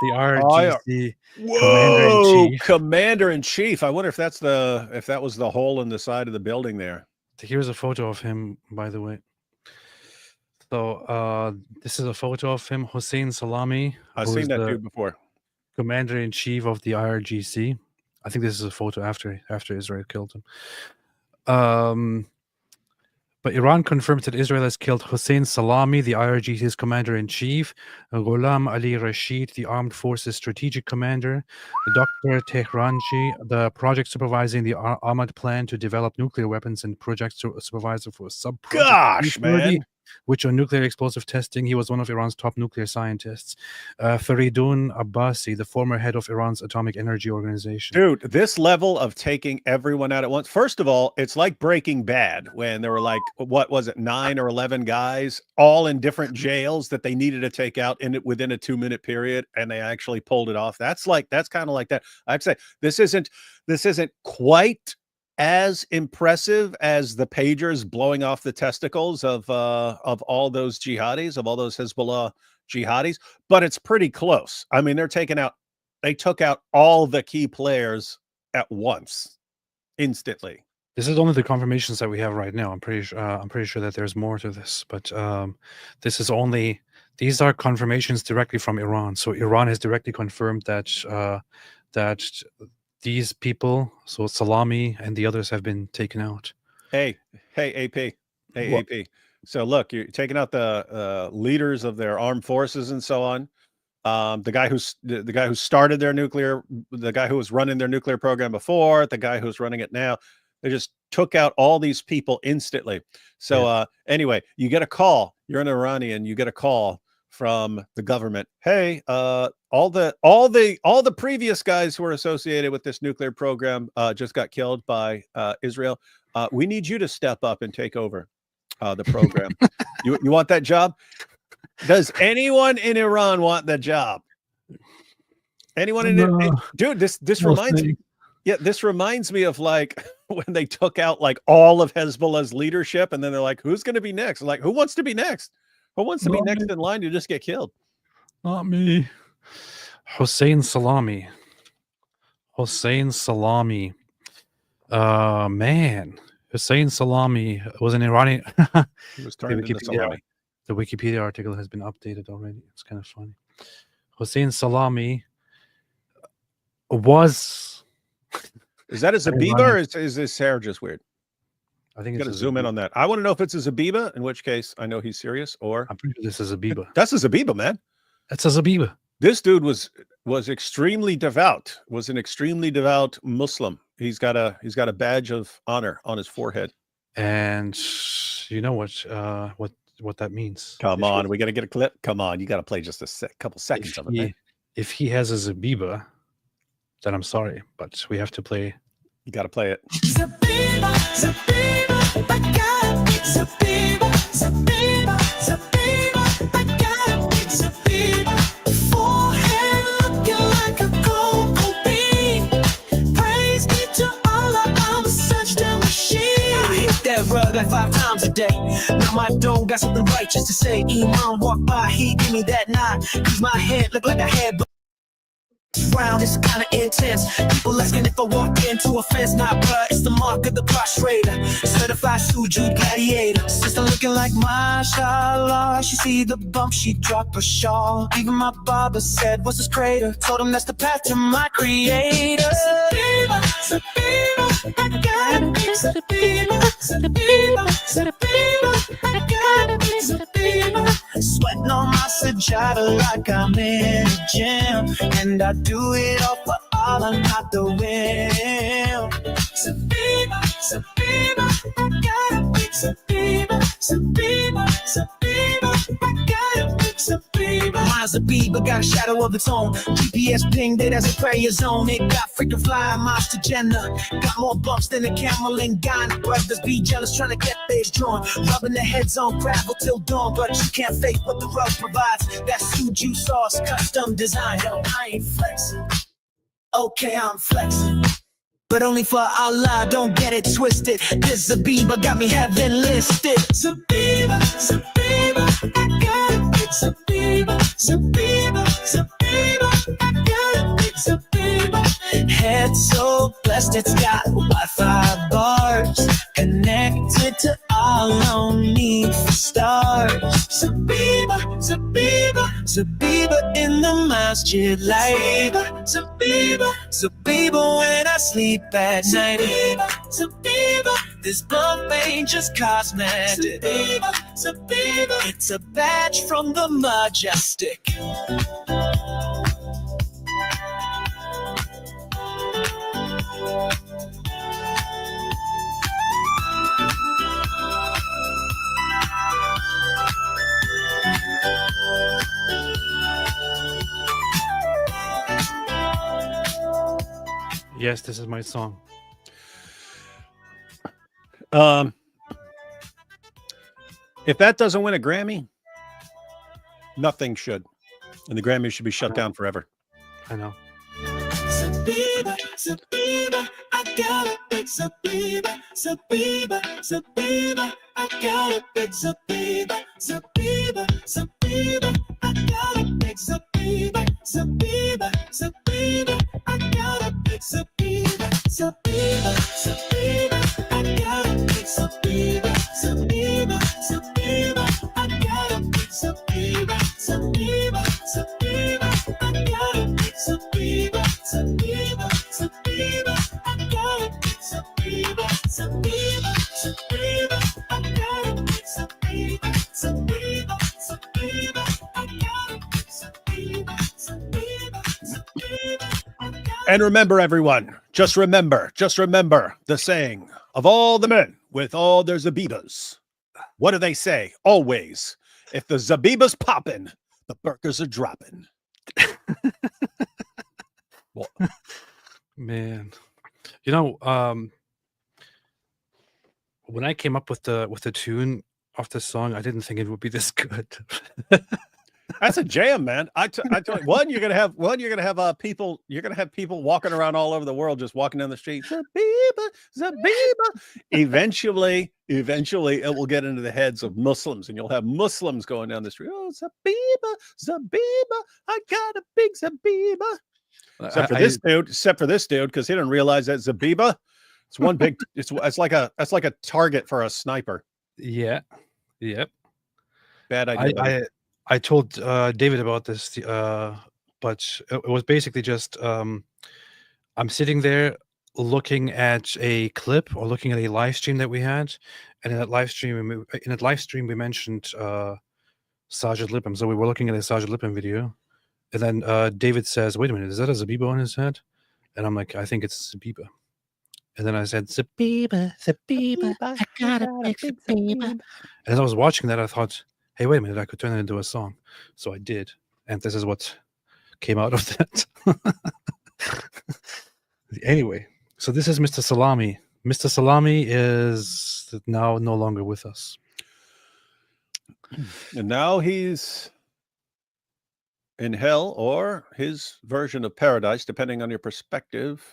the RGC commander-in-chief. Commander-in-chief. I wonder if that was the hole in the side of the building there. Here's a photo of him, by the way. So this is a photo of him, Hossein Salami. I've seen that dude before. Commander-in-chief of the IRGC. I think this is a photo after Israel killed him. But Iran confirmed that Israel has killed Hossein Salami, the IRGC's commander-in-chief, Ghulam Ali Rashid, the Armed Forces strategic commander, Dr. Tehranji, the project supervising the Ahmad plan to develop nuclear weapons, and project supervisor for sub-project Gosh, man. which on nuclear explosive testing, he was one of Iran's top nuclear scientists. Faridun Abbasi, the former head of Iran's Atomic Energy Organization. Dude, this level of taking everyone out at once. First of all, it's like Breaking Bad when there were like, what was it, 9 or 11 guys all in different jails that they needed to take out within a 2-minute period, and they actually pulled it off. That's kind of like that. I'd say this isn't quite as impressive as the pagers blowing off the testicles of all those jihadis, of all those Hezbollah jihadis, but it's pretty close. I mean, they took out all the key players at once, instantly. This is only the confirmations that we have right now. I'm pretty sure that there's more to this, but these are confirmations directly from Iran. So Iran has directly confirmed that these people, so Salami and the others, have been taken out. Hey, AP. AP. So look, you're taking out the leaders of their armed forces and so on. The guy who started their nuclear, the guy who was running their nuclear program before, the guy who's running it now. They just took out all these people instantly. So anyway, you get a call. You're an Iranian. You get a call from the government. Hey, all the previous guys who were associated with this nuclear program just got killed by Israel. We need you to step up and take over the program. You want that job? Does anyone in Iran want the job? Anyone dude, this reminds me. Yeah, this reminds me of like when they took out like all of Hezbollah's leadership, and then they're like, who's going to be next? Like, who wants to be next? Who wants to be next in line to just get killed? Not me. Hossein Salami. Man. Hossein Salami was an Iranian. He was turned into salami. The Wikipedia article has been updated already. It's kind of funny. Hossein Salami was... Is that a Zabiba, or is his hair just weird? I think it's got to zoom in on that. I want to know if it's a Zabiba, in which case I know he's serious, or I'm pretty sure this is a Zabiba. That's a Zabiba, man. That's a Zabiba. This dude was extremely devout. Was an extremely devout Muslim. He's got a badge of honor on his forehead. And you know what that means? Come on, we got to get a clip. Come on, you got to play just a couple seconds of it, man. If he has a Zabiba, then I'm sorry, but we have to play. You got to play it. Zabiba, Zabiba, I got it. Zabiba, Zabiba, Zabiba, I got it. Zabiba, forehead looking like a cocoa bean. Praise be to Allah, I'm such a machine. I hit that rug like 5 times a day. Now my dome got something righteous to say. Imam walk by, he give me that nod. Cause my head look like a head. Round is kind of intense. People asking if I walk into a fence. Nah, bruh, it's the mark of the prostrator. Certified sujud gladiator. Sister looking like mashallah. She see the bump, she dropped her shawl. Even my barber said, what's this crater? Told him that's the path to my creator. Zabiba, Zabiba, I got it. Zabiba, Zabiba, Zabiba, I got it. Zabiba, sweating on my sajada like I'm in a gym. And I do it all for Allah, not the whim. Zabiba, Zabiba, I got it. Zabiba, Zabiba, Zabiba, I got it. Zabiba, my Zabiba got a shadow of its own. GPS pinged it as a prayer zone. It got freaking fly miles to Jannah. Got more bumps than a camel in Ghana. Brothers be jealous trying to get theirs drawn. Rubbing their heads on gravel till dawn, but you can't fake what the rug provides. That suju sauce, custom design. Yo, I ain't flexing. Okay, I'm flexing, but only for Allah, don't get it twisted. This Zabiba got me heaven listed. Zabiba, Zabiba, I got it. Zabiba, Zabiba, Zabiba, I got it. Zabiba, head so blessed it's got Wi-Fi bars connected to all no need for stars. Zabiba, Zabiba, Zabiba in the masjid light. Zabiba, Zabiba when I sleep at night. Zabiba, This bump ain't just cosmetic. Zabiba, Zabiba. It's a badge from the majestic. Yes, this is my song. If that doesn't win a Grammy, nothing should. And the Grammy should be shut down forever. I know. Zabiba, Zabiba, I got a big Zabiba, Zabiba, Zabiba, I got a big Zabiba, Zabiba, Zabiba, I got a big Zabiba, Zabiba, Zabiba, I got a big Zabiba, Zabiba, Zabiba, I got a big Zabiba, Zabiba, Zabiba, I got a big Zabiba, Zabiba, Zabiba, I got a big Zabiba, Zabiba, Zabiba, I got a big Zabiba, Zabiba, Zabiba, I got a big Zabiba, Zabiba, Zabiba, I got a big Zabiba, Zabiba, Zabiba, I got a. And remember, everyone, just remember the saying of all the men with all their Zabibas. What do they say? Always, if the Zabiba's popping, the burgers are dropping. Well, man, you know, when I came up with the tune of the song, I didn't think it would be this good. That's a jam, man. I tell you, one, you're gonna have people walking around all over the world, just walking down the street. Zabiba, Zabiba. Eventually, it will get into the heads of Muslims, and you'll have Muslims going down the street. Oh, Zabiba, Zabiba, I got a big Zabiba. Except for this dude, because he didn't realize that Zabiba, it's one big. It's like a target for a sniper. Yeah, yep. Bad idea. I told David about this, but it was basically just I'm sitting there looking at a clip or looking at a live stream that we had, and in that live stream we mentioned Sajid Lipam. So we were looking at a Sajid Lipam video, and then David says, "Wait a minute, is that a Zabiba on his head?" And I'm like, "I think it's Zabiba." And then I said, "Zabiba, Zabiba, I got a big Zabiba." And as I was watching that, I thought, hey, wait a minute, I could turn it into a song. So I did. And this is what came out of that. Anyway, so this is Mr. Salami. Mr. Salami is now no longer with us. And now he's in hell, or his version of paradise, depending on your perspective,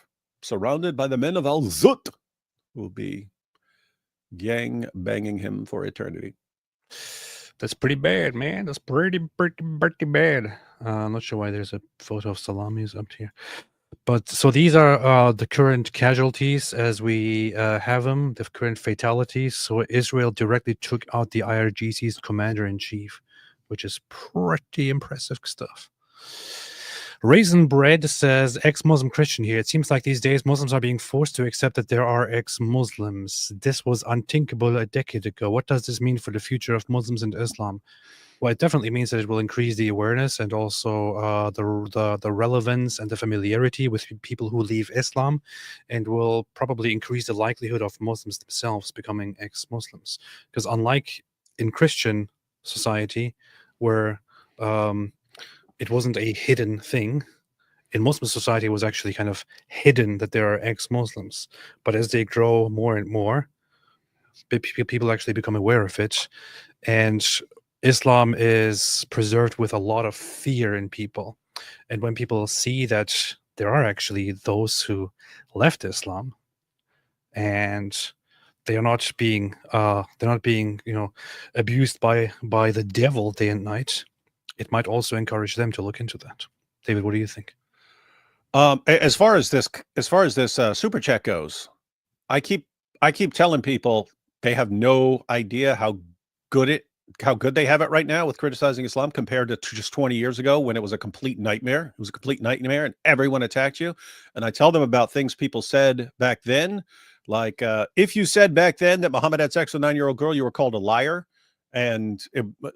surrounded by the men of Al-Zut, who will be gang banging him for eternity. That's pretty bad, man. That's pretty bad. I'm not sure why there's a photo of Salamis up here. But so these are the current casualties as we have them, the current fatalities. So Israel directly took out the IRGC's commander-in-chief, which is pretty impressive stuff. Raisin Bread says, ex-Muslim Christian here. It seems like these days Muslims are being forced to accept that there are ex-Muslims. This was unthinkable a decade ago. What does this mean for the future of Muslims and Islam? Well, it definitely means that it will increase the awareness and also the relevance and the familiarity with people who leave Islam, and will probably increase the likelihood of Muslims themselves becoming ex-Muslims. Because unlike in Christian society, where it wasn't a hidden thing, in Muslim society it was actually kind of hidden that there are ex-Muslims. But as they grow more and more, people actually become aware of it, and Islam is preserved with a lot of fear in people. And when people see that there are actually those who left Islam and they are not being abused by the devil day and night, it might also encourage them to look into that. David, what do you think? As far as this super chat goes, I keep telling people they have no idea how good they have it right now with criticizing Islam compared to just 20 years ago when it was a complete nightmare. It was a complete nightmare and everyone attacked you. And I tell them about things people said back then Like, if you said back then that Muhammad had sex with a 9-year-old girl, you were called a liar. And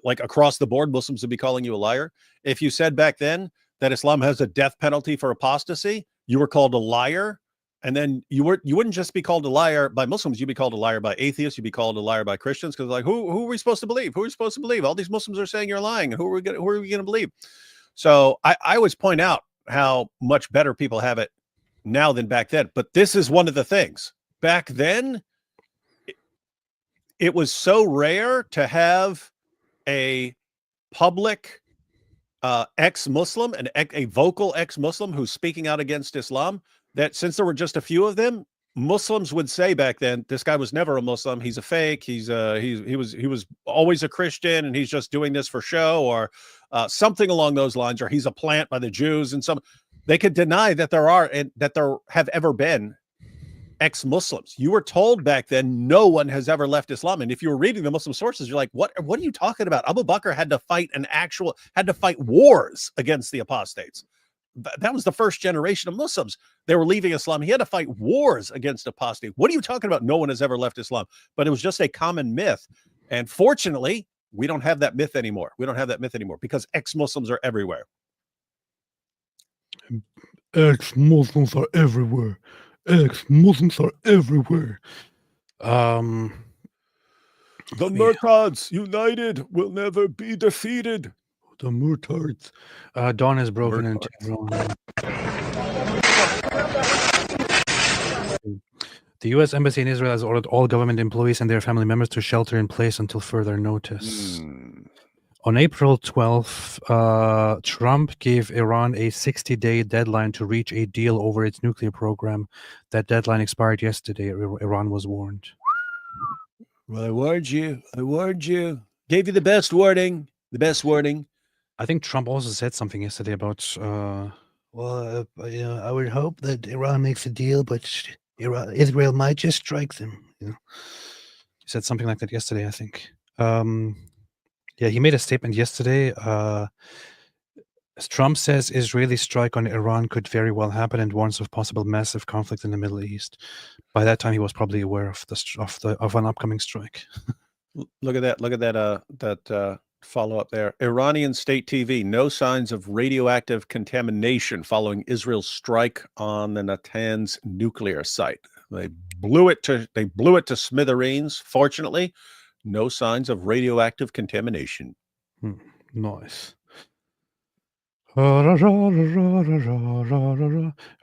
like across the board, Muslims would be calling you a liar. If you said back then that Islam has a death penalty for apostasy, you were called a liar. And then you wouldn't just be called a liar by Muslims, you'd be called a liar by atheists, you'd be called a liar by Christians, because like who are we supposed to believe? Who are we supposed to believe? All these Muslims are saying you're lying, and who are we gonna believe? So I always point out how much better people have it now than back then. But this is one of the things. Back then, it was so rare to have a public ex-Muslim and a vocal ex-Muslim who's speaking out against Islam, that since there were just a few of them, Muslims would say back then, this guy was never a Muslim. He's a fake. He was always a Christian, and he's just doing this for show, or something along those lines, or he's a plant by the Jews. And they could deny that there have ever been ex-Muslims. You were told back then no one has ever left Islam. And if you were reading the Muslim sources, you're like, what are you talking about? Abu Bakr had to fight wars against the apostates. That was the first generation of Muslims. They were leaving Islam. He had to fight wars against apostate. What are you talking about? No one has ever left Islam. But it was just a common myth. And fortunately, we don't have that myth anymore. We don't have that myth anymore because ex-Muslims are everywhere. Ex-Muslims are everywhere. Ex-Muslims are everywhere. The Murtads united will never be defeated. The Murtads. Dawn is broken into everyone. The U.S. Embassy in Israel has ordered all government employees and their family members to shelter in place until further notice. On April 12th, Trump gave Iran a 60-day deadline to reach a deal over its nuclear program. That deadline expired yesterday. Iran was warned. Well, I warned you. I warned you. Gave you the best warning. The best warning. I think Trump also said something yesterday about, I would hope that Iran makes a deal, but Israel might just strike them. He said something like that yesterday, I think. Yeah, he made a statement yesterday. As Trump says, Israeli strike on Iran could very well happen and warns of possible massive conflict in the Middle East. By that time, he was probably aware of an upcoming strike. Look at that! Look at that! Follow up there. Iranian state TV: no signs of radioactive contamination following Israel's strike on the Natanz nuclear site. They blew it to smithereens. Fortunately, no signs of radioactive contamination. Nice.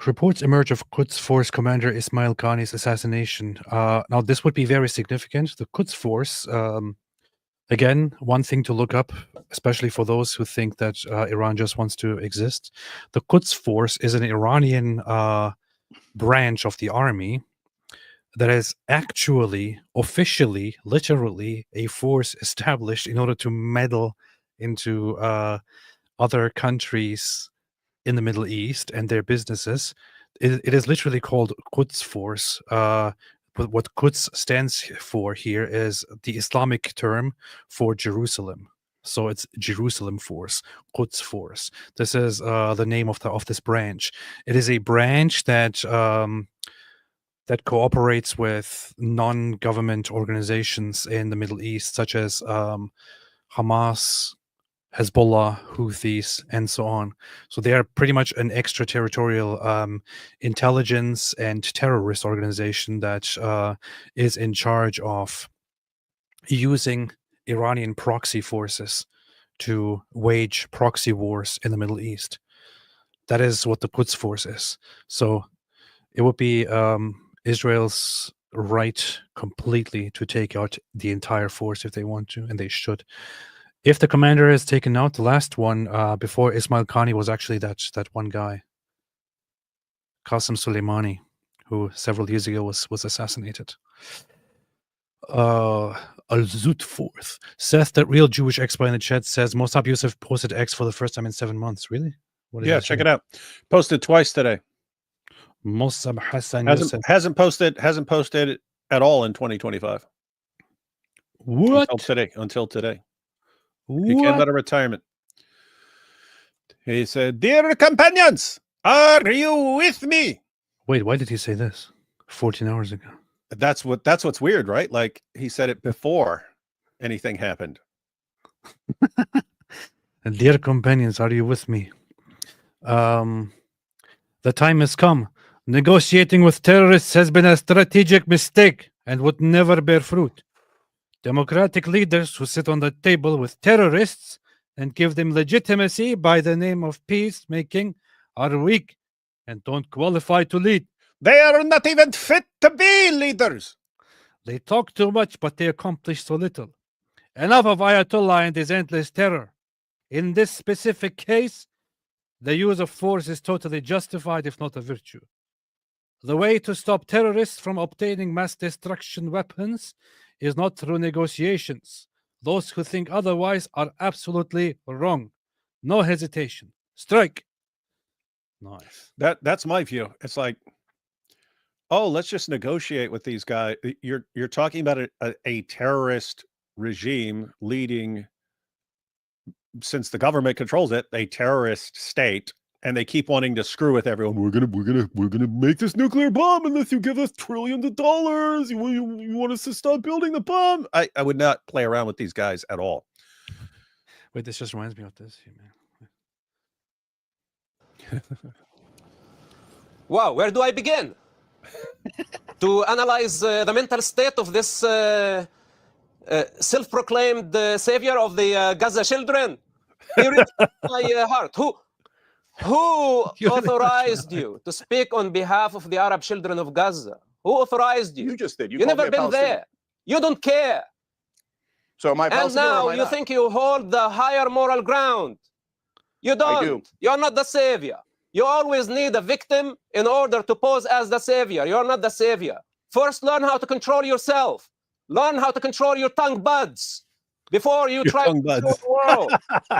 Reports emerge of Quds Force commander Ismail Qani's assassination. Now, this would be very significant. The Quds Force, again, one thing to look up, especially for those who think that Iran just wants to exist. The Quds Force is an Iranian branch of the army that is actually, officially, literally a force established in order to meddle into other countries in the Middle East and their businesses. It is literally called Quds Force. What Quds stands for here is the Islamic term for Jerusalem. So it's Jerusalem Force, Quds Force. This is the name of this branch. It is a branch that that cooperates with non-government organizations in the Middle East, such as Hamas, Hezbollah, Houthis, and so on. So they are pretty much an extraterritorial intelligence and terrorist organization that is in charge of using Iranian proxy forces to wage proxy wars in the Middle East. That is what the Quds Force is. So it would be Israel's right completely to take out the entire force if they want to, and they should. If the commander is taken out, the last one before Ismail Qani was actually that one guy, Qasem Soleimani, who several years ago was assassinated. Al-Zut Fourth. Seth, that real Jewish expert in the chat, says Mossab Youssef posted X for the first time in 7 months. Really? Yeah, check it out. Posted twice today. Mossab Hassan hasn't posted at all in 2025. What? Until today. What? He came out of retirement. He said, "Dear companions, are you with me?" Wait, why did he say this 14 hours ago? That's what's weird, right? Like he said it before anything happened. Dear companions, are you with me? The time has come. Negotiating with terrorists has been a strategic mistake and would never bear fruit. Democratic leaders who sit on the table with terrorists and give them legitimacy by the name of peacemaking are weak and don't qualify to lead. They are not even fit to be leaders. They talk too much, but they accomplish so little. Enough of Ayatollah and his endless terror. In this specific case, the use of force is totally justified, if not a virtue. The way to stop terrorists from obtaining mass destruction weapons is not through negotiations. Those who think otherwise are absolutely wrong. No hesitation. Strike. Nice. That's my view. It's like, oh, let's just negotiate with these guys. You're talking about a terrorist regime leading, since the government controls it, a terrorist state, and they keep wanting to screw with everyone. We're gonna make this nuclear bomb unless you give us trillions of dollars. You want us to stop building the bomb? I would not play around with these guys at all. Wait, this just reminds me of this. Wow, where do I begin? To analyze the mental state of this self-proclaimed savior of the Gaza children. He reached my heart. Who authorized you to speak on behalf of the Arab children of Gaza? Who authorized you? You just did. You never been there. You don't care. So am I And now you think you hold the higher moral ground. You don't. I do. You're not the savior. You always need a victim in order to pose as the savior. You're not the savior. First, learn how to control yourself. Learn how to control your tongue buds before you try to control the world.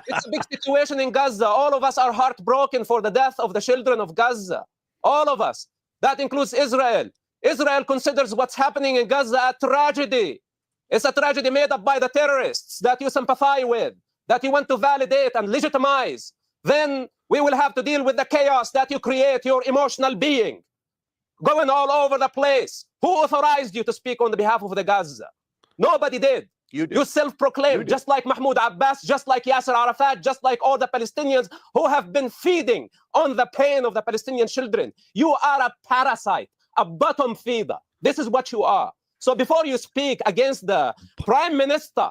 It's a big situation in Gaza. All of us are heartbroken for the death of the children of Gaza. All of us. That includes Israel. Israel considers what's happening in Gaza a tragedy. It's a tragedy made up by the terrorists that you sympathize with, that you want to validate and legitimize. Then we will have to deal with the chaos that you create, your emotional being, going all over the place. Who authorized you to speak on the behalf of the Gaza? Nobody did. You did. You self-proclaimed, just like Mahmoud Abbas, just like Yasser Arafat, just like all the Palestinians who have been feeding on the pain of the Palestinian children. You are a parasite, a bottom feeder. This is what you are. So before you speak against the prime minister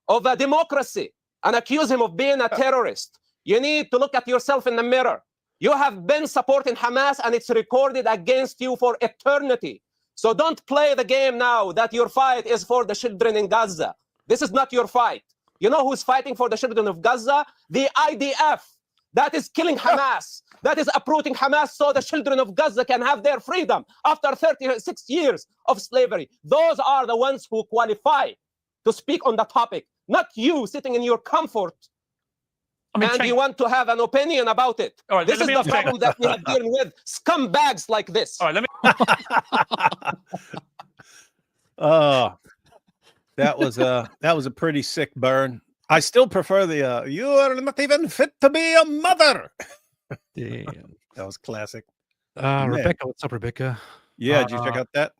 of a democracy and accuse him of being a terrorist, you need to look at yourself in the mirror. You have been supporting Hamas and it's recorded against you for eternity. So don't play the game now that your fight is for the children in Gaza. This is not your fight. You know who's fighting for the children of Gaza? The IDF. That is killing Hamas. That is uprooting Hamas so the children of Gaza can have their freedom after 36 years of slavery. Those are the ones who qualify to speak on the topic, not you sitting in your comfort. And you want to have an opinion about it. All right, this is the problem that we have dealing with. Scumbags like this. All right, let me. That was a pretty sick burn. I still prefer the you are not even fit to be a mother. Damn. That was classic. Rebecca, what's up, Rebecca? Yeah, did you check out that?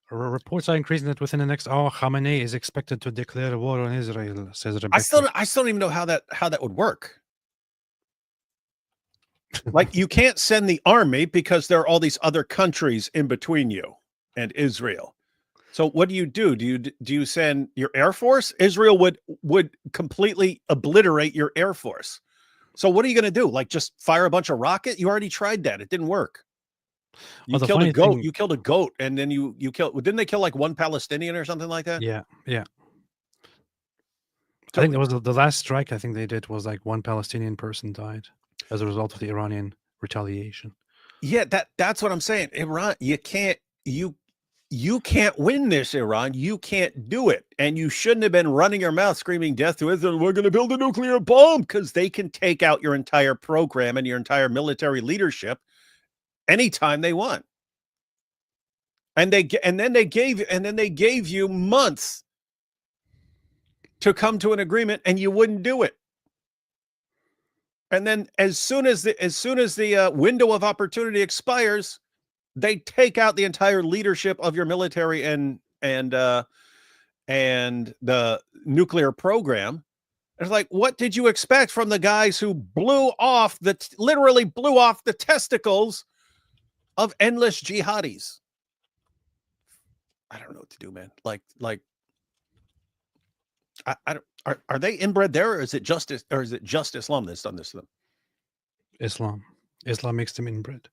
Reports are increasing that within the next hour, Khamenei is expected to declare war on Israel, says Rebecca. I still don't even know how that would work. Like, you can't send the army because there are all these other countries in between you and Israel. So what do? Do you send your Air Force? Israel would completely obliterate your Air Force. So what are you going to do? Like, just fire a bunch of rocket? You already tried that. It didn't work. You killed a goat. You killed a goat, and then you killed. Didn't they kill like one Palestinian or something like that? Yeah. I think that was the last strike. I think they did was like one Palestinian person died as a result of the Iranian retaliation. Yeah, that's what I'm saying. Iran, you can't win this, Iran. You can't do it, and you shouldn't have been running your mouth screaming death to Israel. We're going to build a nuclear bomb, because they can take out your entire program and your entire military leadership anytime they want. And then they gave you months to come to an agreement, and you wouldn't do it. And then as soon as the window of opportunity expires, they take out the entire leadership of your military and the nuclear program. It's like, what did you expect from the guys who literally blew off the testicles of endless jihadis? I don't know what to do, man. Like, I don't, are they inbred there, or is it just Islam that's done this to them? Islam makes them inbred.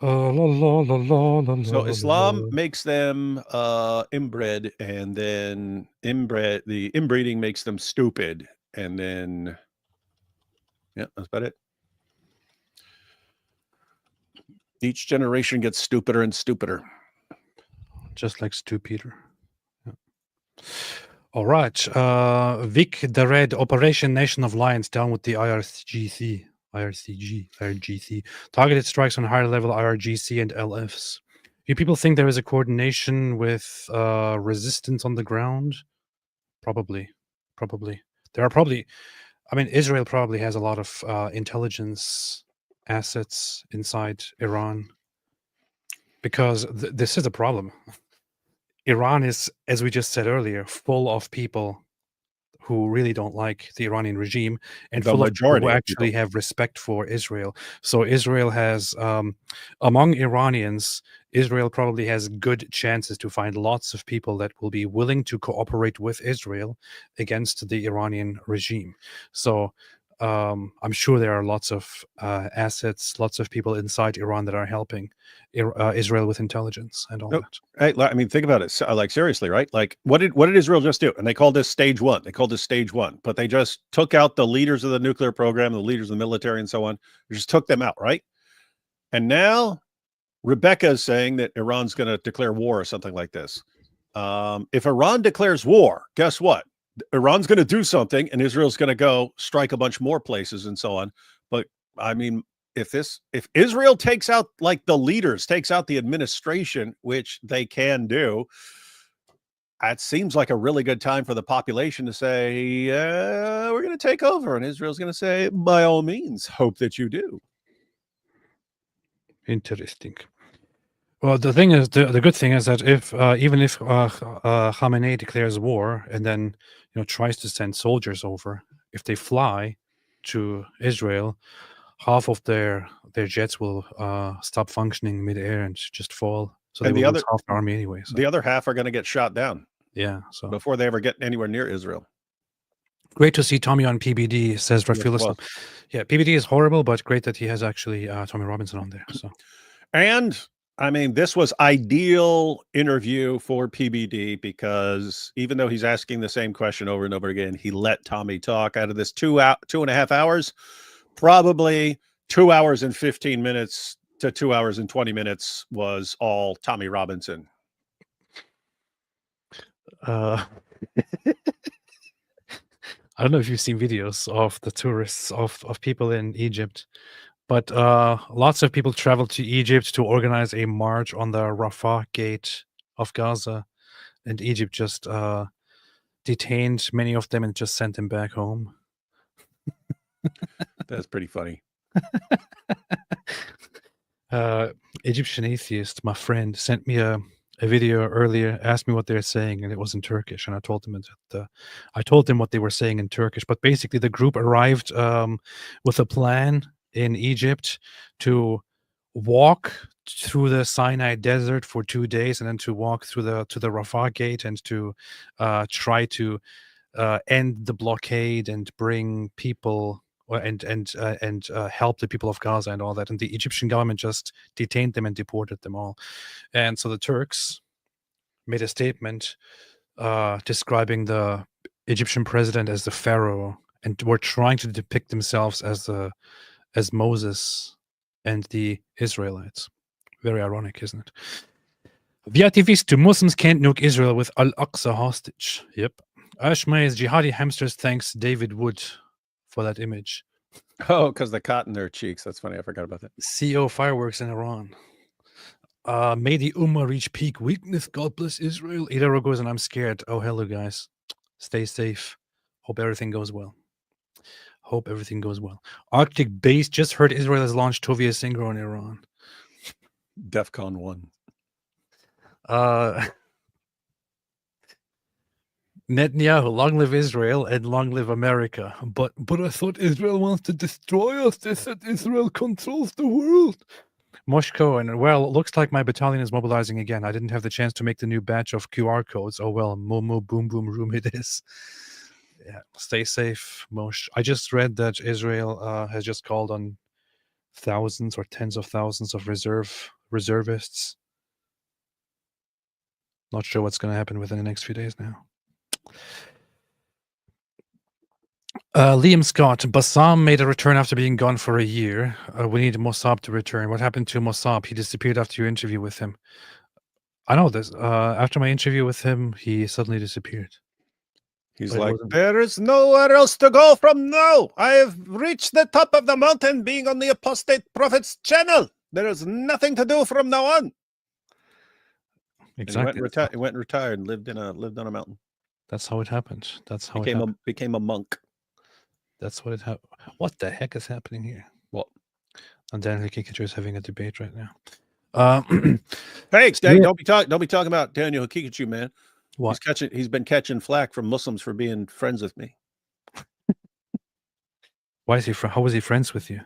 So Islam makes them inbred, and then the inbreeding makes them stupid, and then that's about it. Each generation gets stupider and stupider. Just like Stu Peter. Yeah. All right. Vic the Red, Operation Nation of Lions, down with the IRGC. Targeted strikes on higher level IRGC and LFs. Do people think there is a coordination with resistance on the ground? Probably. There are probably, Israel probably has a lot of intelligence assets inside Iran, because this is a problem. Iran is, as we just said earlier, full of people who really don't like the Iranian regime, and The full of people majority who of actually people. have respect for Israel. So Israel has, among Iranians, Israel probably has good chances to find lots of people that will be willing to cooperate with Israel against the Iranian regime. So I'm sure there are lots of assets, lots of people inside Iran that are helping Israel with intelligence and all that. Hey, I mean, think about it. So, like, seriously, right? Like, what did Israel just do? And they called this stage one. But they just took out the leaders of the nuclear program, the leaders of the military, and so on. They just took them out, right? And now Rebecca is saying that Iran's going to declare war or something like this. If Iran declares war, guess what? Iran's going to do something, and Israel's going to go strike a bunch more places and so on. But I mean, if Israel takes out, like, the leaders, takes out the administration, which they can do, it seems like a really good time for the population to say, we're going to take over. And Israel's going to say, by all means, hope that you do. Interesting. Well, the thing is, the good thing is that even if Khamenei declares war and then tries to send soldiers over, if they fly to Israel, half of their jets will stop functioning midair and just fall. So they will lose half the army anyway. So. The other half are going to get shot down. Yeah. So before they ever get anywhere near Israel. Great to see Tommy on PBD, says Rafil Islam. Yeah, PBD is horrible, but great that he has actually Tommy Robinson on there. So, and I mean, this was ideal interview for PBD because even though he's asking the same question over and over again, he let Tommy talk. Out of this 2.5 hours, probably 2 hours and 15 minutes to 2 hours and 20 minutes was all Tommy Robinson. I don't know if you've seen videos of the tourists of people in Egypt, but lots of people travel to Egypt to organize a march on the Rafah gate of Gaza, and Egypt just detained many of them and just sent them back home. That's pretty funny. Egyptian atheist, my friend, sent me a video earlier, asked me what they're saying, and it was in Turkish, and I told them I told them what they were saying in Turkish. But basically, the group arrived with a plan in Egypt to walk through the Sinai Desert for 2 days, and then to walk through to the Rafah gate and to try to end the blockade and bring people and help the people of Gaza and all that. And the Egyptian government just detained them and deported them all. And so the Turks made a statement describing the Egyptian president as the pharaoh, and were trying to depict themselves as Moses and the Israelites. Very ironic, isn't it? Viativist, Muslims can't nuke Israel with Al-Aqsa hostage. Yep. Ashmay's jihadi hamsters thanks David Wood for that image. Oh, because the cotton in their cheeks. That's funny. I forgot about that. CO fireworks in Iran. May the Ummah reach peak weakness. God bless Israel. Idaro goes, and I'm scared. Oh, hello, guys. Stay safe. Hope everything goes well. Hope everything goes well. Arctic Base just heard Israel has launched Tovia Synchro in Iran. DEFCON 1. Netanyahu, long live Israel and long live America. But I thought Israel wants to destroy us. They said Israel controls the world. Moshko, and well, looks like my battalion is mobilizing again. I didn't have the chance to make the new batch of QR codes. Oh well, Momo boom boom room it is. Yeah, stay safe, Mosh. I just read that Israel has just called on thousands or tens of thousands of reservists. Not sure what's going to happen within the next few days now. Liam Scott, Bassam made a return after being gone for a year. We need Mossab to return. What happened to Mossab? He disappeared after your interview with him. I know this. After my interview with him, he suddenly disappeared. He's like, there is nowhere else to go from now. I have reached the top of the mountain being on the Apostate Prophet's channel. There is nothing to do from now on. Exactly. He went and retired and lived on a mountain. That's how it happened. That's how became a monk. That's what it happened. What the heck is happening here? What? And Daniel Hakikachu is having a debate right now. Thanks, Dave. Don't be talking about Daniel Hakikachu, man. What? He's been catching flack from Muslims for being friends with me. Why is he? How was he friends with you?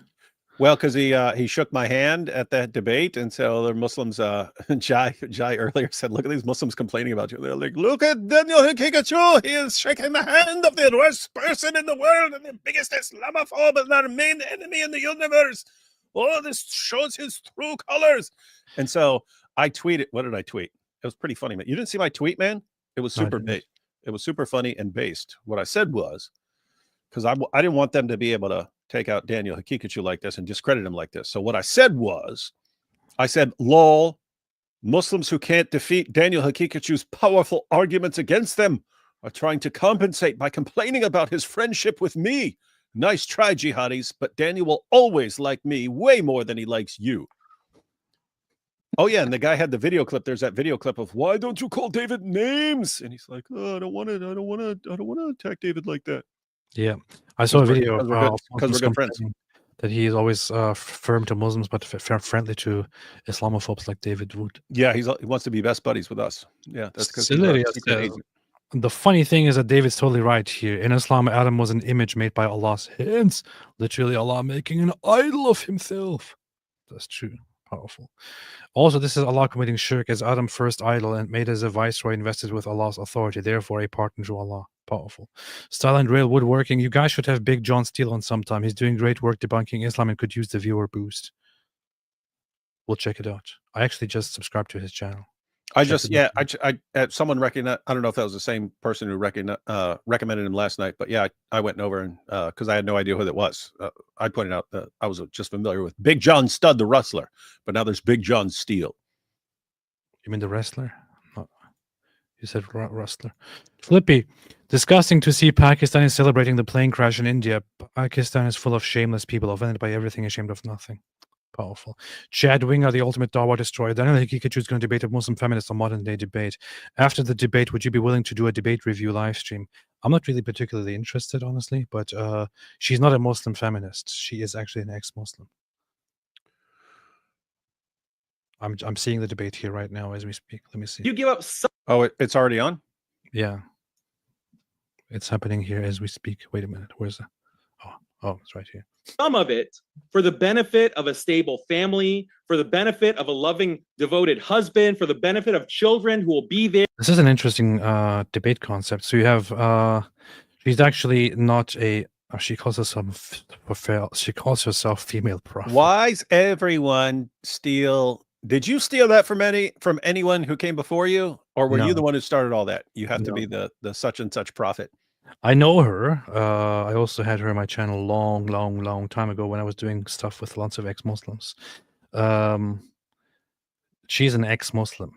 Well, because he shook my hand at that debate, and so the Muslims, Jai earlier said, "Look at these Muslims complaining about you." They're like, "Look at Daniel Hakikachu. He is shaking the hand of the worst person in the world and the biggest Islamophobe and our main enemy in the universe. Oh, this shows his true colors." And so I tweeted. What did I tweet? It was pretty funny, man. You didn't see my tweet, man? It was super bait. It was super funny and based. What I said was, because I didn't want them to be able to take out Daniel Hakikachu like this and discredit him like this. So what I said was, lol, Muslims who can't defeat Daniel Hakikachu's powerful arguments against them are trying to compensate by complaining about his friendship with me. Nice try, jihadis, but Daniel will always like me way more than he likes you. Oh yeah, and the guy had the video clip. There's that video clip of, why don't you call David names? And he's like, oh, I don't want to attack David like that. Yeah, I saw a video because we're good friends. That he is always firm to Muslims, but friendly to Islamophobes like David Wood. Yeah, he wants to be best buddies with us. Yeah, that's because the funny thing is that David's totally right here. In Islam, Adam was an image made by Allah's hands. Literally, Allah making an idol of himself. That's true. Powerful. Also, this is Allah committing shirk as Adam first idol and made as a viceroy invested with Allah's authority, therefore a partner to Allah. Powerful. Style and Rail Woodworking. You guys should have Big John Steele on sometime. He's doing great work debunking Islam and could use the viewer boost. We'll check it out. I actually just subscribed to his channel. Someone recognized. I don't know if that was the same person who recommended him last night, but yeah, I went over and because I had no idea who that was. I pointed out that I was just familiar with Big John Studd, the wrestler, but now there's Big John Steele. You mean the wrestler? No. You said wrestler. Flippy, disgusting to see Pakistan is celebrating the plane crash in India. Pakistan is full of shameless people, offended by everything, ashamed of nothing. Powerful. Chad Winger, the ultimate Dawa destroyer. Daniel Hakikachu is going to debate a Muslim feminist on modern day debate. After the debate, would you be willing to do a debate review live stream? I'm not really particularly interested, honestly, but she's not a Muslim feminist. She is actually an ex-Muslim. I'm seeing the debate here right now as we speak. Let me see. You give up some. Oh, it's already on? Yeah. It's happening here as we speak. Wait a minute. Where's the... Oh, it's right here. Some of it for the benefit of a stable family, for the benefit of a loving, devoted husband, for the benefit of children who will be there. This is an interesting debate concept. So you have, she's actually not a, she calls herself female prophet. Why's everyone steal? Did you steal that from anyone who came before you? Or were you the one who started all that? You have to be the such and such prophet. I know her. I also had her on my channel long time ago when I was doing stuff with lots of ex-Muslims. She's an ex-Muslim.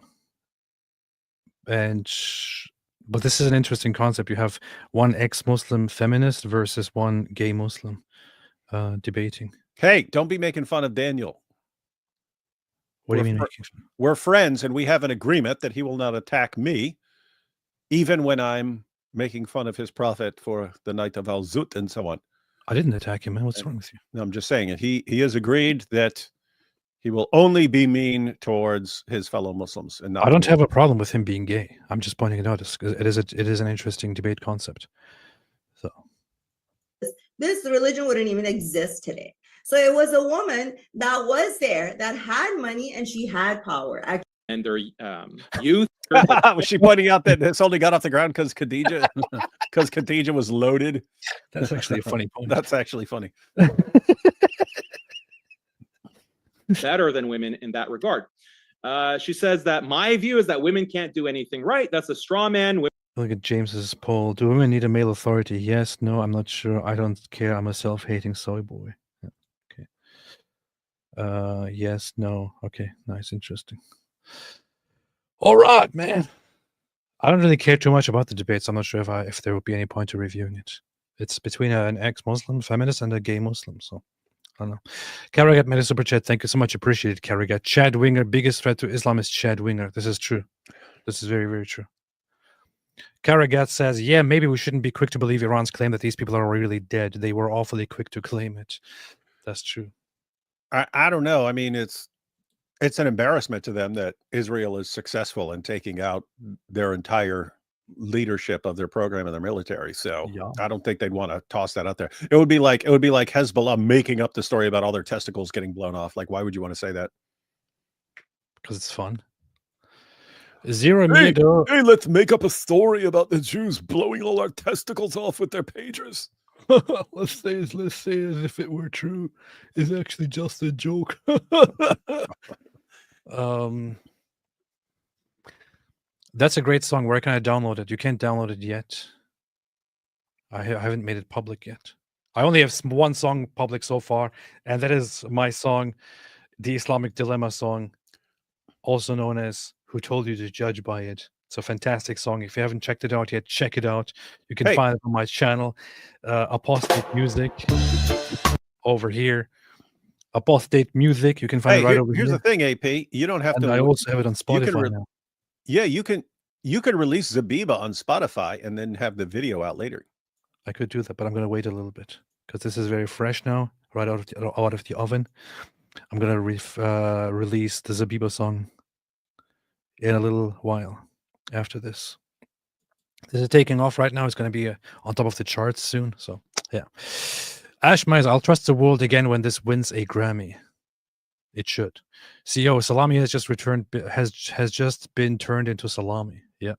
But this is an interesting concept. You have one ex-Muslim feminist versus one gay Muslim debating. Hey, don't be making fun of Daniel. What do you mean making fun? We're friends and we have an agreement that he will not attack me, even when I'm making fun of his prophet for the night of Al-Zut and so on. I didn't attack him, man. What's wrong with you? No, I'm just saying it. He has agreed that He will only be mean towards his fellow Muslims, and not I don't towards have a problem with him being gay. I'm just pointing it out. It is an interesting debate concept. So this religion wouldn't even exist today. So it was a woman that was there that had money and she had power. And their youth. Was she pointing out that this only got off the ground because Khadijah was loaded? That's actually a funny point. That's actually funny. Better than women in that regard. She says that my view is that women can't do anything right. That's a straw man. Look at James's poll. Do women need a male authority? Yes, no, I'm not sure. I don't care. I'm a self-hating soy boy. Yeah. Okay. Yes, no. Okay, nice, interesting. All right, man. I don't really care too much about the debates. I'm not sure if there would be any point to reviewing it. It's between an ex-Muslim feminist and a gay Muslim, so I don't know. Karagat made a super chat. Thank you so much. Appreciate it, Karagat. Chad Winger, biggest threat to Islam is Chad Winger. This is true. This is very, very true. Karagat says, yeah, maybe we shouldn't be quick to believe Iran's claim that these people are really dead. They were awfully quick to claim it. That's true. I don't know. I mean, it's an embarrassment to them that Israel is successful in taking out their entire leadership of their program and their military. So Yeah. I don't think they'd want to toss that out there. It would be like Hezbollah making up the story about all their testicles getting blown off. Like, why would you want to say that? Because it's fun. Zero Hey, Miedo. hey, let's make up a story about the Jews blowing all our testicles off with their pagers. let's say as if it were true. It's actually just a joke. That's a great song. Where can I download it? You can't download it yet. I haven't made it public yet. I only have one song public so far, and that is my song, the Islamic Dilemma song, also known as Who Told You to Judge by It. It's a fantastic song. If you haven't checked it out yet, check it out. You can find it on my channel, Apostate Music, over here. Apostate Music. You can find it right over here. Here's the thing, AP. You don't have And to. I also have it on Spotify now. Yeah, you can release Zabiba on Spotify and then have the video out later. I could do that, but I'm going to wait a little bit because this is very fresh now, right out of the oven. I'm going to release the Zabiba song in a little while after this. This is taking off right now. It's going to be on top of the charts soon. So, yeah. Ash Mize, I'll trust the world again when this wins a Grammy. It should. CEO, salami has just returned, has just been turned into salami. Yeah.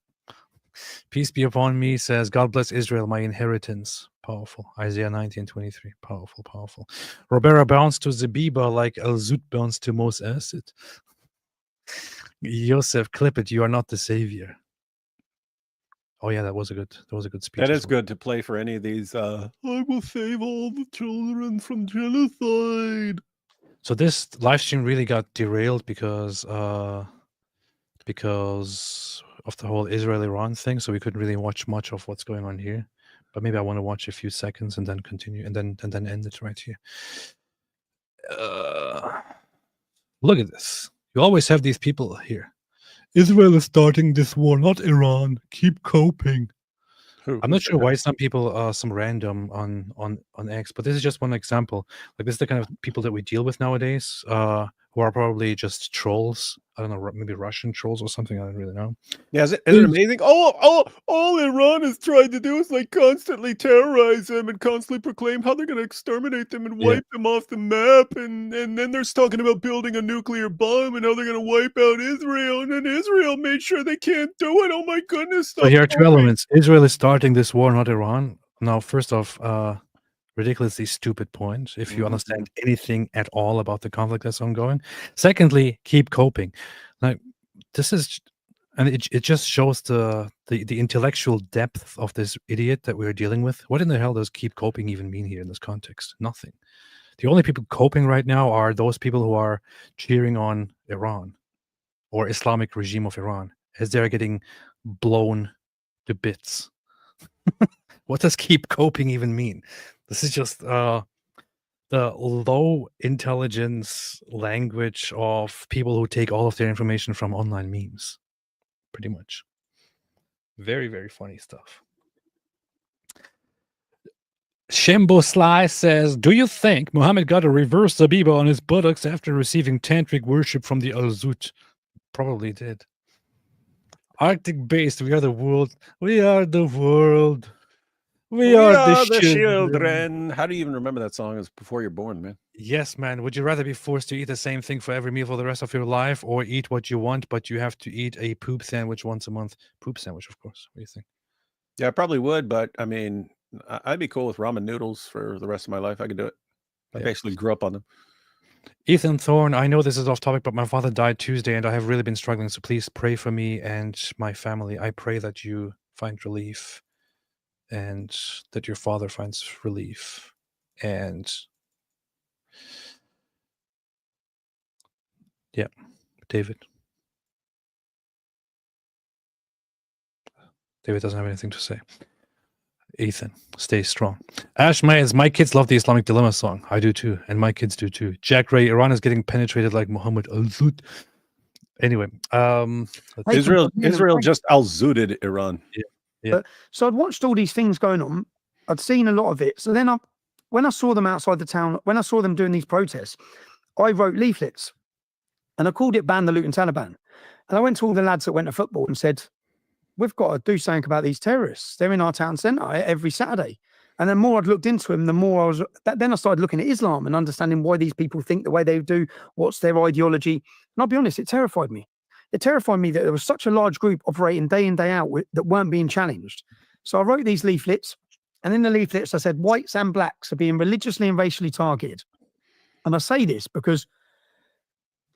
Peace be upon me, says, God bless Israel, my inheritance. Powerful. Isaiah 19:23. Powerful, powerful. Robera bounced to Zabiba like El Zut bounced to Mos Acid. Yosef, clip it. You are not the savior. Oh yeah, that was a good speech. That is good to play for any of these. I will save all the children from genocide. So this live stream really got derailed because of the whole Israel-Iran thing. So we couldn't really watch much of what's going on here. But maybe I want to watch a few seconds and then continue and then end it right here. Look at this. You always have these people here. Israel is starting this war, not Iran. Keep coping. I'm not sure why some people, some random on X, but this is just one example. Like, this is the kind of people that we deal with nowadays, who are probably just trolls. I don't know, maybe Russian trolls or something. I don't really know. Yeah, is it amazing? All Iran has tried to do is like constantly terrorize them and constantly proclaim how they're going to exterminate them and wipe them off the map, and then they're talking about building a nuclear bomb and how they're going to wipe out Israel, and then Israel made sure they can't do it. Oh my goodness! So here are two elements. Israel is starting this war, not Iran. Now, first off, ridiculously stupid point if you understand anything at all about the conflict that's ongoing. Secondly, keep coping. Like, this is, and it just shows the intellectual depth of this idiot that we're dealing with. What in the hell does keep coping even mean here in this context? Nothing. The only people coping right now are those people who are cheering on Iran or Islamic regime of Iran as they're getting blown to bits. What does keep coping even mean? This is just the low intelligence language of people who take all of their information from online memes. Pretty much. Very, very funny stuff. Shimbo Sly says, do you think Muhammad got a reverse Zabiba on his buttocks after receiving tantric worship from the Al-Zut? Probably did. Arctic based, we are the world. We are the world. We are the children. How do you even remember that song? It's before you're born, man. Yes, man. Would you rather be forced to eat the same thing for every meal for the rest of your life, or eat what you want, but you have to eat a poop sandwich once a month? Poop sandwich, of course. What do you think? Yeah, I probably would, but I mean, I'd be cool with ramen noodles for the rest of my life. I could do it. I basically grew up on them. Ethan Thorne, I know this is off topic, but my father died Tuesday and I have really been struggling. So please pray for me and my family. I pray that you find relief and that your father finds relief. And yeah, David. David doesn't have anything to say. Ethan, stay strong. Ash Mayes, my kids love the Islamic Dilemma song. I do too, and my kids do too. Jack Ray, Iran is getting penetrated like Muhammad al-Zut. Anyway, Israel just al-Zuted Iran. Yeah. So I'd watched all these things going on. I'd seen a lot of it. So then when I saw them outside the town, when I saw them doing these protests, I wrote leaflets and I called it Ban the Loot and Taliban. And I went to all the lads that went to football and said, we've got to do something about these terrorists. They're in our town centre every Saturday. And the more I'd looked into them, the more then I started looking at Islam and understanding why these people think the way they do, what's their ideology. And I'll be honest, it terrified me. It terrified me that there was such a large group operating day in, day out that weren't being challenged. So I wrote these leaflets. And in the leaflets, I said, whites and blacks are being religiously and racially targeted. And I say this because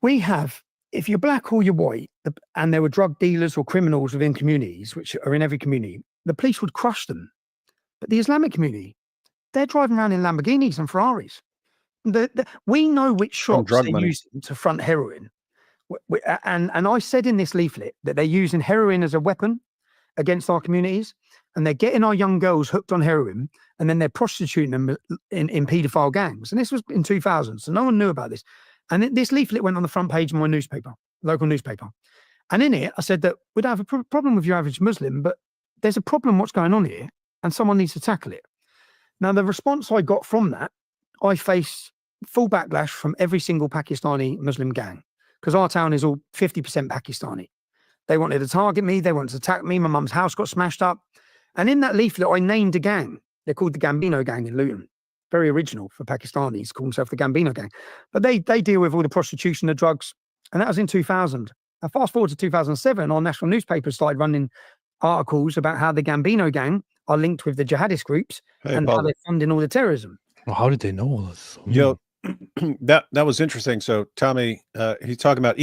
if you're black or you're white, and there were drug dealers or criminals within communities, which are in every community, the police would crush them. But the Islamic community, they're driving around in Lamborghinis and Ferraris. We know which shops they're using to front heroin. And I said in this leaflet that they're using heroin as a weapon against our communities, and they're getting our young girls hooked on heroin, and then they're prostituting them in paedophile gangs. And this was in 2000, so no one knew about this. And this leaflet went on the front page of my newspaper, local newspaper. And in it, I said that we don't have a problem with your average Muslim, but there's a problem what's going on here, and someone needs to tackle it. Now, the response I got from that, I faced full backlash from every single Pakistani Muslim gang, because our town is all 50% Pakistani. They wanted to target me. They wanted to attack me. My mum's house got smashed up. And in that leaflet, I named a gang. They're called the Gambino Gang in Luton. Very original for Pakistanis, call themselves the Gambino Gang. But they deal with all the prostitution, the drugs. And that was in 2000. Now, fast forward to 2007, our national newspapers started running articles about how the Gambino Gang are linked with the jihadist groups and how they're funding all the terrorism. Well, how did they know all this? That was interesting. So Tommy, he's talking about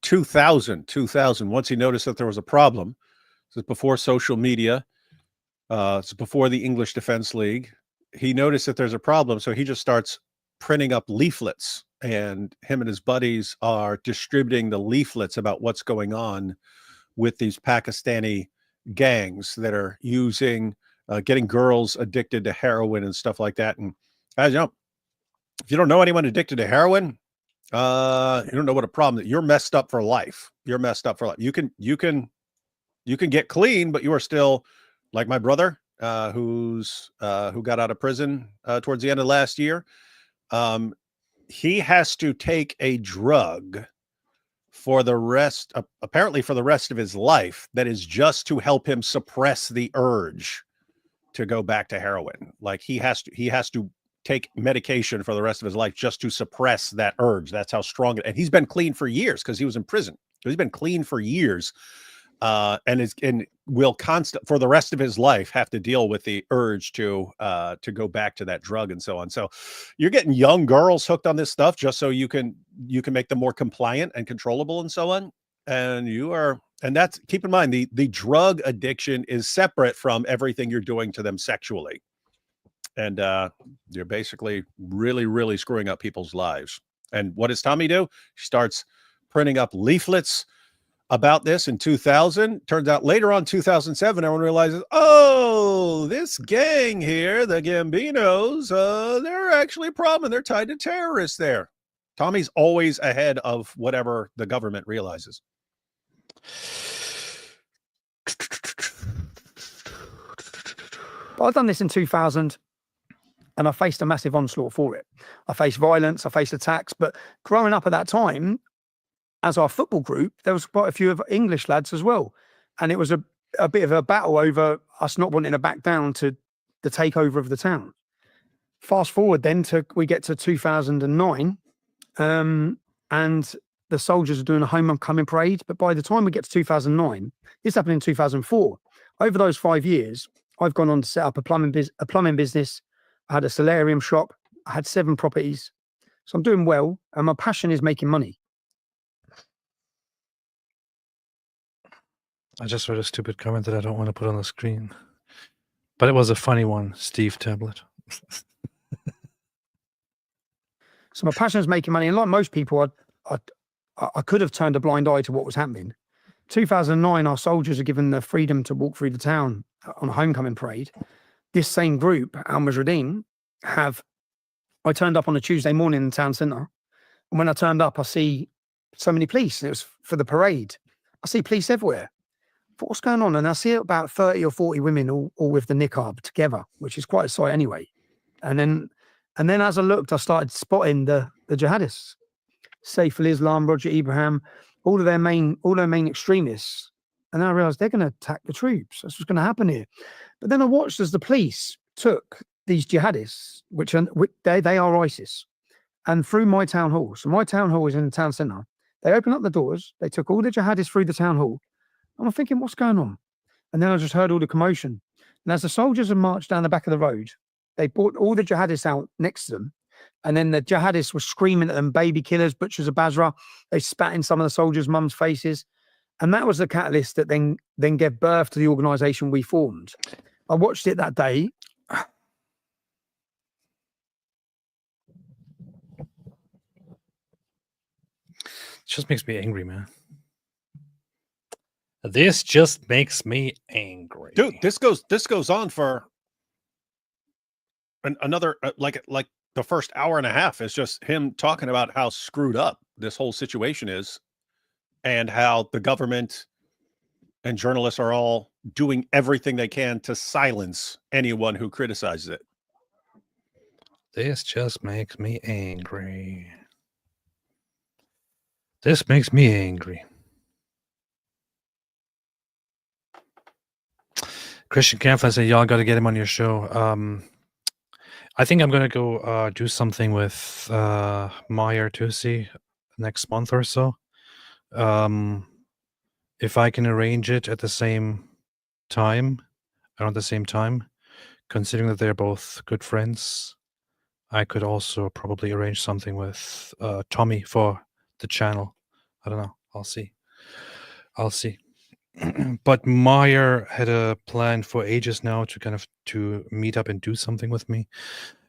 2000, once he noticed that there was a problem. This is before social media. It's before the English Defense League. He noticed that there's a problem, so he just starts printing up leaflets, and him and his buddies are distributing the leaflets about what's going on with these Pakistani gangs that are using, getting girls addicted to heroin and stuff like that. And as you know, if you don't know anyone addicted to heroin, you don't know what a problem that you're messed up for life. You're messed up for life. You can get clean, but you are still like my brother, who got out of prison towards the end of last year. He has to take a drug for the rest, apparently for the rest of his life, that is just to help him suppress the urge to go back to heroin. Like he has to take medication for the rest of his life just to suppress that urge. That's how strong it. And he's been clean for years because he was in prison. So he's been clean for years. And will for the rest of his life have to deal with the urge to go back to that drug and so on. So you're getting young girls hooked on this stuff just so you can make them more compliant and controllable and so on. And that's, keep in mind, the drug addiction is separate from everything you're doing to them sexually. And you're basically really, really screwing up people's lives. And what does Tommy do? He starts printing up leaflets about this in 2000. Turns out later on, 2007, everyone realizes, oh, this gang here, the Gambinos, they're actually a problem. They're tied to terrorists there. Tommy's always ahead of whatever the government realizes. But I've done this in 2000. And I faced a massive onslaught for it. I faced violence, I faced attacks. But growing up at that time, as our football group, there was quite a few of English lads as well. And it was a bit of a battle over us not wanting to back down to the takeover of the town. Fast forward then we get to 2009, and the soldiers are doing a homecoming parade. But by the time we get to 2009, this happened in 2004. Over those 5 years, I've gone on to set up a plumbing business. I had a solarium shop. I had 7 properties. So I'm doing well, and my passion is making money. I just read a stupid comment that I don't want to put on the screen. But it was a funny one, Steve Tablet. So my passion is making money. And like most people, I could have turned a blind eye to what was happening. 2009, our soldiers are given the freedom to walk through the town on a homecoming parade. This same group, Al Mujahideen, I turned up on a Tuesday morning in the town centre. And when I turned up, I see so many police. It was for the parade. I see police everywhere. But what's going on? And I see about 30 or 40 women all with the niqab together, which is quite a sight anyway. And then as I looked, I started spotting the jihadists, Saif al-Islam, Roger Ibrahim, all their main extremists. And I realized they're going to attack the troops. That's what's going to happen here. But then I watched as the police took these jihadists, which they are ISIS, and through my town hall. So my town hall is in the town centre. They opened up the doors. They took all the jihadists through the town hall. And I'm thinking, what's going on? And then I just heard all the commotion. And as the soldiers had marched down the back of the road, they brought all the jihadists out next to them. And then the jihadists were screaming at them, baby killers, butchers of Basra. They spat in some of the soldiers' mums' faces. And that was the catalyst that then gave birth to the organisation we formed. I watched it that day. It just makes me angry, man. This just makes me angry. Dude, this goes on for another like the first hour and a half is just him talking about how screwed up this whole situation is and how the government and journalists are all doing everything they can to silence anyone who criticizes it. This just makes me angry. This makes me angry. Christian Camflin said, y'all got to get him on your show. I think I'm going to go do something with Meyer Tusi next month or so. If I can arrange it at the same time, around the same time, considering that they're both good friends, I could also probably arrange something with Tommy for the channel. I don't know. I'll see. But Meyer had a plan for ages now to meet up and do something with me,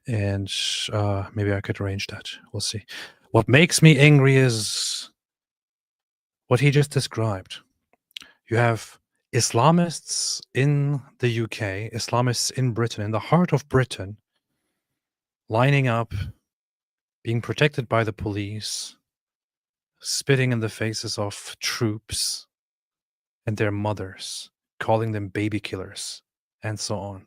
and maybe I could arrange that. We'll see. What makes me angry is what he just described. You have Islamists in the UK, Islamists in Britain, in the heart of Britain, lining up, being protected by the police, spitting in the faces of troops and their mothers, calling them baby killers, and so on.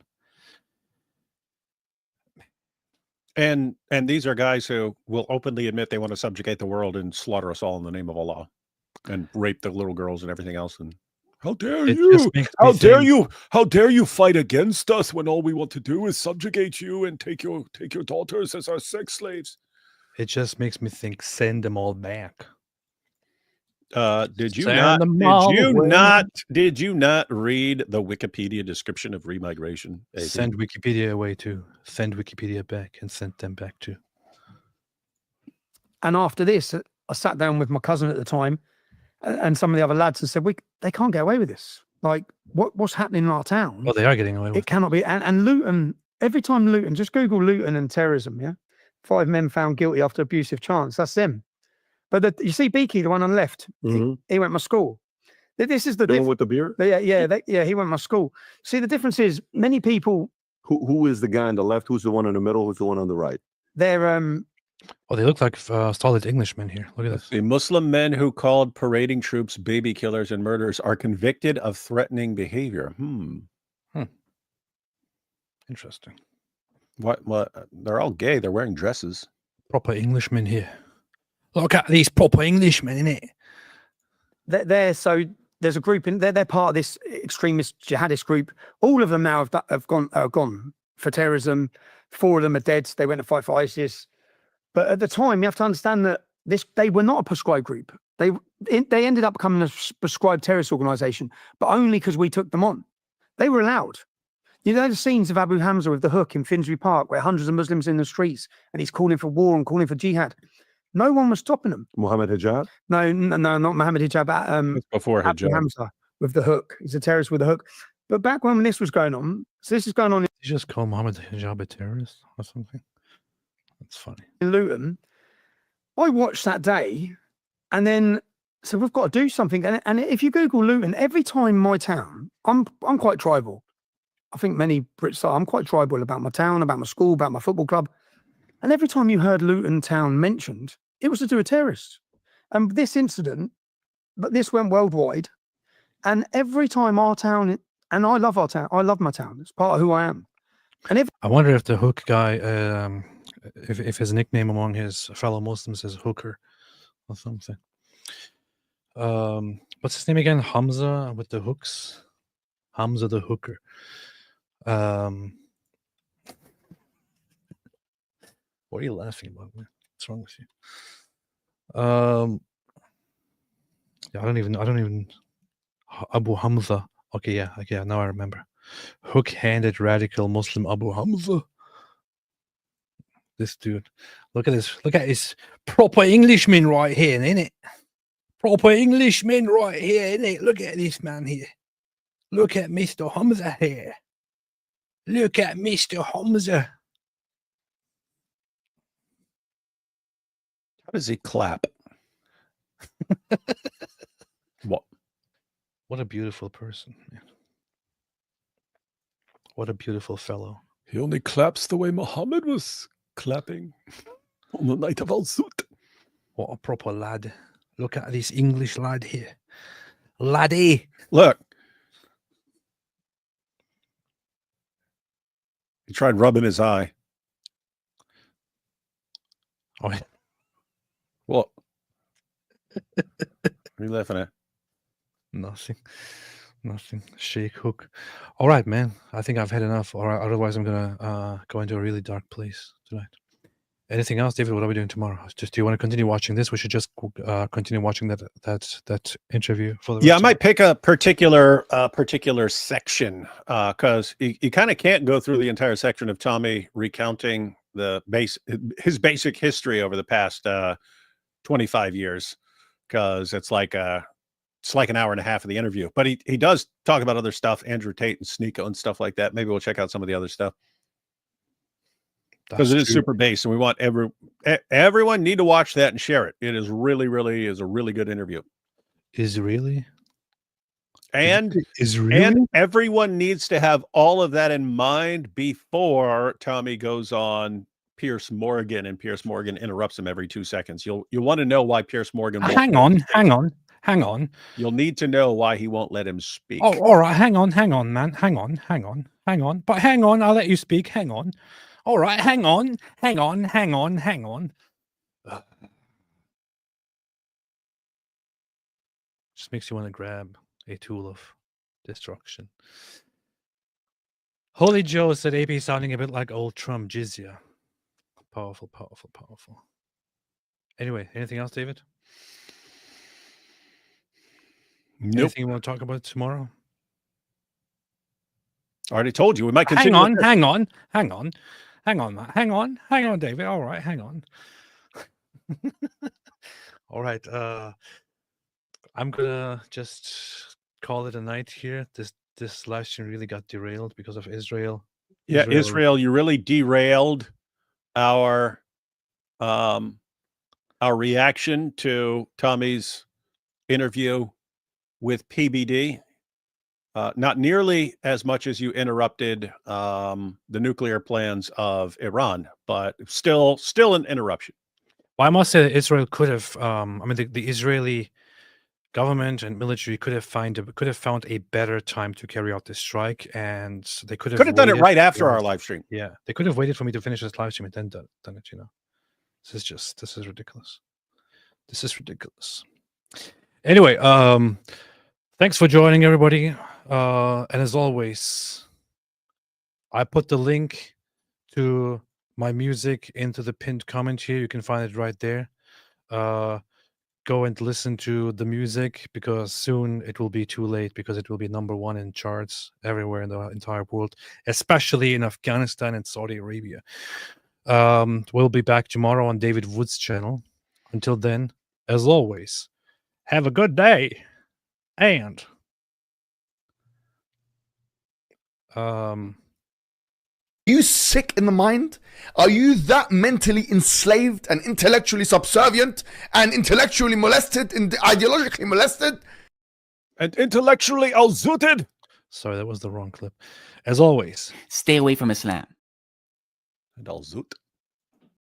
And these are guys who will openly admit they want to subjugate the world and slaughter us all in the name of Allah, and rape the little girls and everything else. And how dare you? How dare you? How dare you fight against us when all we want to do is subjugate you and take your daughters as our sex slaves? It just makes me think, send them all back. Did you Send not them read the Wikipedia description of remigration? AP? Send Wikipedia away too. Send Wikipedia back and send them back too. And after this, I sat down with my cousin at the time and some of the other lads and said, they can't get away with this. Like, what's happening in our town? Well, they are getting away with it. It cannot be. And Luton, every time Luton, just Google Luton and terrorism, yeah? 5 men found guilty after abusive chants. That's them. But you see Beaky, the one on the left, he went to my school. This is the one with the beard? Yeah, he went to my school. See, the difference is many people... Who is the guy on the left? Who's the one in the middle? Who's the one on the right? They're... Well, they look like solid Englishmen here. Look at this. The Muslim men who called parading troops baby killers and murderers are convicted of threatening behavior. Interesting. What? They're all gay. They're wearing dresses. Proper Englishmen here. Look at these proper Englishmen, innit? So there's a group in they're part of this extremist jihadist group. All of them now have gone for terrorism. 4 of them are dead. They went to fight for ISIS. But at the time, you have to understand that they were not a prescribed group. They ended up becoming a prescribed terrorist organization, but only because we took them on. They were allowed. You know the scenes of Abu Hamza with the hook in Finsbury Park, where hundreds of Muslims in the streets, and he's calling for war and calling for jihad. No one was stopping them. Muhammad Hijab? No, not Muhammad Hijab. It's before Abu hijab. Hamza with the hook. He's a terrorist with a hook. But back when this was going on, so this is going on Did you just call Mohammed Hijab a terrorist or something? That's funny. in Luton. I watched that day, and then so we've got to do something. And if you Google Luton, every time my town, I'm quite tribal. I think many Brits are. I'm quite tribal about my town, about my school, about my football club. And every time you heard Luton town mentioned, it was to do with terrorists. And this incident, but this went worldwide. And every time our town, and I love our town, I love my town. It's part of who I am. And I wonder if the hook guy, if his nickname among his fellow Muslims is Hooker or something. What's his name again? Hamza with the hooks. Hamza the Hooker. What are you laughing about, man? What's wrong with you? Yeah, I don't even. Abu Hamza. Okay, yeah, now I remember. Hook-handed radical Muslim Abu Hamza. This dude. Look at this. Look at this proper Englishman right here, innit? Proper Englishman right here, innit? Look at this man here. Look at Mr. Hamza here. Look at Mr. Hamza. How does he clap? What a beautiful person, man. What a beautiful fellow. He only claps the way Muhammad was clapping on the night of Al-Sut. What a proper lad. Look at this English lad here. Laddie. Look. He tried rubbing his eye. Oh, yeah. What? What are you laughing at? Nothing. Shake Hook. All right, man. I think I've had enough. Or otherwise, I'm gonna go into a really dark place tonight. Anything else, David? What are we doing tomorrow? Do you want to continue watching this? We should just continue watching that interview for the. Yeah, I might pick a particular section because you kind of can't go through the entire section of Tommy recounting his basic history over the past 25 years because it's like an hour and a half of the interview. But he does talk about other stuff, Andrew Tate and Sneeko and stuff like that. Maybe we'll check out some of the other stuff. Because it is super based, and we want everyone need to watch that and share it. It is really is a really good interview. And everyone needs to have all of that in mind before Tommy goes on Piers Morgan, and Piers Morgan interrupts him every 2 seconds. You'll want to know why Piers Morgan. Hang on. You'll need to know why he won't let him speak. Oh, all right. Hang on, man. Hang on. But hang on. I'll let you speak. Hang on. All right. Hang on. Just makes you want to grab a tool of destruction. Holy Joe said AP sounding a bit like old Trump jizya. Powerful. Anyway, anything else, David? Nope. Anything you want to talk about tomorrow? I already told you. We might continue. Hang on, Matt. Hang on, David. All right, hang on. All right. I'm gonna just call it a night here. This live stream really got derailed because of Israel. Yeah, Israel, you really derailed our reaction to Tommy's interview with PBD. Not nearly as much as you interrupted the nuclear plans of Iran, but still an interruption. Well, I must say that Israel could have. The Israeli government and military could have found a better time to carry out this strike, and they could have done it waited right after for- our live stream. Yeah, they could have waited for me to finish this live stream and then done it. This is ridiculous. This is ridiculous. Anyway, thanks for joining, everybody. And as always, I put the link to my music into the pinned comment here. You can find it right there. Go and listen to the music, because soon it will be too late, because it will be #1 in charts everywhere in the entire world, especially in Afghanistan and Saudi Arabia. We'll be back tomorrow on David Wood's channel. Until then, as always, have a good day. And you sick in the mind? Are you that mentally enslaved and intellectually subservient and intellectually molested and ideologically molested? And intellectually alzooted? Sorry, that was the wrong clip. As always, stay away from Islam. And alzoot.